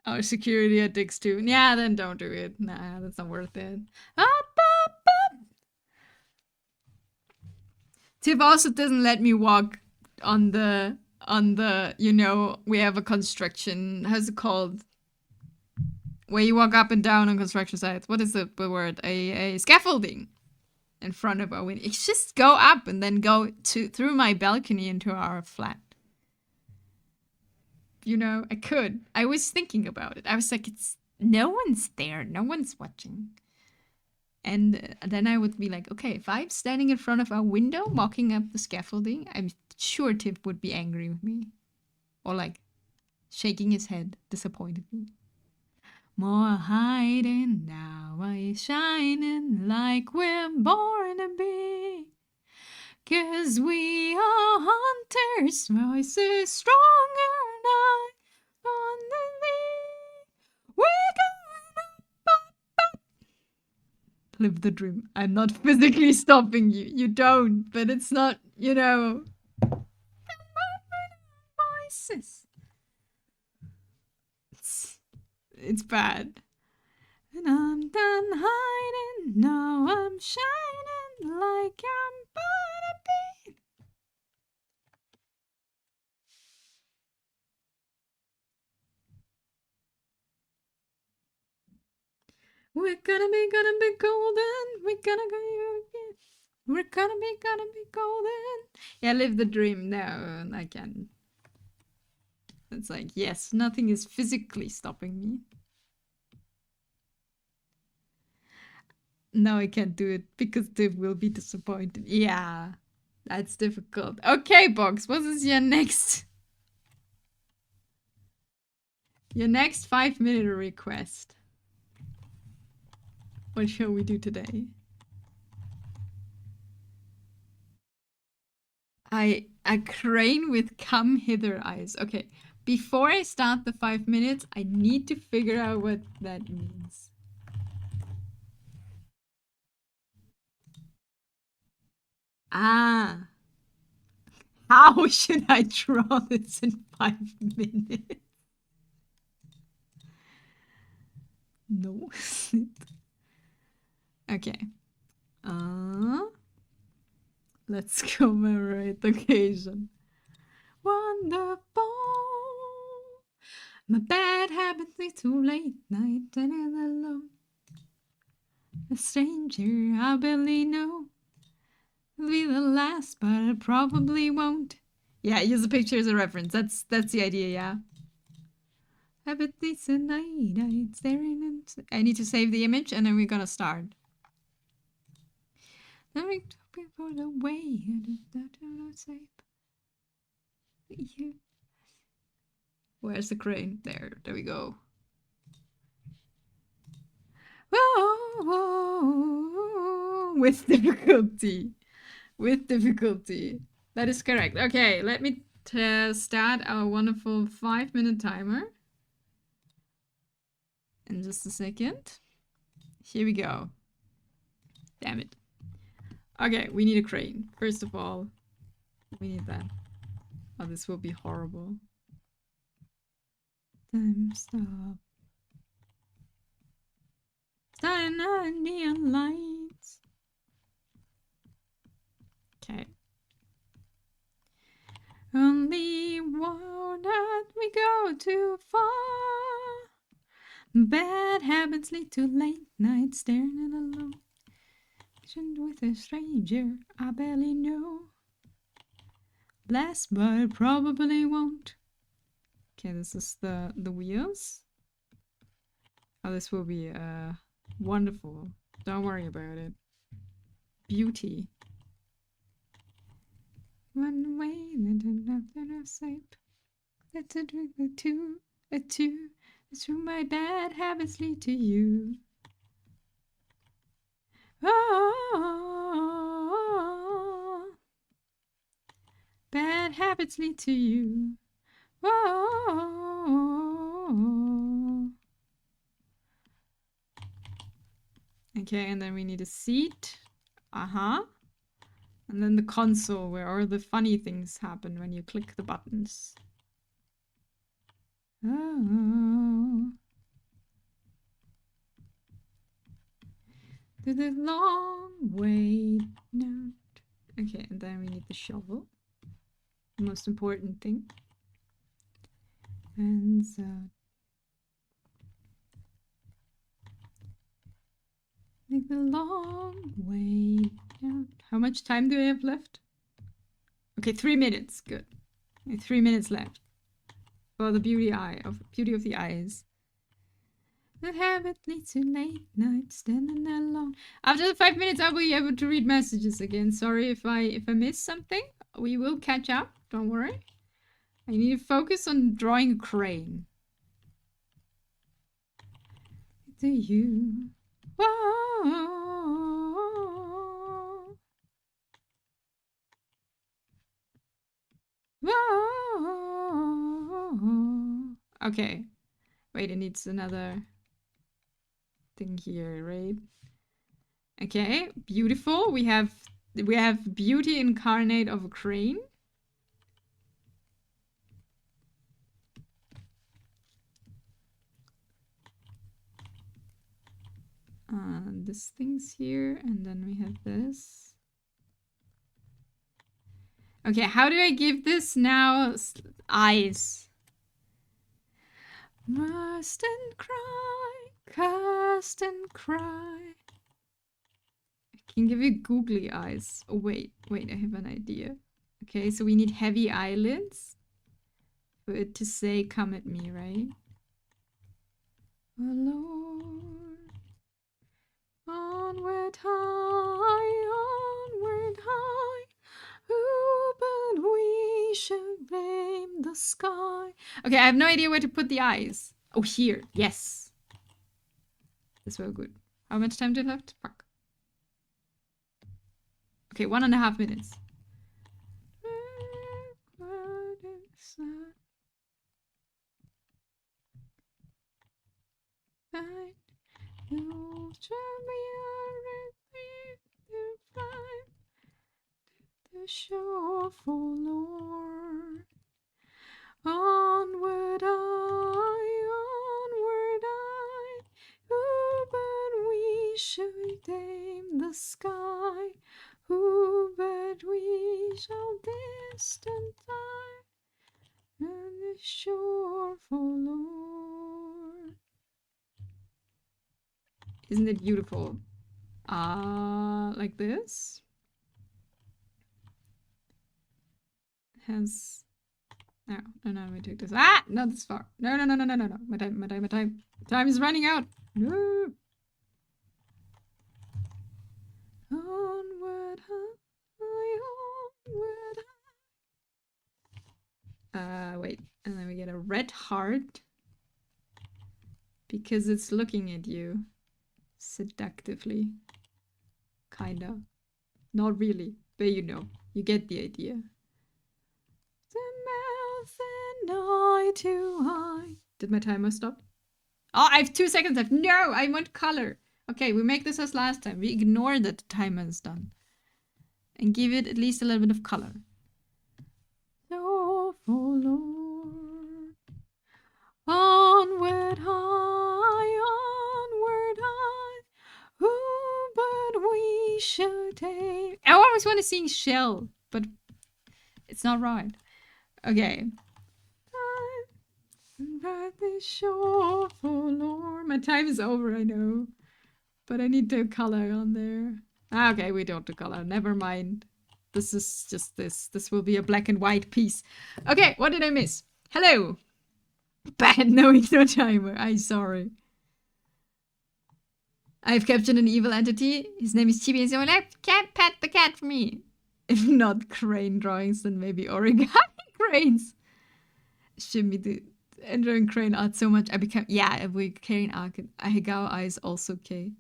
Our security at Dick's too. Yeah, then don't do it. Nah, that's not worth it. Up, up, up. Tiff also doesn't let me walk on the, you know, we have a construction, how's it called? Where you walk up and down on construction sites. What is the word? A scaffolding in front of our window. It's just go up and then go through my balcony into our flat. You know, I could. I was thinking about it. I was like, it's no one's there. No one's watching. And then I would be like, okay, if I'm standing in front of a window walking up the scaffolding, I'm sure Tiff would be angry with me. Or like shaking his head disappointedly. More hiding, now I shining like we're born to be. 'Cause we are hunters, voices stronger than on the lead. We're going up. Live the dream. I'm not physically stopping you. You don't, but it's not, you know. Voices. It's bad. And I'm done hiding, now I'm shining like I'm born to be. We're gonna be golden. We're gonna be golden. Yeah, live the dream now. I can. It's like, yes, nothing is physically stopping me. No, I can't do it because Div will be disappointed. Yeah, that's difficult. Okay, Box, what is your next? Your next 5-minute request. What shall we do today? A crane with come hither eyes. Okay, before I start the 5 minutes, I need to figure out what that means. Ah. How should I draw this in 5 minutes? No. Okay. Let's commemorate the occasion. Wonderful. My bad habits lead to late night and alone. A stranger I barely know. Will be the last, but it probably won't. Yeah, use the picture as a reference. That's the idea, yeah. Habit leads to night, I'm staring into. I need to save the image and then we're gonna start. Then we for the way and save you. Where's the crane? There we go. Oh, with difficulty. With difficulty. That is correct. Okay, let me start our wonderful 5-minute timer. In just a second. Here we go. Damn it. Okay, we need a crane. First of all, we need that. Oh, this will be horrible. Time stop. Starting on neon lights. Okay. Only one that we go too far. Bad habits lead to late night staring alone. With a stranger I barely know. Last, but probably won't. Okay, this is the wheels. Oh, this will be wonderful. Don't worry about it. Beauty. One way, then after safe. Let's drink a two. Through my bad habits lead to you. Oh, Bad habits lead to you. Whoa. Okay, and then we need a seat. Uh-huh. And then the console where all the funny things happen when you click the buttons. Oh. To the long wait note. Okay, and then we need the shovel. The most important thing. And so like the long wait note. How much time do I have left? Okay, 3 minutes. Good. 3 minutes left. For the beauty of the eyes. That habit leads to late night standing alone. After the 5 minutes, I'll be able to read messages again. Sorry if I missed something. We will catch up. Don't worry. I need to focus on drawing a crane. Do you? Whoa. Whoa. Okay. Wait, it needs another thing here, right? Okay, beautiful. We have beauty incarnate of a crane. This thing's here, and then we have this. Okay, how do I give this now eyes? Must and cry, cast and cry. I can give you googly eyes. Oh, wait, I have an idea. Okay, so we need heavy eyelids for it to say, come at me, right? Oh, Lord, onward high, who but we should blame the sky. Okay, I have no idea where to put the eyes. Oh, here, yes. That's well good. How much time do I have left? Fuck. Okay, 1.5 minutes. The shore forlorn. Onward I, who but we should tame the sky, who but we shall distant die, and the shore forlorn. Isn't it beautiful? Like this. Has no, let me take this. Ah, not this far. No. My time is running out. No. Onward high. Wait, and then we get a red heart because it's looking at you seductively. Kinda. Not really, but you know, you get the idea. The mouth and eye to eye. Did my timer stop? Oh, I have 2 seconds left. No, I want color. Okay, we make this as last time. We ignore that the timer is done. And give it at least a little bit of color. So forlorn. Onward high, who but we should take. I always want to sing Shell, but it's not right. Okay. By the shore forlorn. My time is over, I know. But I need to color on there. Okay, we don't do color. Never mind. This is just this. This will be a black and white piece. Okay, what did I miss? Hello. Bad knowing no timer. I'm sorry. I've captured an evil entity. His name is Chibi, and someone can't pet the cat for me. If not crane drawings, then maybe origami cranes. Shimmy, the enjoying crane art so much. I become with crane art. Ahigawa eye is also okay.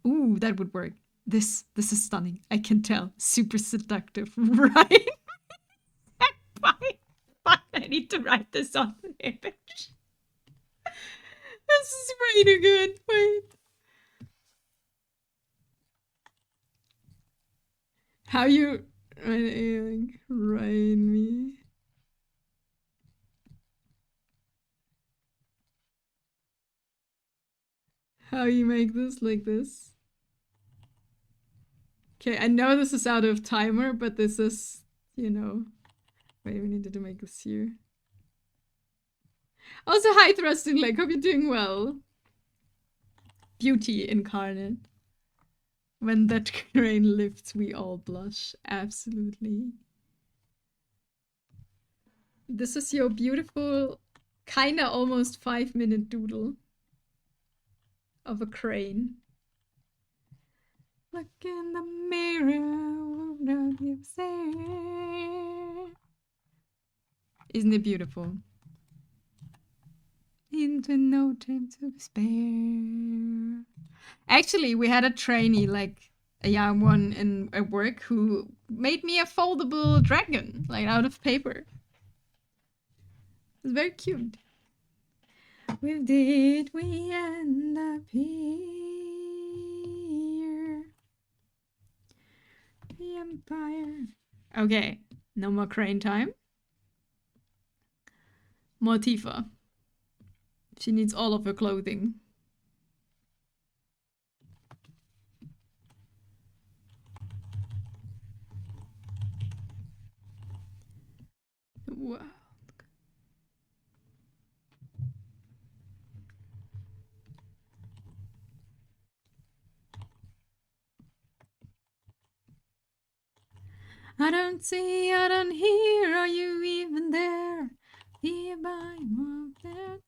Ooh, that would work. This is stunning. I can tell. Super seductive, right? to write this on the image. This is way too good. Wait. How you write me? How you make this like this? Okay, I know this is out of timer, but this is, you know. Wait, we needed to make this here. Also, hi Thrusting Leg, hope you're doing well. Beauty incarnate. When that crane lifts, we all blush. Absolutely. This is your beautiful, kinda almost 5-minute doodle of a crane. Look in the mirror, what do you say? Isn't it beautiful? Into no time to spare. Actually, we had a trainee, like a young one at work, who made me a foldable dragon, like out of paper. It was very cute. Where did we end up here? The Empire. Okay, no more crane time. More Tifa. She needs all of her clothing. Wow. I don't see, I don't hear, are you even there? Nearby, there.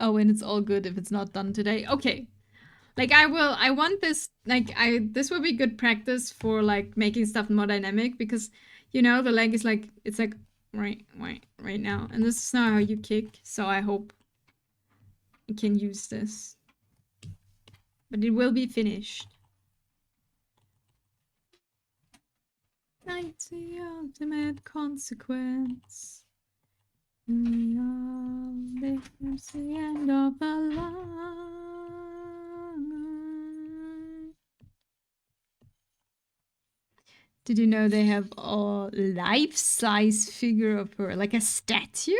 Oh, and it's all good if it's not done today. Okay. Like I want this, like this will be good practice for like making stuff more dynamic, because you know the leg is like, it's like right now, and this is not how you kick, so I hope I can use this. But it will be finished. It's the ultimate consequence. We all live to the end of the line. Did you know they have a life-size figure of her, like a statue?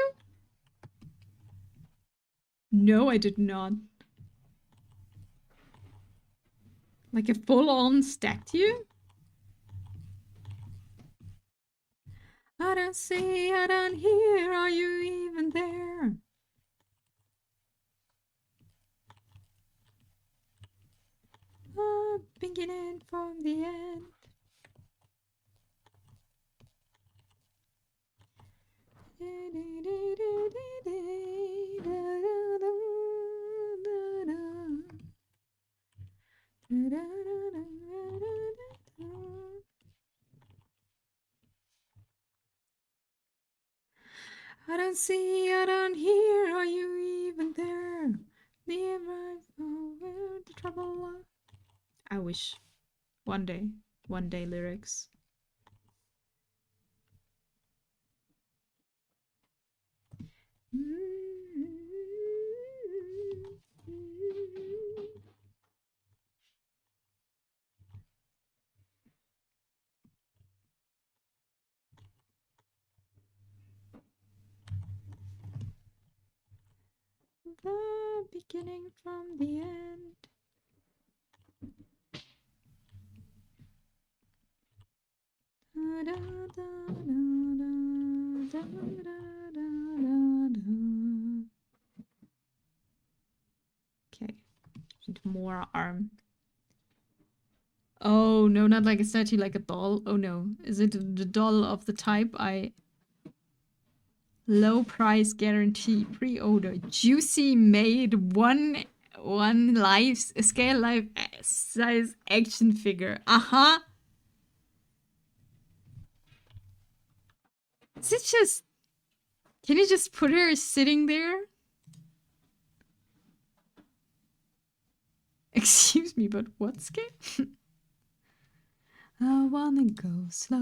No, I did not. Like a full-on statue? I don't see, I don't hear, are you even there? Beginning from the end. I don't see, I don't hear, are you even there? Never where the trouble lies. I wish. One day lyrics. The beginning from the end. Okay, need more arm. Oh no, not like a statue, like a doll. Oh no, is it the doll of the type I... Low price guarantee, pre-order, juicy made one scale life size action figure. Uh-huh. Is it just... Can you just put her sitting there? Excuse me, but what scale? I wanna go slower.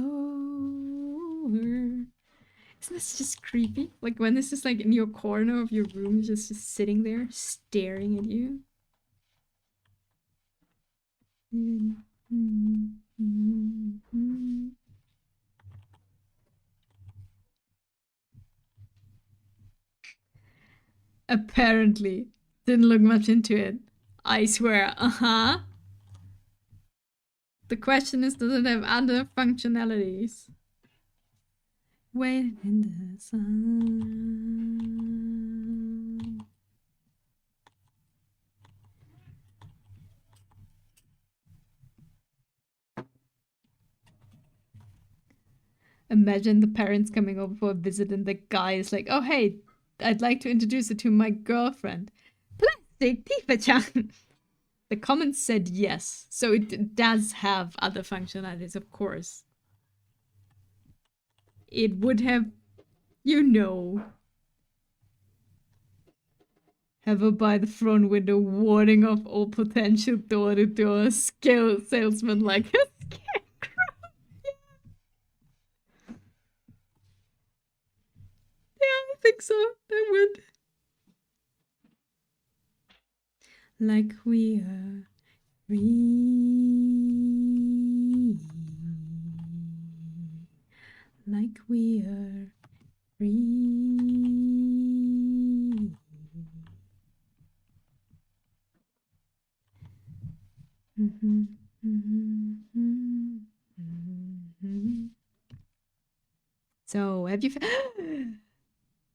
Isn't this just creepy? Like when this is like in your corner of your room, just sitting there staring at you. Apparently. Didn't look much into it. I swear. Uh-huh. The question is, does it have other functionalities? Wait in the sun. Imagine the parents coming over for a visit and the guy is like, oh, hey, I'd like to introduce you to my girlfriend. Plastic Tifa-chan. The comments said yes, so it does have other functionalities, of course. It would have, you know, have her by the front window warding off all potential door-to-door salesmen like a scarecrow. Yeah, I think so. I would. Like we are free. Like we are free. So, have you...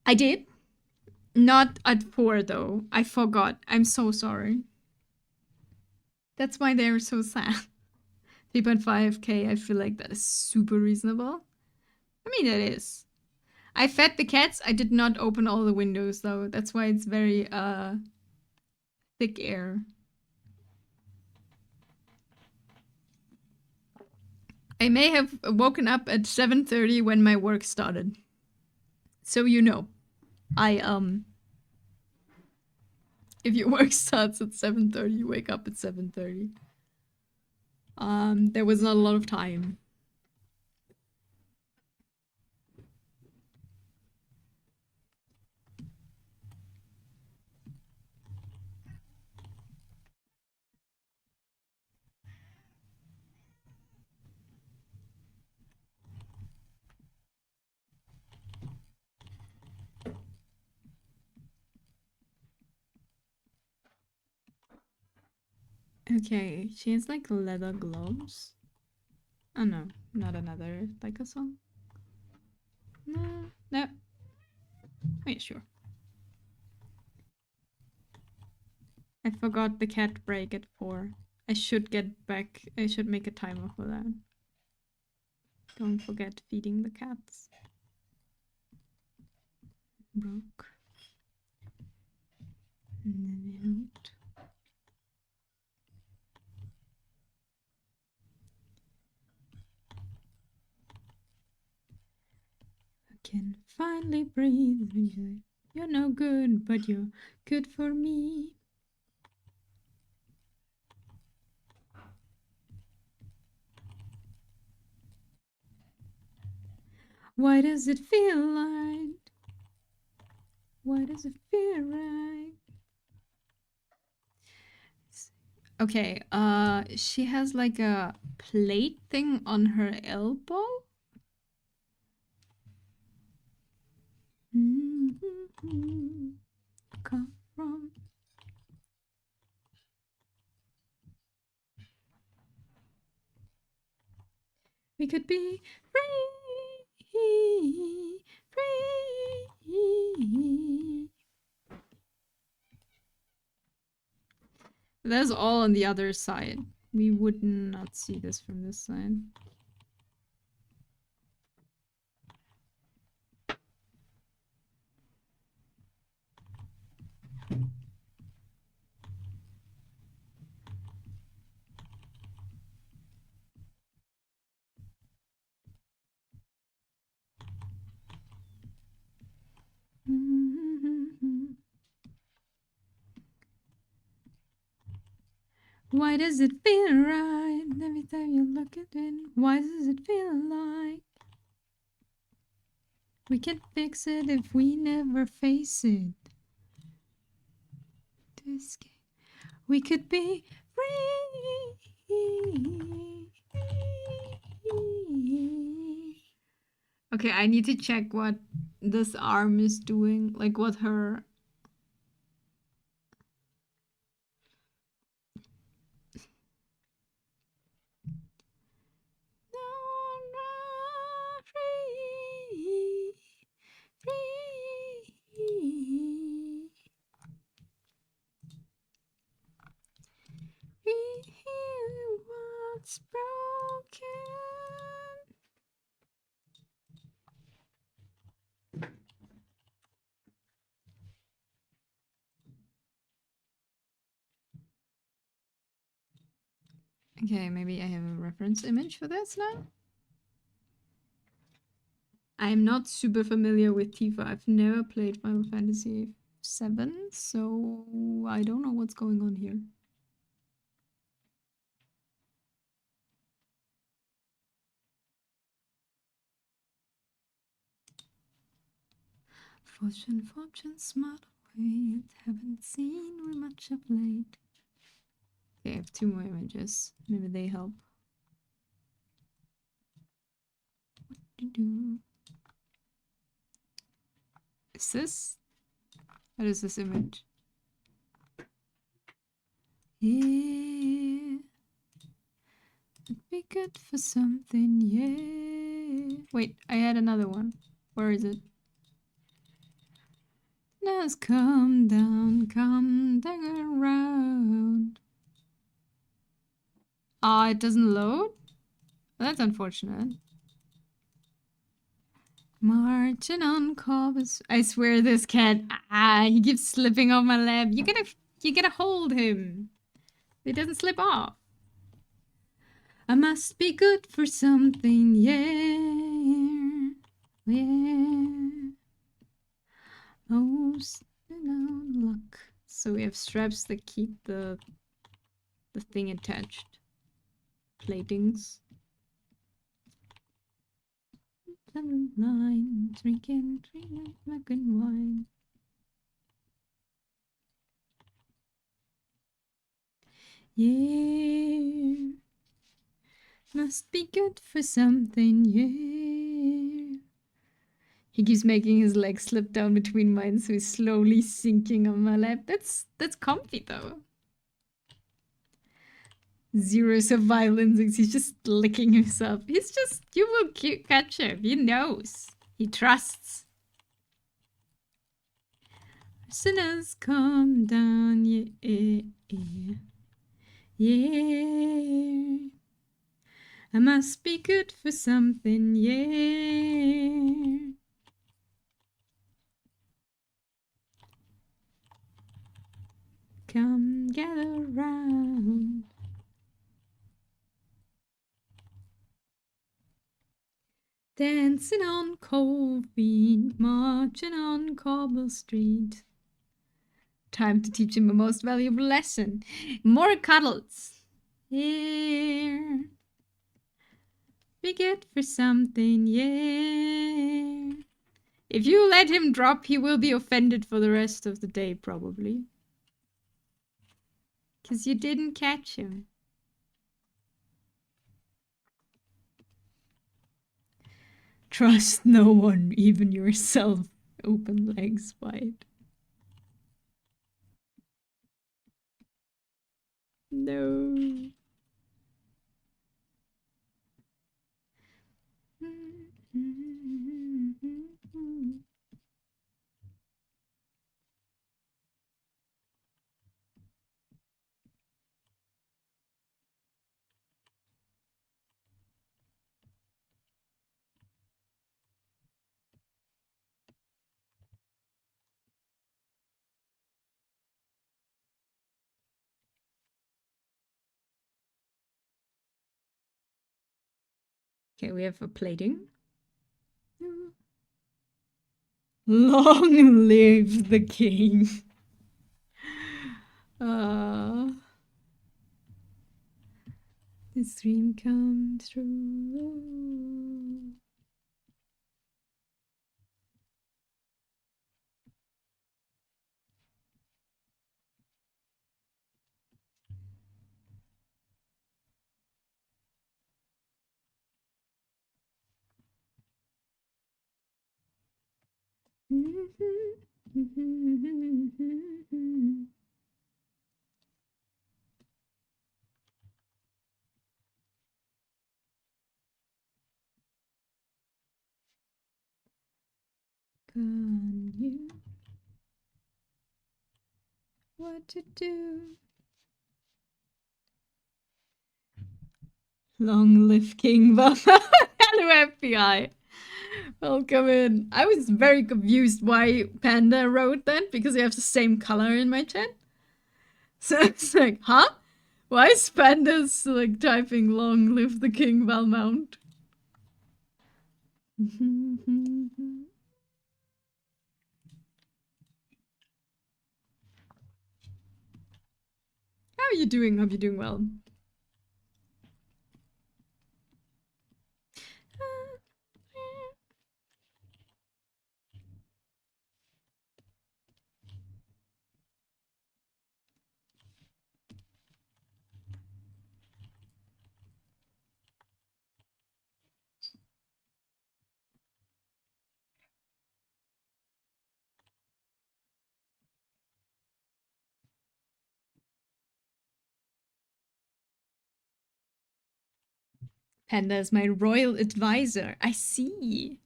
I did. Not at 4, though. I forgot. I'm so sorry. That's why they're so sad. 3.5k, I feel like that is super reasonable. I mean, it is. I fed the cats. I did not open all the windows, though. That's why it's very, thick air. I may have woken up at 7:30 when my work started. So you know. If your work starts at 7:30, you wake up at 7:30. There was not a lot of time. Okay, she has like leather gloves. Oh no, not another like a song. No, no. Oh yeah, sure. I forgot the cat break at 4. I should get back. I should make a timer for that. Don't forget feeding the cats. Broke. Note. I can finally breathe. You're no good, but you're good for me. Why does it feel like? Why does it feel right? Okay, she has like a plate thing on her elbow. Come from. We could be free, free. That's all on the other side. We would not see this from this side. Why does it feel right every time you look at it? Why does it feel like? We can fix it if we never face it. We could be free. Okay, I need to check what this arm is doing, like what her... We heal what's broken. Okay, maybe I have a reference image for this now. I'm not super familiar with Tifa. I've never played Final Fantasy VII, so I don't know what's going on here. Fortune, smart way. Haven't seen we much of late. Okay, I have 2 more images. Maybe they help. What to do? Is this? What is this image? Yeah. It'd be good for something, yeah. Wait, I had another one. Where is it? Let's come down around. Ah, it doesn't load? That's unfortunate. Marching on Cobbs. I swear this cat. He keeps slipping off my lap. You gotta hold him. He doesn't slip off. I must be good for something, yeah. Yeah. Oh, luck. So we have straps that keep the thing attached. Platings. Line, drinking milk and wine. Yeah. Must be good for something, yeah. He keeps making his legs slip down between mine, so he's slowly sinking on my lap. That's comfy though. Zeros of violence. He's just licking himself. He's just, you will catch him. He knows. He trusts. Sinners come down, yeah. Yeah. I must be good for something, yeah. Come gather round. Dancing on cold feet, marching on cobble street. Time to teach him a most valuable lesson. More cuddles. Here. Be good for something, yeah. If you let him drop, he will be offended for the rest of the day, probably. 'Cause you didn't catch him. Trust no one, even yourself. Open legs wide. No. Okay, we have a plating. Long live the king. This dream come true. Can you what to do? Long live King Valhalla. Hello, FBI. Welcome in. I was very confused why Panda wrote that because we have the same color in my chat. So it's like, huh? Why is Panda's like typing long live the King Valmount? How are you doing? Hope you're doing well. Panda is my royal advisor. I see.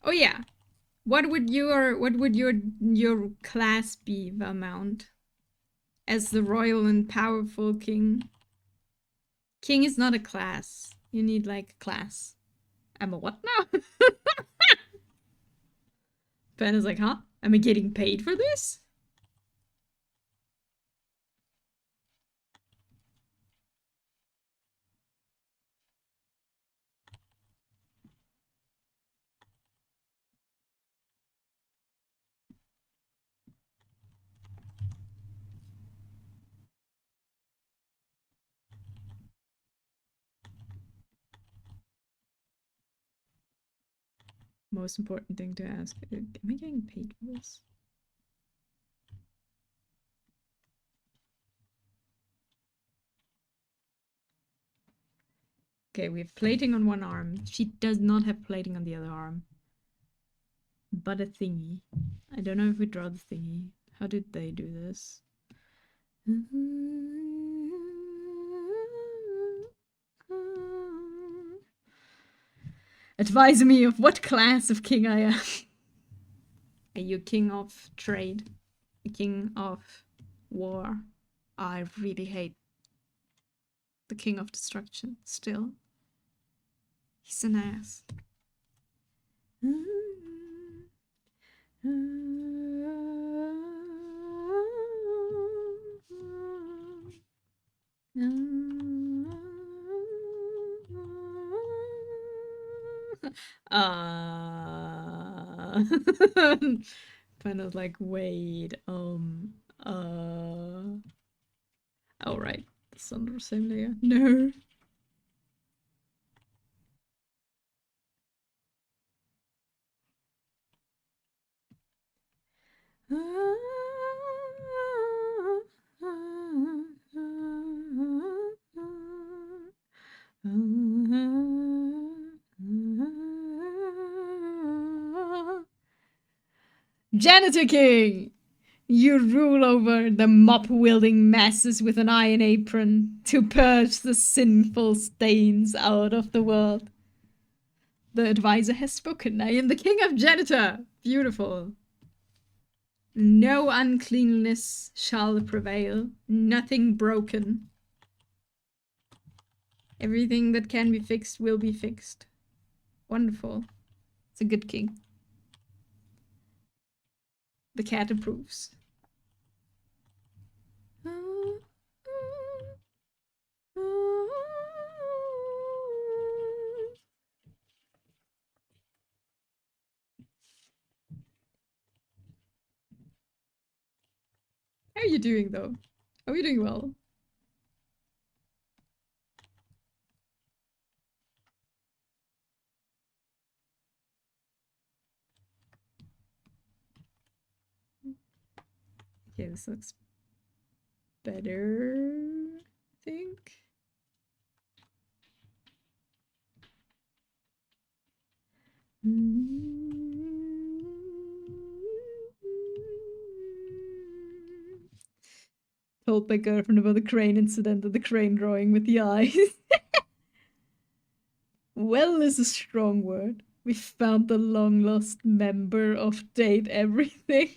Oh yeah. What would your class be, Valmount? As the royal and powerful king? King is not a class. You need like a class. I'm a what now? Panda's like, huh? Am I getting paid for this? Most important thing to ask. Am I getting paid for this? Okay, we have plating on one arm. She does not have plating on the other arm. But a thingy. I don't know if we draw the thingy. How did they do this? Advise me of what class of king I am. Are you king of trade? A king of war? I really hate the king of destruction still. He's an ass. Panda's like, wait, oh right, it's under the same layer. No. Janitor King! You rule over the mop-wielding masses with an iron apron to purge the sinful stains out of the world. The advisor has spoken. I am the king of janitor. Beautiful. No uncleanness shall prevail. Nothing broken. Everything that can be fixed will be fixed. Wonderful. It's a good king. The cat approves. How are you doing, though? Are we doing well? Okay, this looks better, I think. told my girlfriend about the crane incident and the crane drawing with the eyes. Well is a strong word. We found the long-lost member of Date Everything.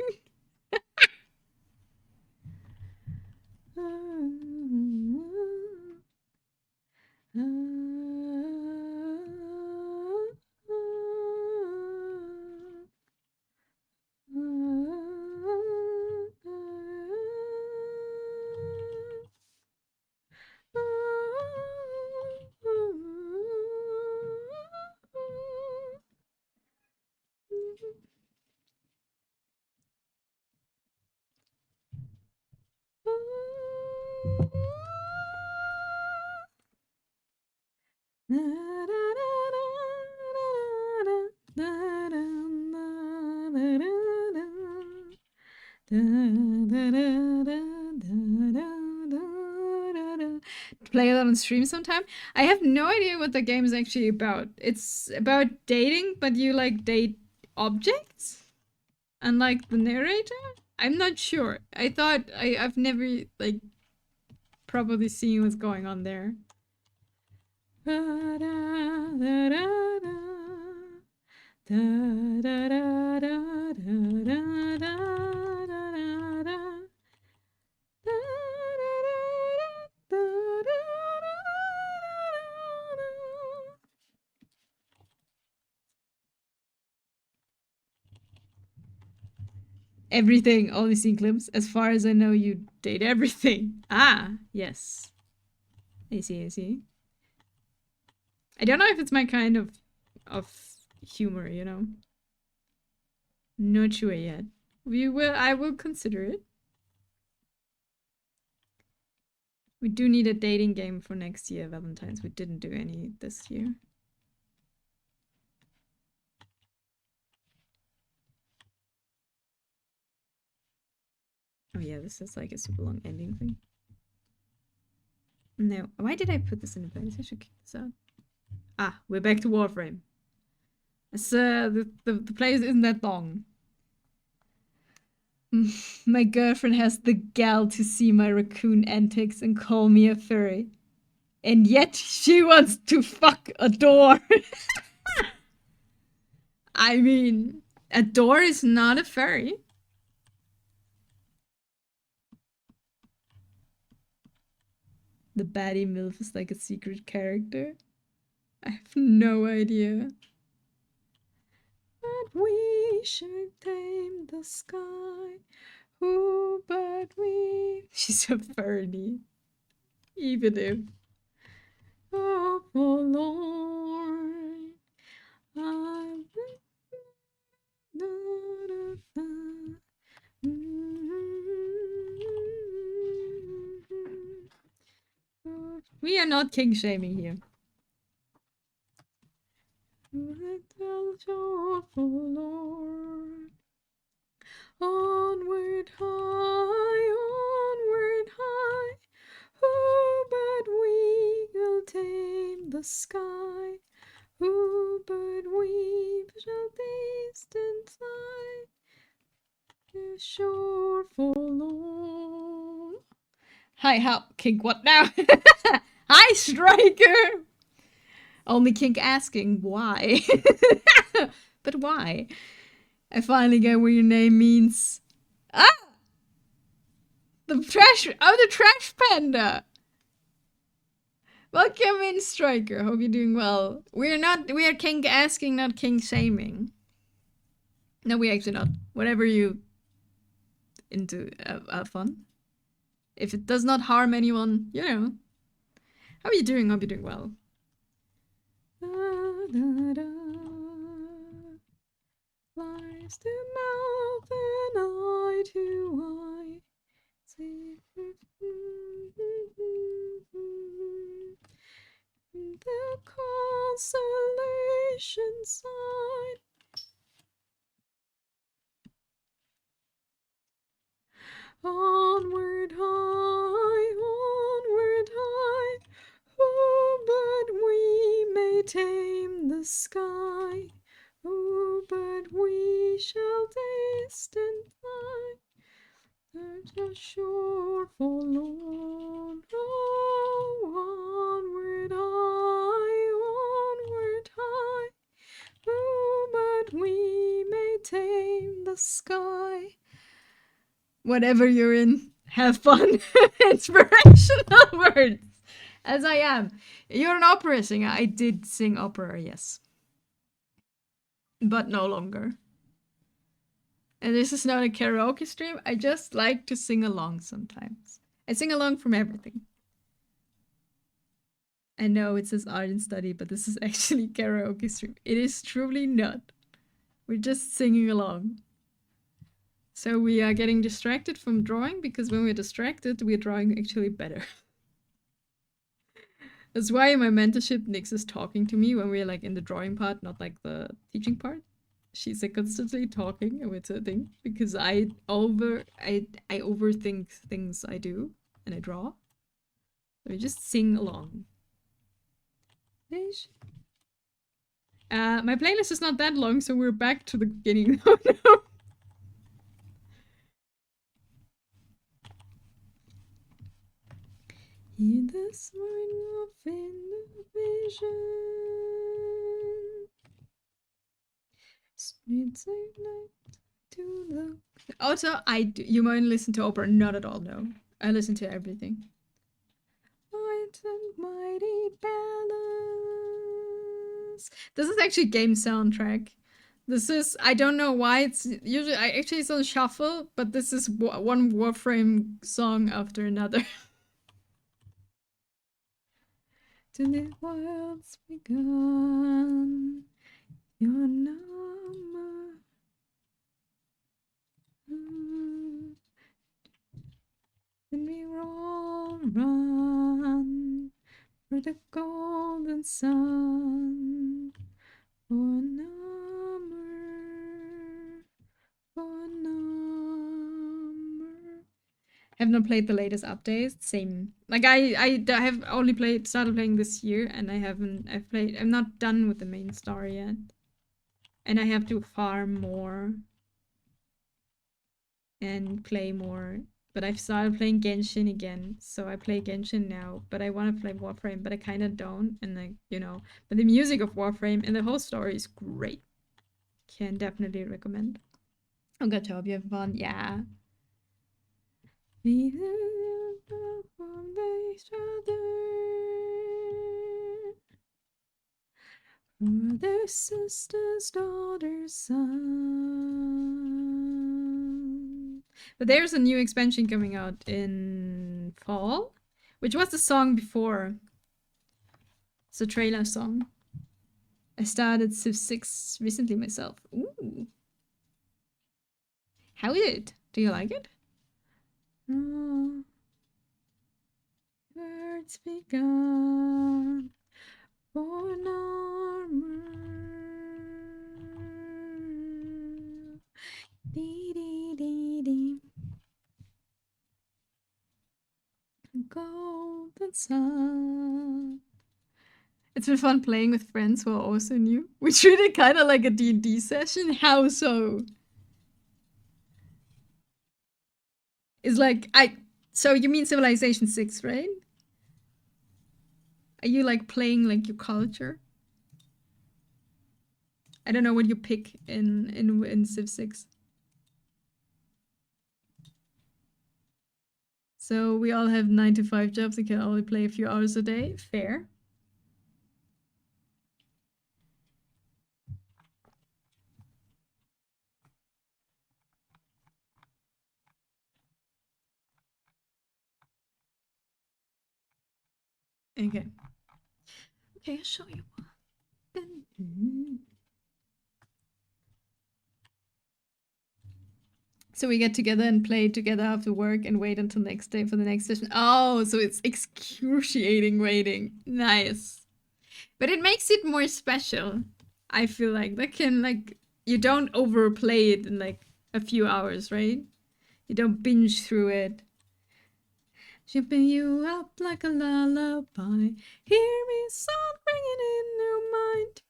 Play that on stream sometime. I have no idea what the game is actually about. It's about dating, but you like date objects, unlike the narrator. I'm not sure. I thought I've never like properly seen what's going on there. Everything, only seen clips. As far as I know, you date everything. Ah, yes. I see, I see. I don't know if it's my kind of humor, you know. Not sure yet. I will consider it. We do need a dating game for next year, Valentine's. We didn't do any this year. Oh yeah, this is like a super long ending thing. No, why did I put this in the place? I should kick this out. Ah, we're back to Warframe. It's, the place isn't that long. My girlfriend has the gall to see my raccoon antics and call me a furry. And yet she wants to fuck a door. I mean, a door is not a furry. The baddie MILF is like a secret character. I have no idea. But we should tame the sky. Ooh, but we... She's a furry. Even if... Oh, forlorn. We are not king shaming here. Onward high, onward high. Who but we will tame the sky? Who but we shall taste and fly? The shore forlorn. Hi, how Kink? What now? Hi, Striker. Only Kink asking why. But why? I finally get what your name means. Ah! The trash panda! Welcome in, Striker. Hope you're doing well. We are Kink asking, not Kink shaming. No, we actually not. Whatever you into, have fun. If it does not harm anyone, you know. How are you doing? Hope you're doing well. Lies to mouth and eye to eye. The constellation side. Onward high, onward high. Oh, but we may tame the sky. Oh, but we shall taste and fly. There's a shore forlorn. Oh, onward high. Oh, but we may tame the sky. Whatever you're in, have fun. Inspirational words. As I am. You're an opera singer. I did sing opera, yes. But no longer. And this is not a karaoke stream. I just like to sing along sometimes. I sing along from everything. I know it says art and study, but this is actually karaoke stream. It is truly not. We're just singing along. So we are getting distracted from drawing, because when we're distracted, we're drawing actually better. That's why in my mentorship, Nyx is talking to me when we're like in the drawing part, not like the teaching part. She's like constantly talking with her thing, because I overthink things I do and I draw. So we just sing along. My playlist is not that long, so we're back to the beginning. Oh no. Hear the swing of innovation. It's like night to the. Also, you might listen to opera. Not at all, no. I listen to everything. Might and mighty balance. This is actually game soundtrack. This is, I don't know why it's usually, actually it's on shuffle, but this is one Warframe song after another. To the world's begun, your number. And we all run for the golden sun. For a number, for a number. Have not played the latest updates. Same. Like I have only started playing this year, and I'm not done with the main story yet. And I have to farm more and play more. But I've started playing Genshin again, so I play Genshin now. But I want to play Warframe, but I kind of don't. And like, you know, but the music of Warframe and the whole story is great. Can definitely recommend. Oh, good job, you have fun. Yeah. From each other, brothers, sisters, daughters, son. But there's a new expansion coming out in fall, which was the song before. It's a trailer song. I started Civ 6 recently myself. Ooh. How is it? Do you like it? Oh. Words begun for an armor. Dee dee dee dee. Golden sun. It's been fun playing with friends who are also new. We treat it kind of like a D&D session. How so? It's like so you mean Civilization 6, right? Are you like playing like your culture? I don't know what you pick in Civ 6. So we all have 9 to 5 jobs and can only play a few hours a day. Fair. Okay. Okay, I'll show you. So we get together and play together after work and wait until next day for the next session. Oh, so it's excruciating waiting. Nice. But it makes it more special. I feel like that can like, you don't overplay it in like a few hours, right? You don't binge through it. Shipping you up like a lullaby. Hear me sound ringing in your mind.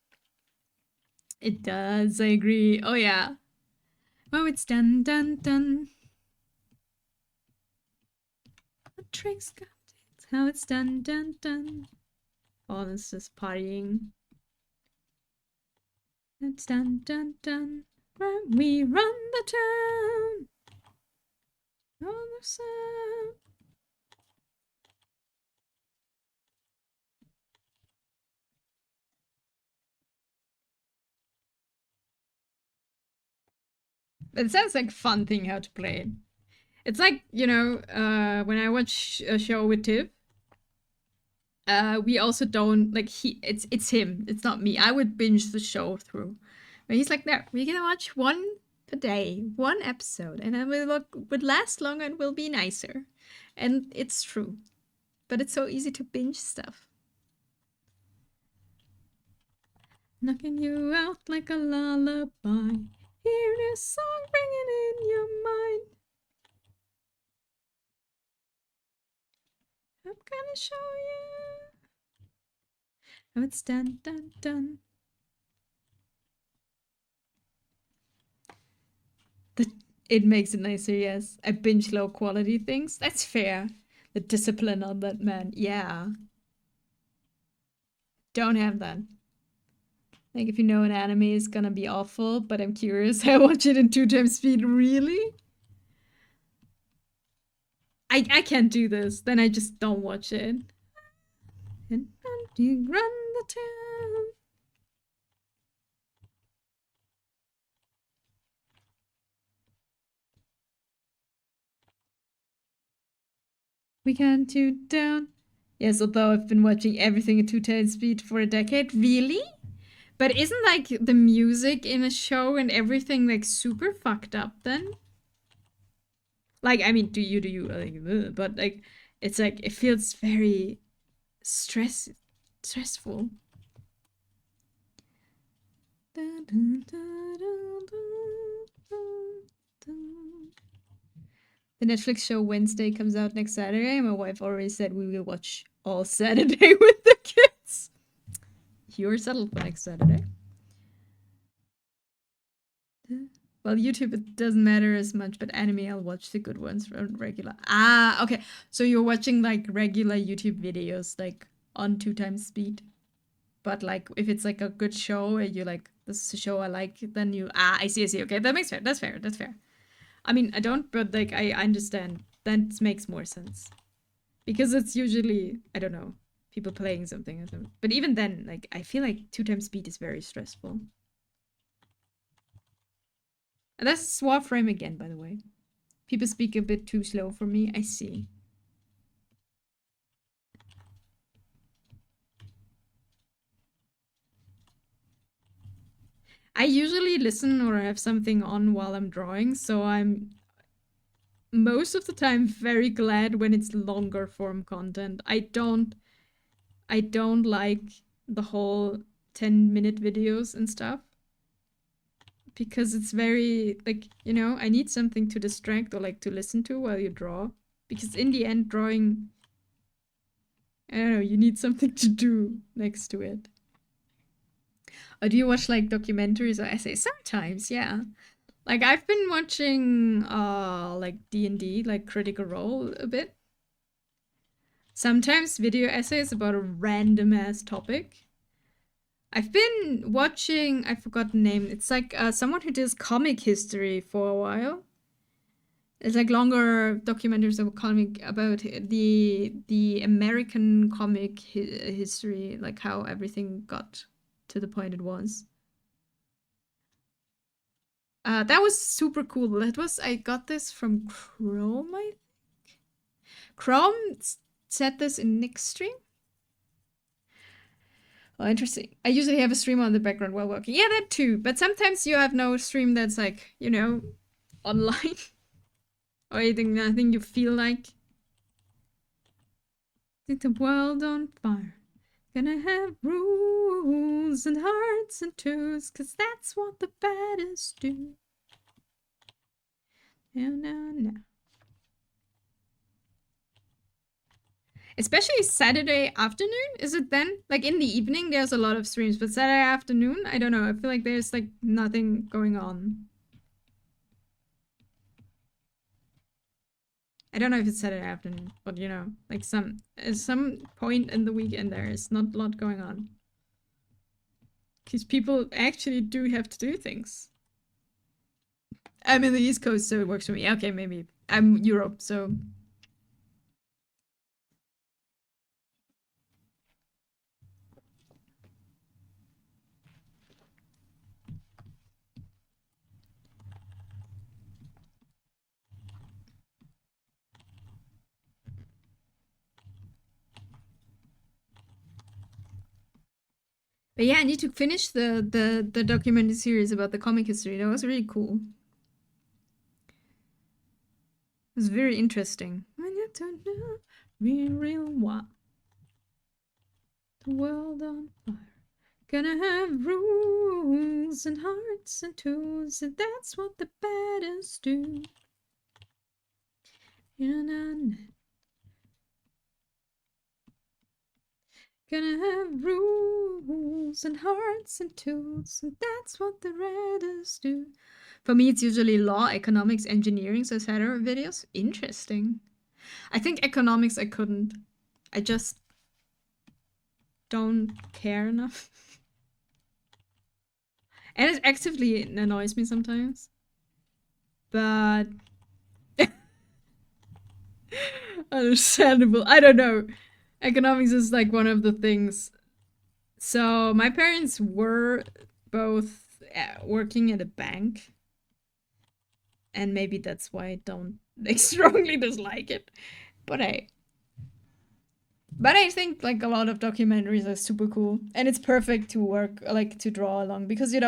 It does, I agree. Oh yeah. Oh, it's done, done, done. tricks got it. How it's done, done, done. Oh, this is partying. It's done, done, done. When we run the town. On the sun. It sounds like a fun thing how to play it. It's like, you know, when I watch a show with Tiv, we also don't like it's him. It's not me. I would binge the show through. But he's like, no, we're gonna watch one per day, one episode, and then would last longer and will be nicer. And it's true. But it's so easy to binge stuff. Knocking you out like a lullaby. Hear this song ringing in your mind. I'm gonna show you how it's done, done, done. It makes it nicer, yes. I binge low quality things. That's fair. The discipline on that, man. Yeah. Don't have that. Like, if you know an anime is gonna be awful, but I'm curious, I watch it in 2x speed. Really? I can't do this. Then I just don't watch it. And you run the town. We can't do down. Yes, although I've been watching everything at 2x speed for a decade. Really? But isn't like the music in a show and everything like super fucked up then? Like, I mean, do you, like, but like, it's like, it feels very stressful. The Netflix show Wednesday comes out next Saturday. My wife already said we will watch all Saturday with the kids. You're settled for next Saturday. Well, YouTube, it doesn't matter as much, but anime, I'll watch the good ones from regular. Ah, okay. So you're watching like regular YouTube videos, like on 2x speed. But like, if it's like a good show and you like, this is a show I like, then you, I see. Okay, that makes fair. That's fair. I mean, I don't, but like, I understand. That makes more sense. Because it's usually, I don't know, people playing something. But even then, like, I feel like 2x speed is very stressful. And that's Warframe again, by the way. People speak a bit too slow for me. I see. I usually listen or have something on while I'm drawing, so I'm most of the time very glad when it's longer form content. I don't like the whole 10-minute videos and stuff. Because it's very, like, you know, I need something to distract or like to listen to while you draw. Because in the end, drawing, I don't know, you need something to do next to it. Or do you watch like documentaries or essays? Sometimes, yeah. Like I've been watching like D&D, like Critical Role a bit. Sometimes video essays about a random ass topic. I've been watching, I forgot the name. It's like someone who does comic history for a while. It's like longer documentaries about the American comic history, like how everything got to the point it was. That was super cool. I got this from Chrome, I think. Chrome set this in Nick's stream. Oh, interesting. I usually have a stream on the background while working. Yeah, that too. But sometimes you have no stream that's like, you know, online. Or anything, nothing you feel like. Set the world on fire. Gonna have rules and hearts and twos, 'cause that's what the baddest do. No. Especially Saturday afternoon, is it then? Like in the evening, there's a lot of streams, but Saturday afternoon, I don't know. I feel like there's like nothing going on. I don't know if it's Saturday afternoon, but you know, like some point in the weekend there is not a lot going on. Because people actually do have to do things. I'm in the East Coast, so it works for me. Okay, maybe. I'm Europe, so... But yeah, I need to finish the documentary series about the comic history. That was really cool. It was very interesting. When you don't know real what the world on fire. Gonna have rules and hearts and tools, and that's what the badass do. Gonna have rules and hearts and tools, and that's what the Redders do. For me, it's usually law, economics, engineering, so etc. videos. Interesting. I think economics I couldn't. I just don't care enough. And it actively annoys me sometimes. But... understandable. I don't know. Economics is like one of the things. So my parents were both working at a bank, and maybe that's why I don't strongly dislike it. But I think like a lot of documentaries are super cool, and it's perfect to work, like to draw along, because you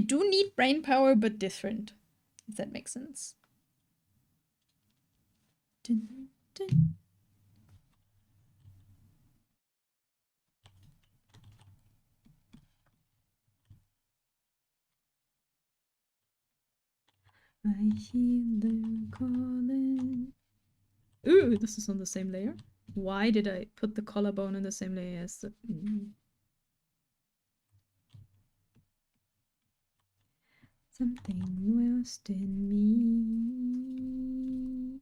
do need brain power, but different, if that makes sense. Dun, dun. I hear them calling. Ooh, this is on the same layer. Why did I put the collarbone in the same layer as the... Something lost in me.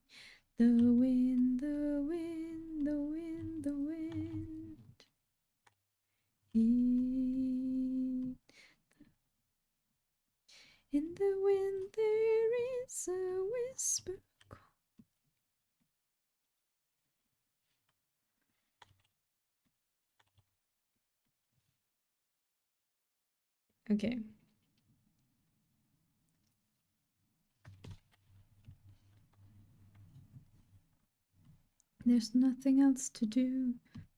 The wind, the wind, the wind, the wind. In the wind there is a whisper. Okay. There's nothing else to do.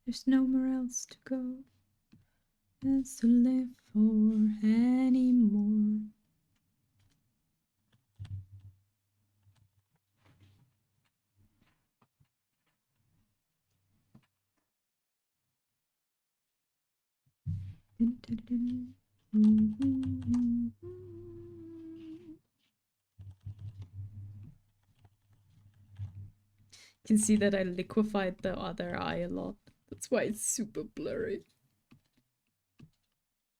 There's nowhere else to go. Else to live for anymore. Dun, dun, dun. You can see that I liquefied the other eye a lot. That's why it's super blurry.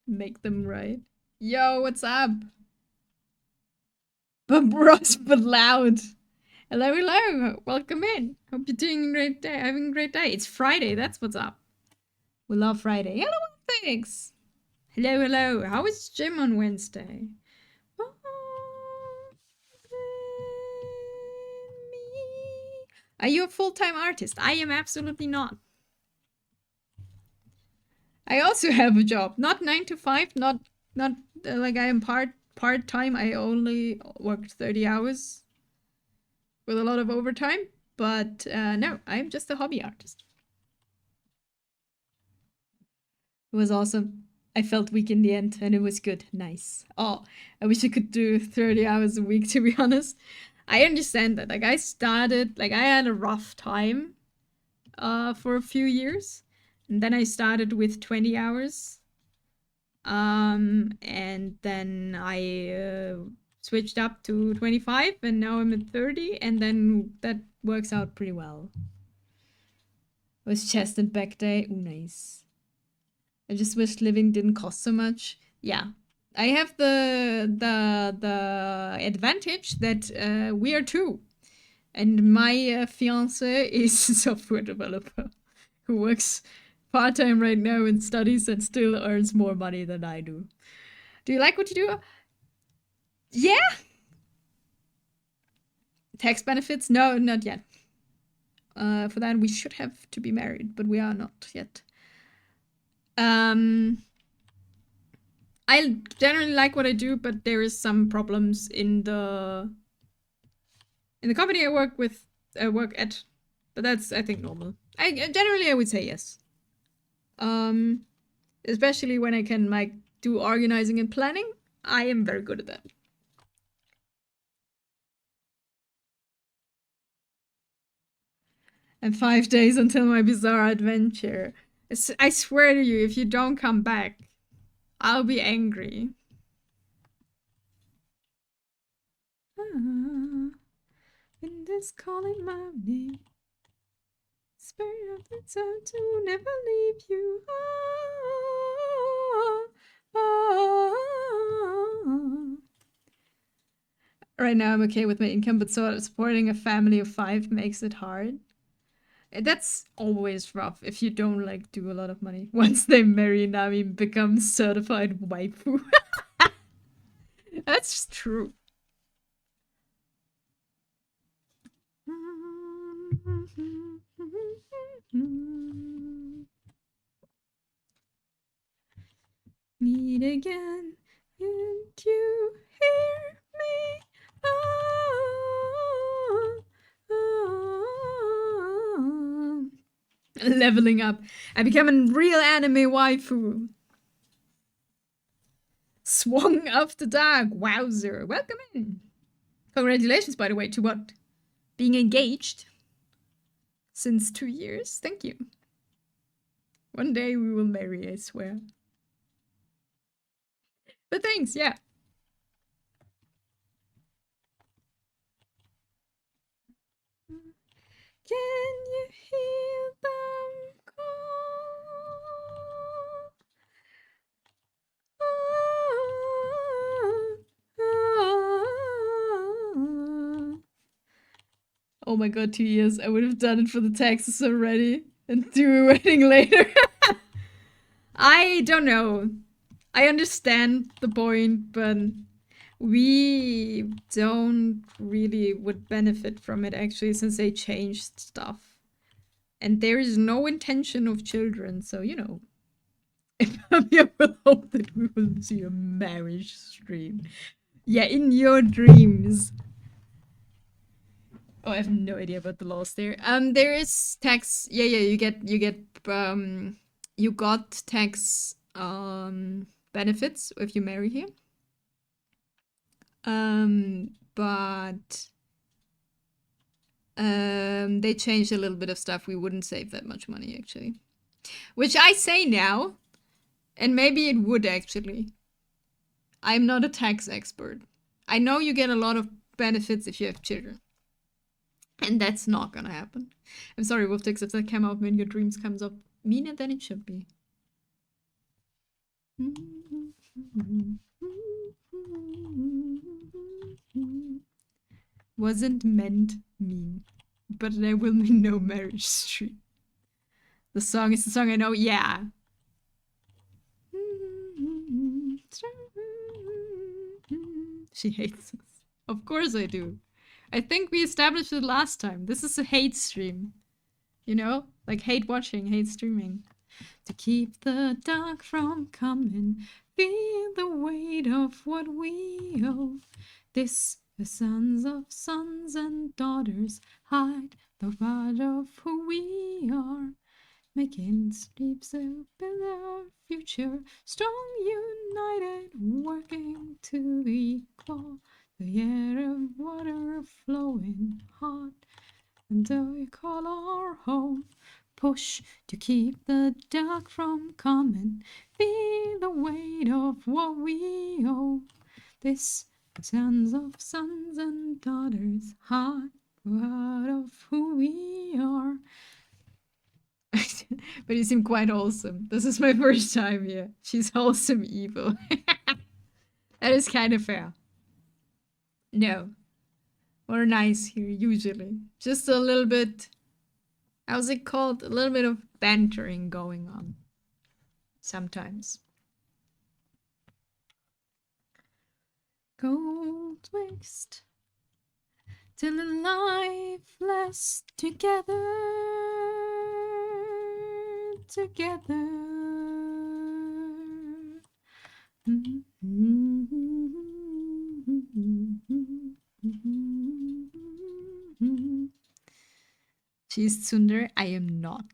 Make them right. Yo, what's up? But Ross, but loud. Hello, hello. Welcome in. Hope you're doing a great day. Having a great day. It's Friday. That's what's up. We love Friday. Hello, thanks. Hello, hello. How was gym on Wednesday? Are you a full-time artist? I am absolutely not. I also have a job, not 9 to 5, not like I am part-time. I only worked 30 hours with a lot of overtime, but no, I'm just a hobby artist. It was awesome. I felt weak in the end, and it was good. Nice. Oh, I wish I could do 30 hours a week, to be honest. I understand that. Like, I had a rough time for a few years. And then I started with 20 hours. And then I switched up to 25, and now I'm at 30, and then that works out pretty well. It was chest and back day. Ooh, nice. I just wish living didn't cost so much. Yeah. I have the advantage that we are two. And my fiance is a software developer who works part-time right now and studies and still earns more money than I do. Do you like what you do? Yeah. Tax benefits? No, not yet. For that, we should have to be married, but we are not yet. I generally like what I do, but there is some problems in the company I work at, but that's, I think, normal. Generally I would say yes. Especially when I can like do organizing and planning, I am very good at that. And 5 days until my bizarre adventure. I swear to you, if you don't come back, I'll be angry. Wind is calling my name. Spirit of the time to never leave you. Right now I'm okay with my income, but supporting a family of 5 makes it hard. That's always rough if you don't like do a lot of money. Once they marry, Nami becomes certified waifu. That's true. Meet again, and you hear me? Leveling up. I become a real anime waifu. Swung after dark. Wowzer. Welcome in. Congratulations, by the way, to what? Being engaged since 2 years. Thank you. One day we will marry, I swear. But thanks, yeah. Can you hear them call? Oh my god, 2 years. I would have done it for the taxes already and do a wedding later. I don't know. I understand the point, but we don't really would benefit from it actually, since they changed stuff. And there is no intention of children, so you know. I will hope that we will see a marriage stream. Yeah, in your dreams. Oh, I have no idea about the laws there. There is tax. Yeah, you got tax benefits if you marry here. But they changed a little bit of stuff. We wouldn't save that much money actually. Which I say now, and maybe it would actually. I'm not a tax expert. I know you get a lot of benefits if you have children. And that's not gonna happen. I'm sorry, Wolftix, if that came out when your dreams comes up meaner than it should be. Wasn't meant mean, but there will be no marriage stream. The song is the song I know, yeah. She hates us. Of course I do. I think we established it last time. This is a hate stream. You know? Like hate watching, hate streaming. To keep the dark from coming, feel the weight of what we owe. This, the sons of sons and daughters, hide the part of who we are. Making sleeps a better future, strong, united, working to equal the air of water flowing hot, until we call our home. Push to keep the dark from coming, feel the weight of what we owe. This, the sons of sons and daughters, heart of who we are. But you seem quite wholesome. This is my first time here. She's wholesome evil. That is kind of fair. No. We're nice here, usually. Just a little bit, how's it called? A little bit of bantering going on. Sometimes. Gold waste till a life lasts together, together. She's tsundere. I am not.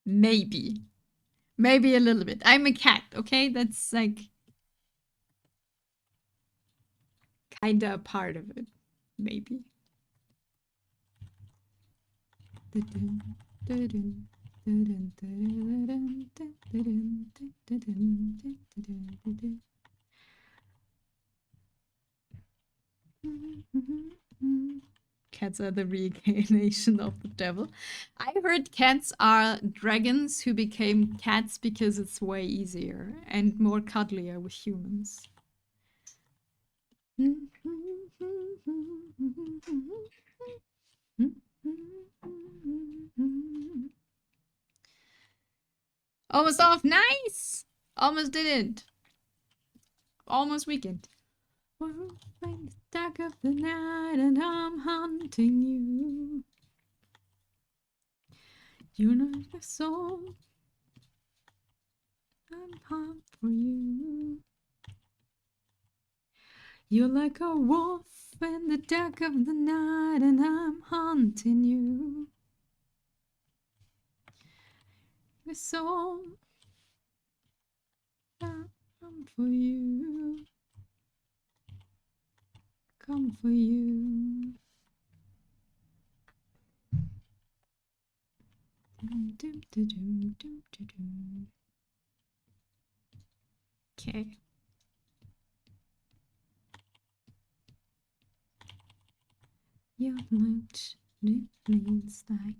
Maybe. Maybe a little bit. I'm a cat, okay? That's like kinda a part of it. Maybe. Cats are the reincarnation of the devil. I heard cats are dragons who became cats because it's way easier and more cuddlier with humans. Almost off. Nice. Almost did it. Almost weekend. Well, in the dark of the night and I'm hunting you. You're not my soul. I'm hot for you. You're like a wolf in the dark of the night and I'm hunting you. My soul, I'm for you. Come for you. Okay. Your light means like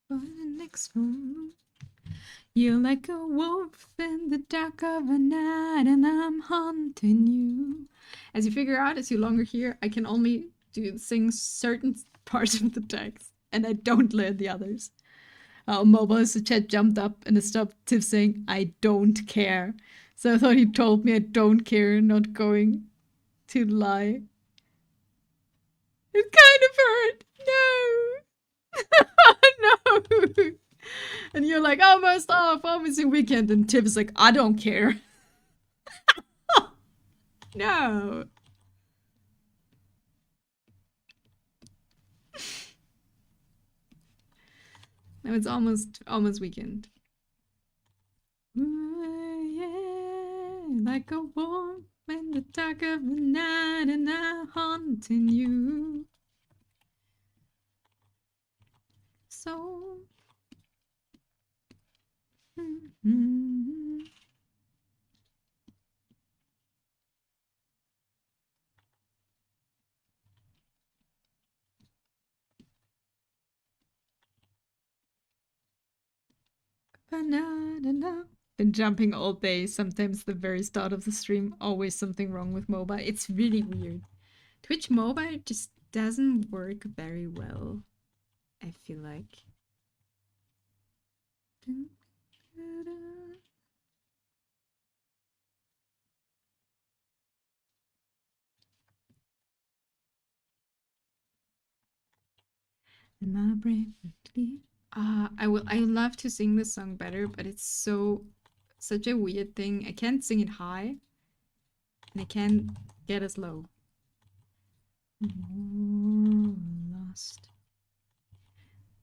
for the next one. You're like a wolf in the dark of a night and I'm hunting you. As you figure out, as you longer hear, I can only sing certain parts of the text and I don't learn the others. Mobile as the chat jumped up and stopped Tiff saying, I don't care. So I thought he told me I don't care, not going to lie. It kind of hurt. No. No. And you're like, almost off, almost a weekend. And Tiff is like, I don't care. No. No, it's almost weekend. Yeah, like a wolf in the dark of the night and I'm haunting you. So been jumping all day. Sometimes the very start of the stream, always something wrong with mobile. It's really weird. Twitch mobile just doesn't work very well, I feel like. My brain I love to sing this song better, but it's such a weird thing. I can't sing it high, and I can't get as low. Lost.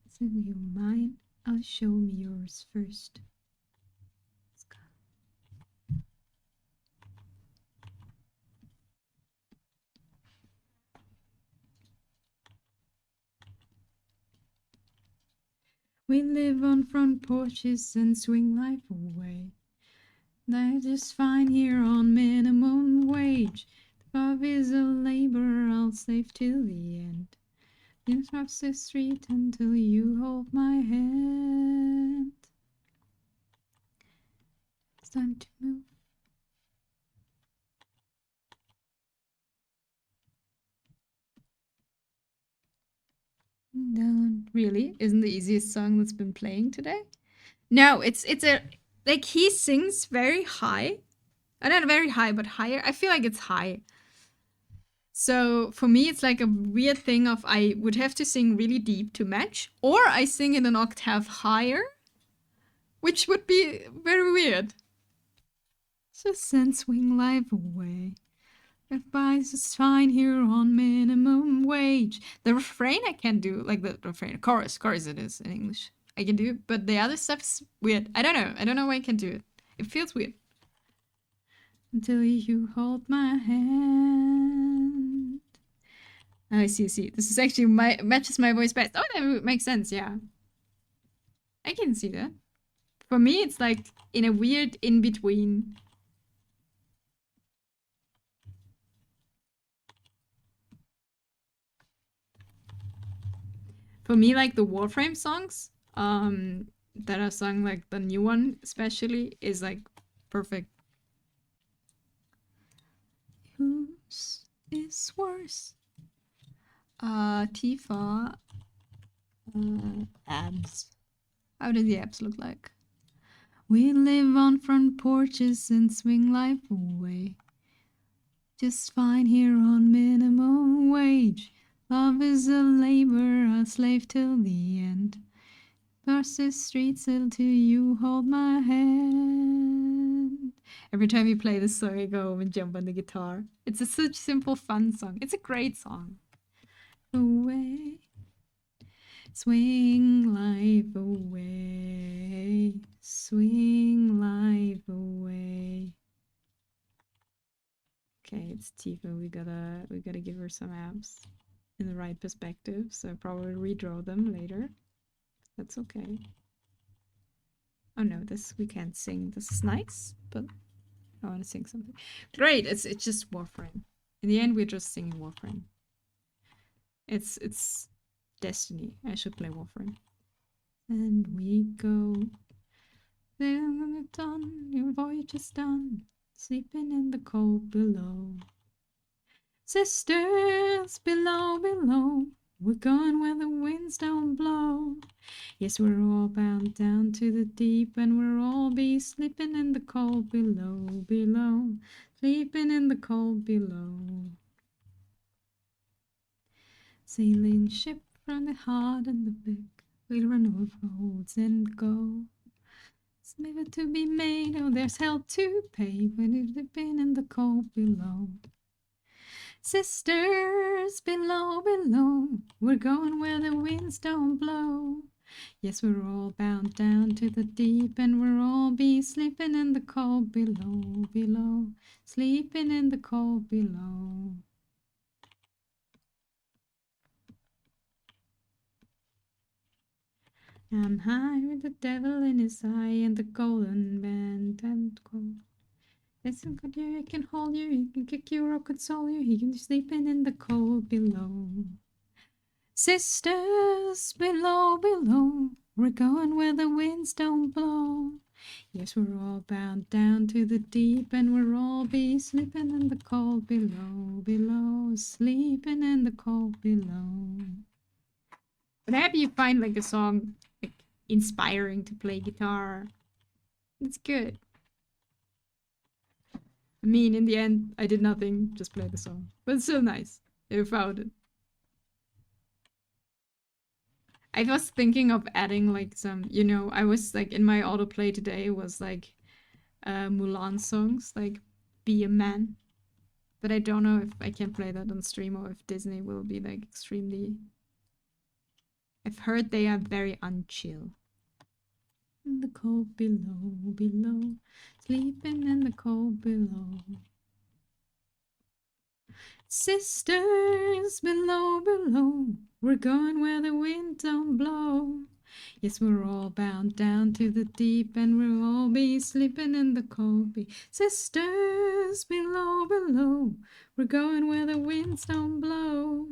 It's in your mind. I'll show me yours first. We live on front porches and swing life away. They're just fine here on minimum wage. Above is a labor I'll save till the end. Across the street until you hold my hand. It's time to move. Down. Really? Isn't the easiest song that's been playing today? No, it's a like he sings very high. Not very high, but higher. I feel like it's high. So for me, it's like a weird thing of I would have to sing really deep to match, or I sing in an octave higher, which would be very weird. Just send swing life away. Advice is fine here on minimum wage. The refrain I can do, like the refrain, chorus it is in English. I can do it, but the other stuff's weird. I don't know. I don't know why I can do it. It feels weird. Until you hold my hand. Oh, I see. This is actually matches my voice best. Oh, that makes sense, yeah. I can see that. For me, it's like in a weird in-between. For me, like the Warframe songs, that are sung, like the new one especially, is like perfect. Whose is worse? Tifa. Abs. How do the abs look like? We live on front porches and swing life away. Just fine here on minimum wage. Love is a labor, a slave till the end. Across the streets till you hold my hand. Every time you play this song, I go home and jump on the guitar. It's a such simple, fun song. It's a great song. Away. Swing life away. Swing life away. Okay, it's Tifa. We gotta give her some abs in the right perspective, so probably redraw them later. That's okay. Oh no, this we can't sing. This is nice, but I want to sing something. Great, it's just Warframe. In the end, we're just singing Warframe. It's Destiny. I should play Warframe. And we go. Then it's done. Your voyage is done. Sleeping in the cold below. Sisters below, below. We're going where the winds don't blow. Yes, we're all bound down to the deep, and we'll all be sleeping in the cold below, below. Sleeping in the cold below. Sailing ship from the heart and the big. We'll run over roads and go. It's never to be made, oh, there's hell to pay when you've been in the cold below. Sisters below, below, we're going where the winds don't blow. Yes, we're all bound down to the deep, and we'll all be sleeping in the cold below, below. Sleeping in the cold below. I'm high with the devil in his eye and the golden band and cold. Listen, God, he can hold you, he can kick you or console you, he can be sleeping in the cold below. Sisters below, below, we're going where the winds don't blow. Yes, we're all bound down to the deep, and we'll all be sleeping in the cold below, below, sleeping in the cold below. But happy you find like a song like inspiring to play guitar. It's good. I mean, in the end, I did nothing, just play the song. But it's still nice. I found it. I was thinking of adding like some, you know, I was like in my autoplay today was like Mulan songs, like Be a Man. But I don't know if I can play that on stream or if Disney will be like extremely... I've heard they are very unchill. In the cold below, below, sleeping in the cold below. Sisters below, below, we're going where the wind don't blow. Yes, we're all bound down to the deep, and we'll all be sleeping in the cold. Sisters Just below, below, we're going where the winds don't blow.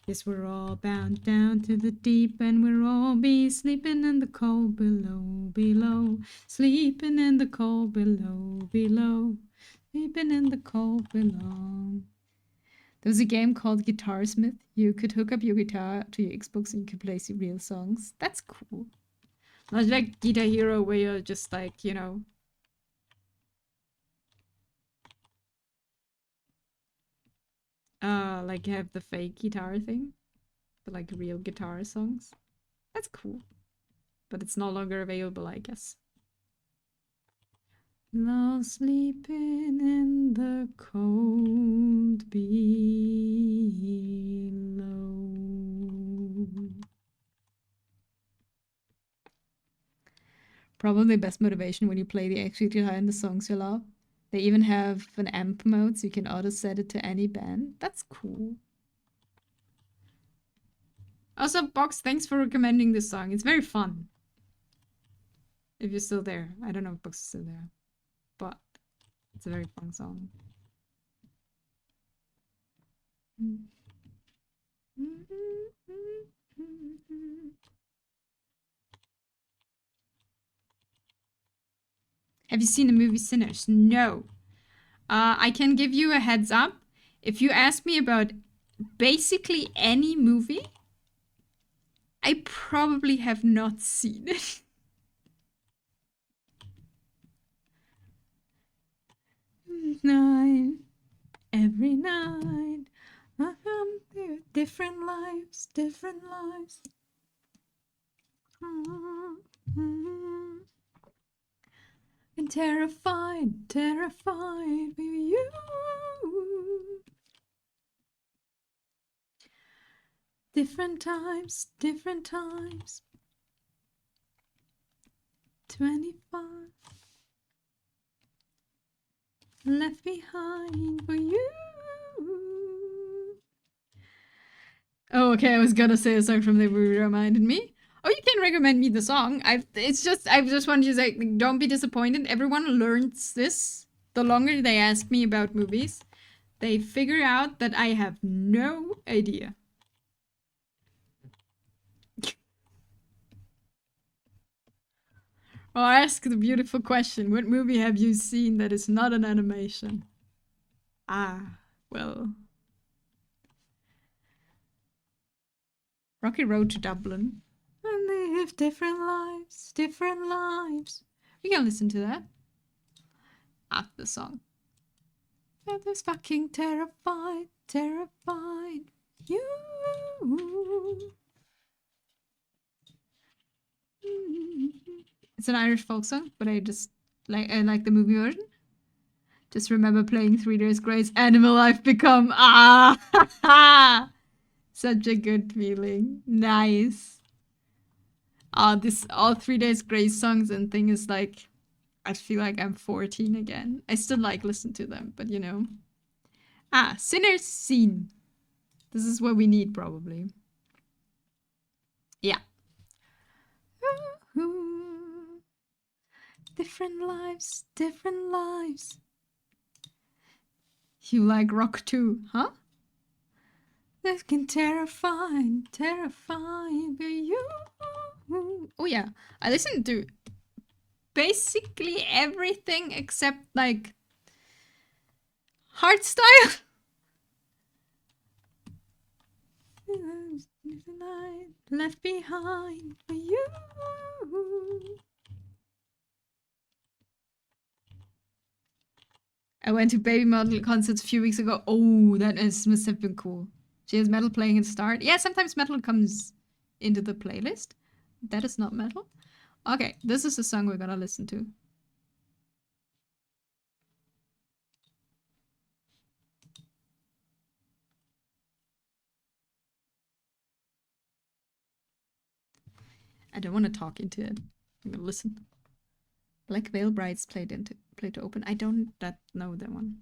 Yes, we're all bound down to the deep, and we'll all be sleeping in the cold below, below. Sleeping in the cold below, below. Sleeping in the cold below. There was a game called Guitarsmith. You could hook up your guitar to your Xbox and you could play some real songs. That's cool. Not like Guitar Hero where you're just like, you know, like you have the fake guitar thing, but like real guitar songs. That's cool. But it's no longer available, I guess. Love sleeping in the cold below. Probably the best motivation when you play the actual guitar in the songs you love. They even have an amp mode, so you can auto set it to any band. That's cool. Also, Box, thanks for recommending this song. It's very fun. If you're still there. I don't know if Box is still there. But it's a very fun song. Have you seen the movie Sinners? No. I can give you a heads up. If you ask me about basically any movie, I probably have not seen it. Night, every night, different lives, different lives. And terrified, terrified with you. Different times, different times. 25 left behind for you. Oh, okay, I was gonna say a song from the movie reminded me. Oh, you can recommend me the song. I just want you to say, don't be disappointed. Everyone learns this. The longer they ask me about movies, they figure out that I have no idea. Or ask the beautiful question, what movie have you seen that is not an animation? Ah, well. Rocky Road to Dublin. And they live different lives, different lives. We can listen to that after the song. And there's fucking terrified, terrified you. It's an Irish folk song, but I like the movie version. Just remember playing 3 Days Grace, Animal I've Become. Ah! Such a good feeling. Nice. All 3 Days Grace songs and thing is like, I feel like I'm 14 again. I still like listen to them, but you know. Sinners Scene. This is what we need probably. Yeah. Different lives, different lives. You like rock too, huh? This can terrify, terrify you. Oh yeah, I listened to basically everything except like Hardstyle. Left behind for you. I went to Baby Metal concerts a few weeks ago. Oh, that must have been cool. She has metal playing at the start. Yeah, sometimes metal comes into the playlist. That is not metal. Okay, this is the song we're gonna listen to. I don't want to talk into it. I'm gonna listen. Black Veil Brides played to open. I don't know that one.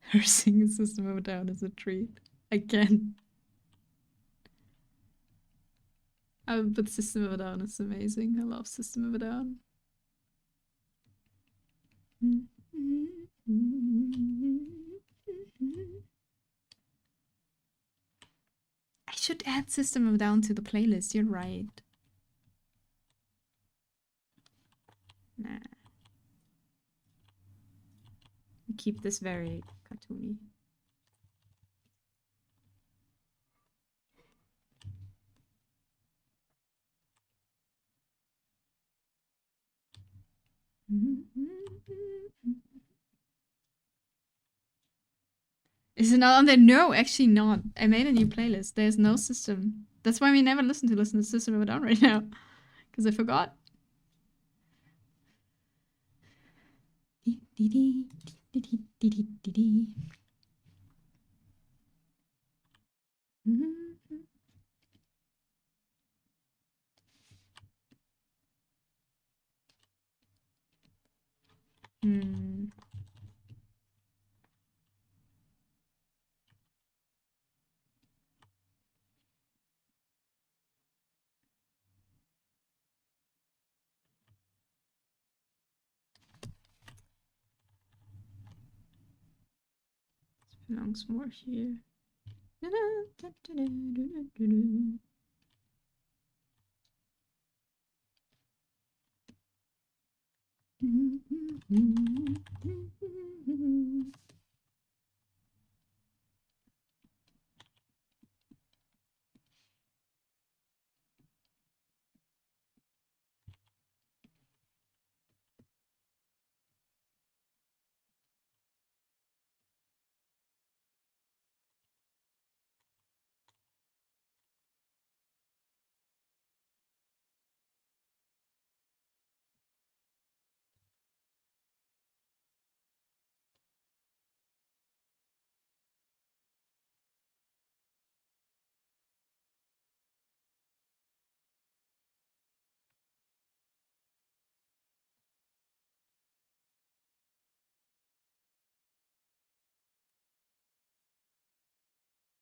Her singing System of a Down is a treat. I can. But System of a Down is amazing. I love System of a Down. I should add System of a Down to the playlist. You're right. Nah. Keep this very cartoony. Is it not on there? No, actually not. I made a new playlist. There's no System. That's why we never listen to System of a Down right now. Because I forgot. Belongs more here.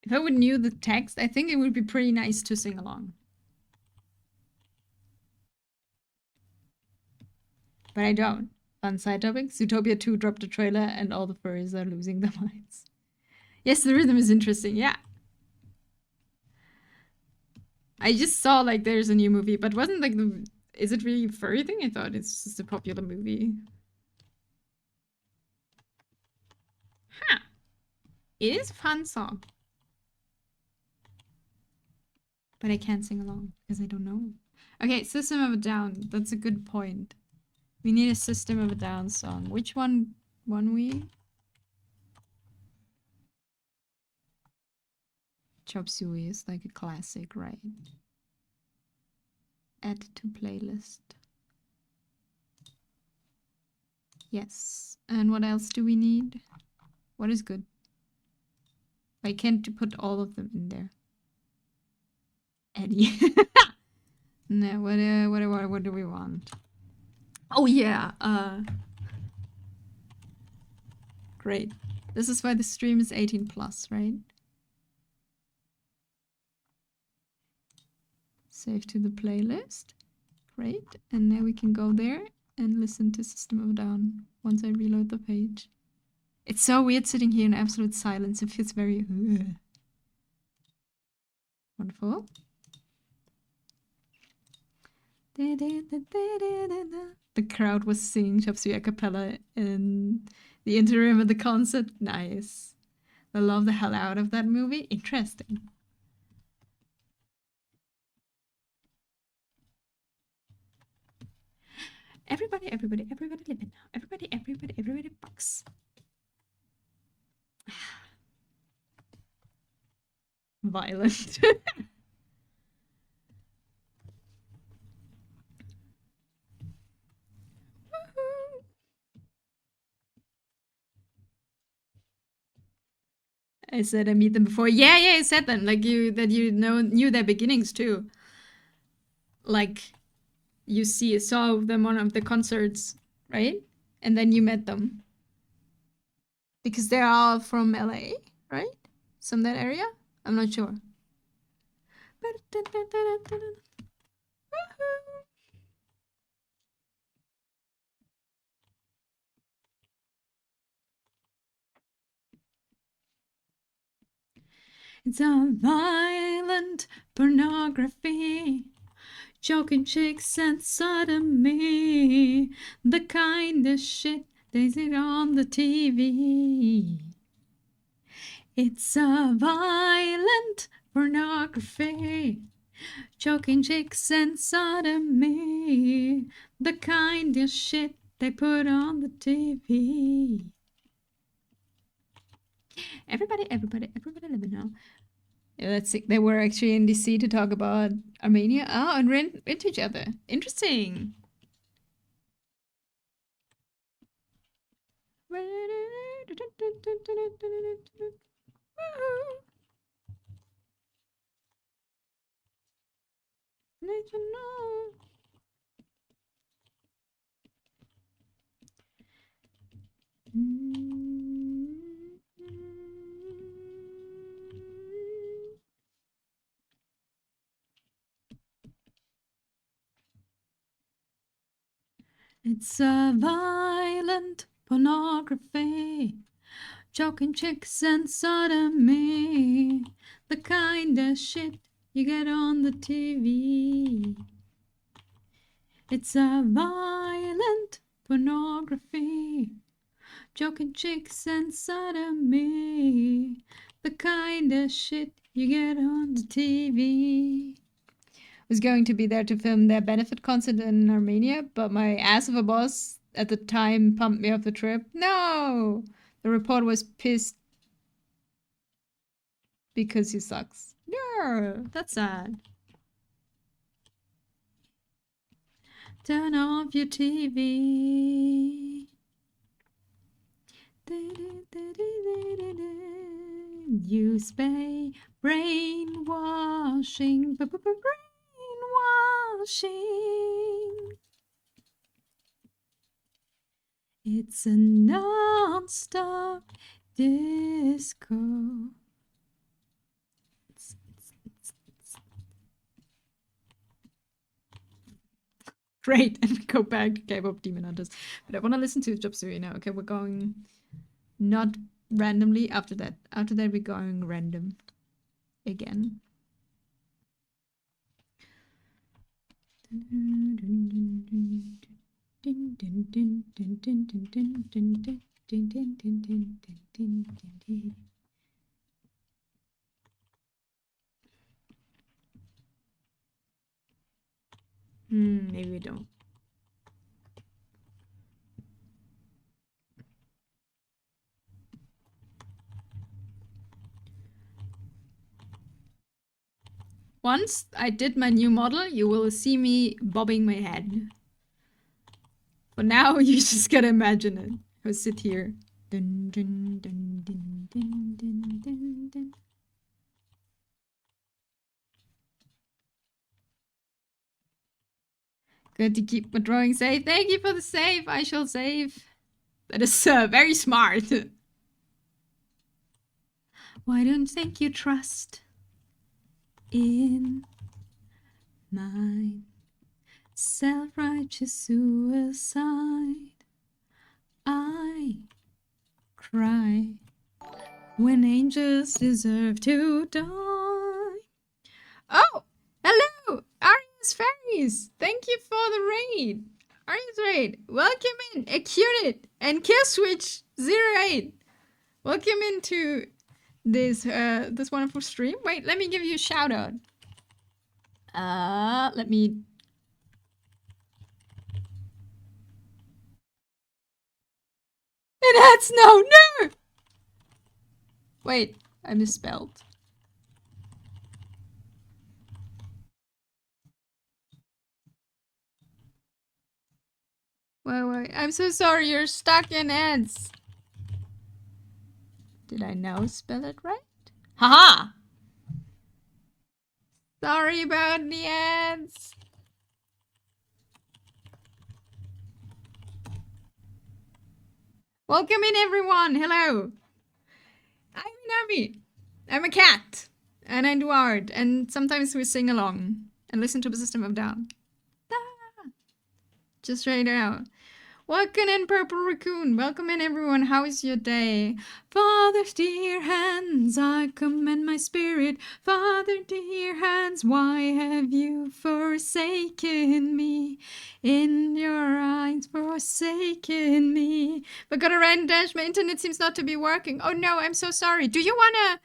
If I would knew the text, I think it would be pretty nice to sing along. But I don't. Fun side topic, Zootopia 2 dropped a trailer and all the furries are losing their minds. Yes, the rhythm is interesting, yeah. I just saw like there's a new movie, but wasn't like the... Is it really a furry thing? I thought it's just a popular movie. Huh. It is a fun song. But I can't sing along because I don't know. Okay, System of a Down. That's a good point. We need a System of a Down song. Which one won we? Chop Suey is like a classic, right? Add to playlist. Yes. And what else do we need? What is good? I can't put all of them in there. Eddie. No, what do we want? Oh yeah, great. This is why the stream is 18 plus, right? Save to the playlist. Great. And now we can go there and listen to System of a Down once I reload the page. It's so weird sitting here in absolute silence. It feels very... Wonderful. The crowd was singing Chop Suey a cappella in the interim of the concert. Nice. I love the hell out of that movie. Interesting. Everybody living now. Everybody box. Violent. I said I meet them before. Yeah, I said them. Like knew their beginnings too. Like you saw them on one of the concerts, right? And then you met them. Because they're all from LA, right? Some that area? I'm not sure. It's a violent pornography, joking chicks and sodomy, the kind of shit they see on the TV. It's a violent pornography, joking chicks and sodomy, the kind of shit they put on the TV. Everybody, let me know. Yeah, let's see. They were actually in DC to talk about Armenia. Oh, and ran into each other. Interesting. It's a violent pornography, joking chicks and sodomy, the kind of shit you get on the TV. It's a violent pornography, joking chicks and sodomy, the kind of shit you get on the TV. Was going to be there to film their benefit concert in Armenia, but my ass of a boss at the time pumped me off the trip. No! The reporter was pissed because he sucks. No, that's sad. Turn off your TV. You spay brainwashing. Brainwashing. It's a non-stop disco. Great, and we go back to K-pop Demon Hunters. But I want to listen to Chop Suey now. Okay, we're going not randomly after that. After that, we're going random again. Maybe we don't. Once I did my new model, you will see me bobbing my head. For now, you just gotta imagine it. I'll sit here. Dun, dun, dun, dun, dun, dun, dun, dun. Good to keep my drawing safe. Thank you for the save. I shall save. That is very smart. Why don't you think you trust in mine? Self-righteous suicide. I cry when angels deserve to die. Oh, hello, Arius Fairies. Thank you for the raid. Arius raid. Welcome in, Acunit and Killswitch 08. Welcome into this this wonderful stream. Wait, let me give you a shout out. Let me. It had snow. No. Wait, I misspelled. Wait, I'm so sorry. You're stuck in ads. Did I now spell it right? Haha! Sorry about the ads. Welcome in, everyone. Hello. I'm Nami. I'm a cat, and I do art, and sometimes we sing along and listen to the System of Down. Ah, just right now. Welcome in, Purple Raccoon. Welcome in, everyone. How is your day? Father's dear hands, I commend my spirit. Father, dear hands, why have you forsaken me? In your eyes, forsaken me. But got a random dash. My internet seems not to be working. Oh no, I'm so sorry. Do you wanna?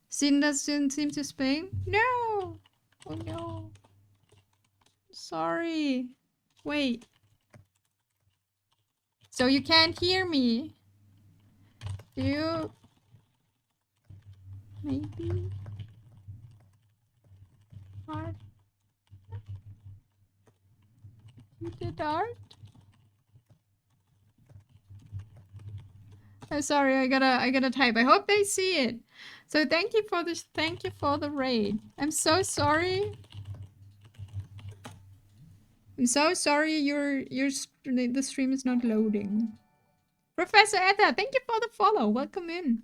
Sin doesn't seem to Spain? No. Oh no. Sorry. Wait. So you can't hear me? Do you? Maybe? Art? You did art? I'm sorry, I gotta type. I hope they see it. So thank you for this. Thank you for the raid. I'm so sorry. I'm so sorry. The stream is not loading. Professor Etta, thank you for the follow. Welcome in.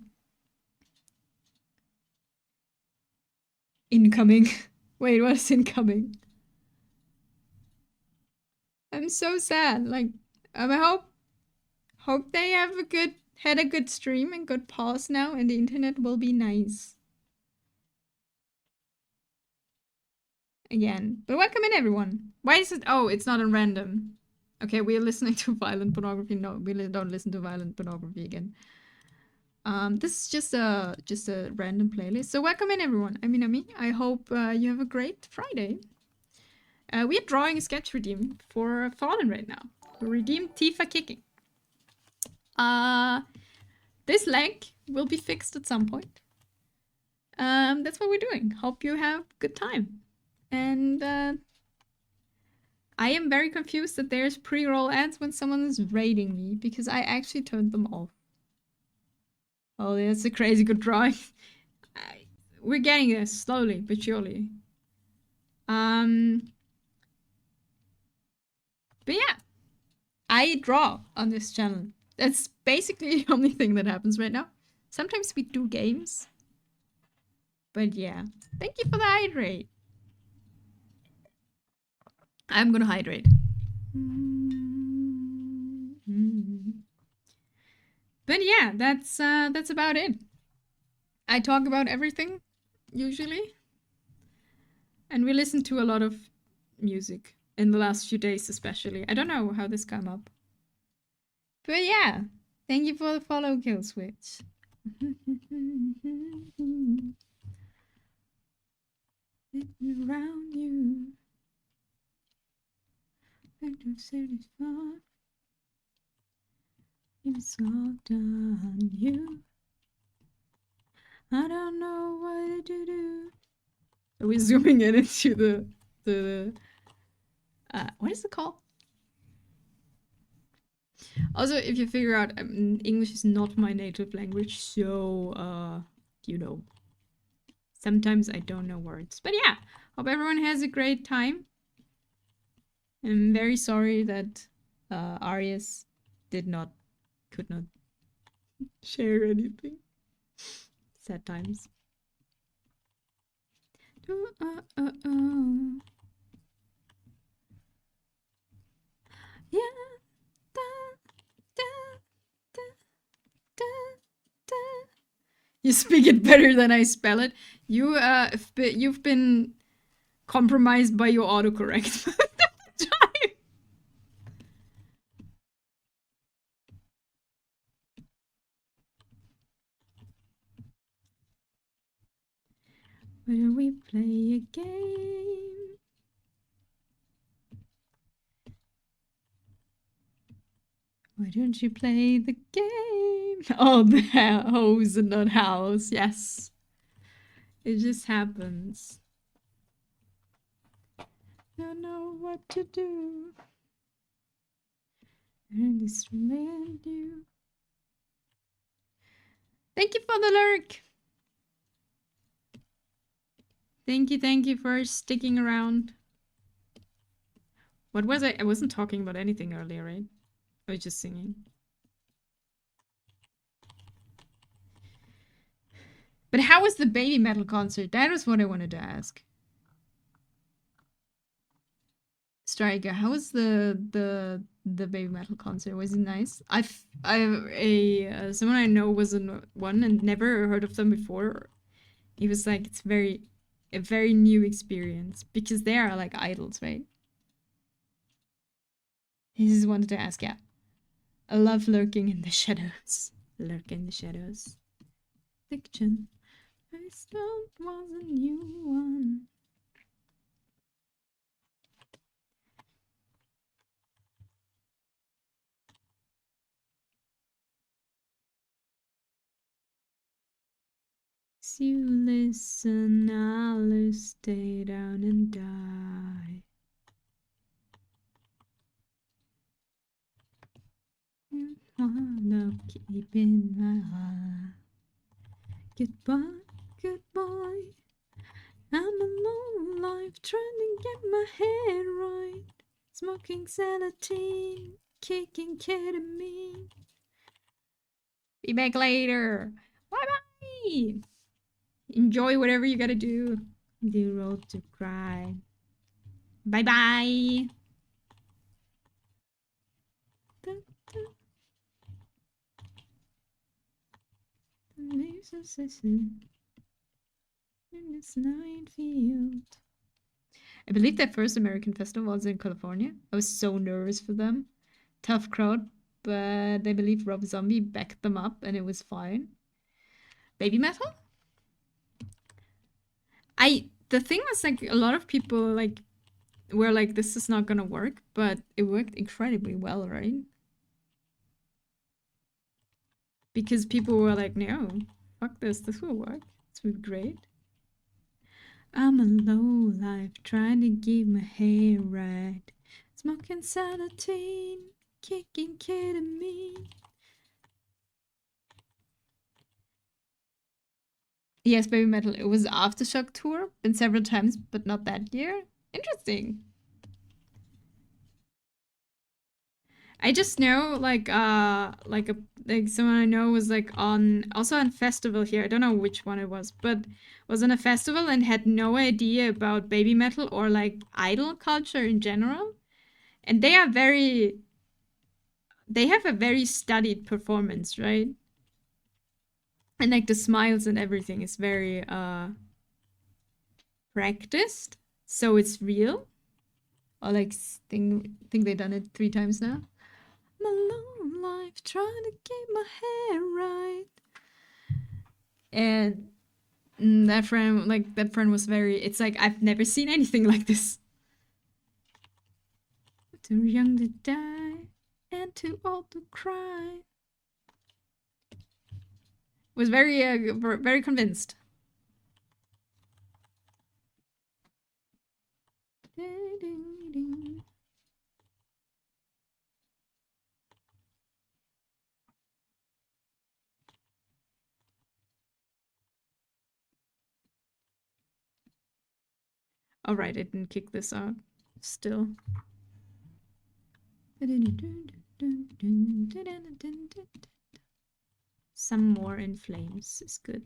Incoming. Wait, what is incoming? I'm so sad. Like, I hope they have had a good stream and good pause now, and the internet will be nice. Again. But welcome in, everyone. Why is it? Oh, it's not on random. Okay, we are listening to violent pornography. No, we don't listen to violent pornography again. This is just a random playlist. So welcome in, everyone. I'm Minami. I hope you have a great Friday. We are drawing a sketch redeem for Fallen right now. We redeemed Tifa kicking. This leg will be fixed at some point. That's what we're doing. Hope you have a good time. And I am very confused that there's pre-roll ads when someone is raiding me, because I actually turned them off. Oh, that's a crazy good drawing. We're getting there slowly but surely. But yeah, I draw on this channel. That's basically the only thing that happens right now. Sometimes we do games. But yeah, thank you for the hydrate. I'm gonna hydrate. But yeah, that's about it. I talk about everything, usually. And we listen to a lot of music in the last few days especially. I don't know how this came up. But yeah, thank you for the follow, Killswitch. Around you. It's all done you. I don't know what to do. Are we zooming in into the what is it called? Also, if you figure out, English is not my native language, so you know, sometimes I don't know words. But yeah, hope everyone has a great time. I'm very sorry that Arias could not share anything. Sad times. Yeah. You speak it better than I spell it. You've been compromised by your autocorrect. Why don't we play a game? Why don't you play the game? Oh, the hose and not house. Yes. It just happens. Don't know what to do. And this remind you. Thank you for the lurk. Thank you for sticking around. What was I? I wasn't talking about anything earlier, right? I was just singing. But how was the Baby Metal concert? That was what I wanted to ask. Striker, how was the Baby Metal concert? Was it nice? Someone I know was in one and never heard of them before. He was like, it's a very new experience because they are like idols, right? He just wanted to ask, yeah. I love lurking in the shadows. Lurk in the shadows. Fiction. I still was a new one. As you listen, I'll stay down and die. Wanna keep in my heart. Goodbye, goodbye. I'm alone, life trying to get my head right. Smoking Celatine, kicking ketamine. Be back later. Bye bye. Enjoy whatever you gotta do. The road to cry. Bye bye. In this night field. I believe their first American festival was in California. I was so nervous for them. Tough crowd, but I believe Rob Zombie backed them up and it was fine. Baby Metal? The thing was like a lot of people like were like this is not gonna work, but it worked incredibly well, right? Because people were like, no, fuck this will work. This will be great. I'm a low life trying to keep my hair right. Smoking Celatine, kicking ketamine. Yes, Baby Metal. It was Aftershock tour. Been several times, but not that year. Interesting. I just know like someone I know was like also on festival here. I don't know which one it was, but was on a festival and had no idea about Baby Metal or like idol culture in general. And they have a very studied performance, right? And like the smiles and everything is very practiced, so it's real. Or like think they've done it 3 times now. My long life trying to keep my hair right. And that friend was very, it's like I've never seen anything like this. Too young to die and too old to cry. Was very convinced. All right, I didn't kick this out. Still. Some more in flames is good.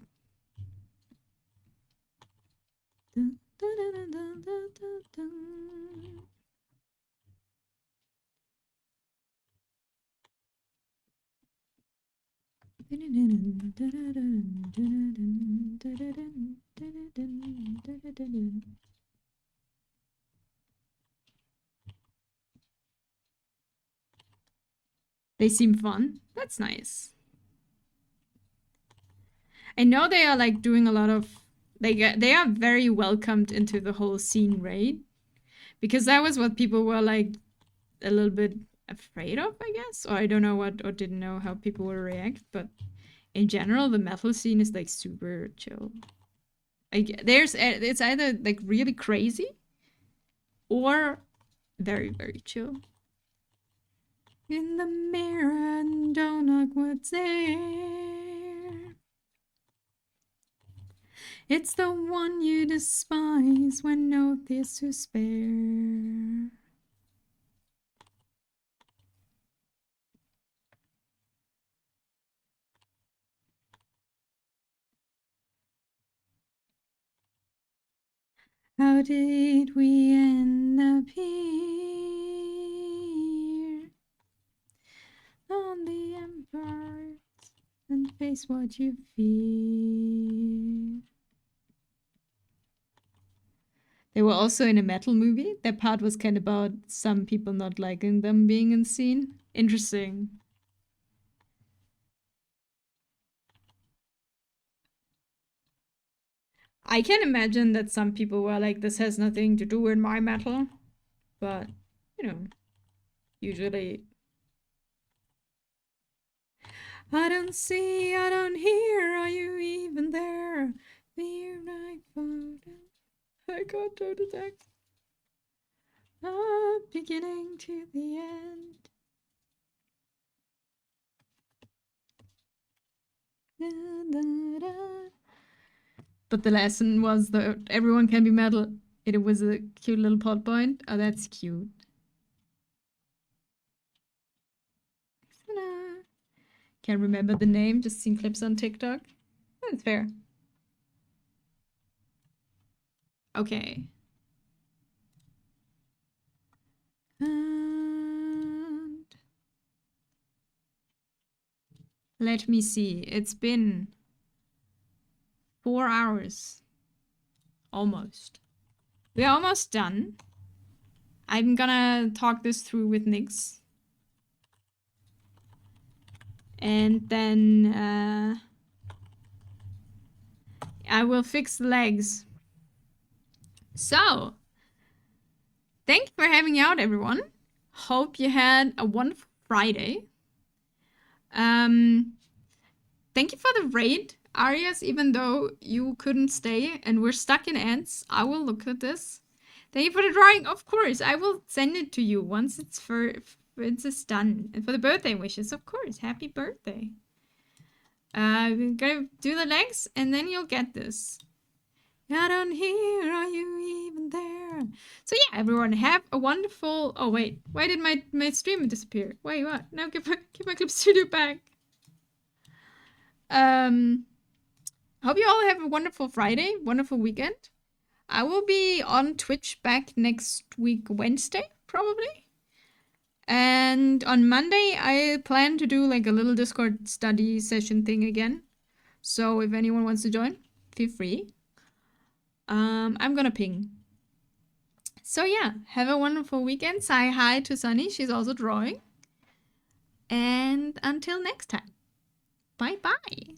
They seem fun. That's nice. I know they are like doing a lot of they are very welcomed into the whole scene, right? Because that was what people were like a little bit afraid of, I guess, or I don't know what, or didn't know how people would react, but in general the metal scene is like super chill. It's either like really crazy or very very chill. In the mirror, don't look what's there. It's the one you despise when no tears to spare. How did we end up here? On the empire and face what you fear. They were also in a metal movie. That part was kind of about some people not liking them being in scene. Interesting. I can imagine that some people were like, this has nothing to do with my metal. But, you know, usually... I don't see, I don't hear, are you even there? Fear like photo. I can't do the text. Beginning to the end. Da, da, da. But the lesson was that everyone can be metal. It was a cute little plot point. Oh, that's cute. Can't remember the name, just seen clips on TikTok. That's fair. Okay. And let me see. It's been 4 hours. Almost. We're almost done. I'm gonna talk this through with Nyx. And then I will fix the legs. So, thank you for having out, everyone. Hope you had a wonderful Friday. Thank you for the raid, Arias, even though you couldn't stay and we're stuck in ants. I will look at this. Thank you for the drawing. Of course, I will send it to you once it's done. And for the birthday wishes, of course. Happy birthday. We're gonna do the legs and then you'll get this. I don't hear, are you even there? So yeah, everyone, have a wonderful... Oh wait, why did my stream disappear? Wait, what? Now give my Clip Studio back. Hope you all have a wonderful Friday, wonderful weekend. I will be on Twitch back next week, Wednesday, probably. And on Monday, I plan to do like a little Discord study session thing again. So if anyone wants to join, feel free. I'm gonna ping. So yeah, have a wonderful weekend. Say hi to Sunny, she's also drawing. And until next time, bye-bye.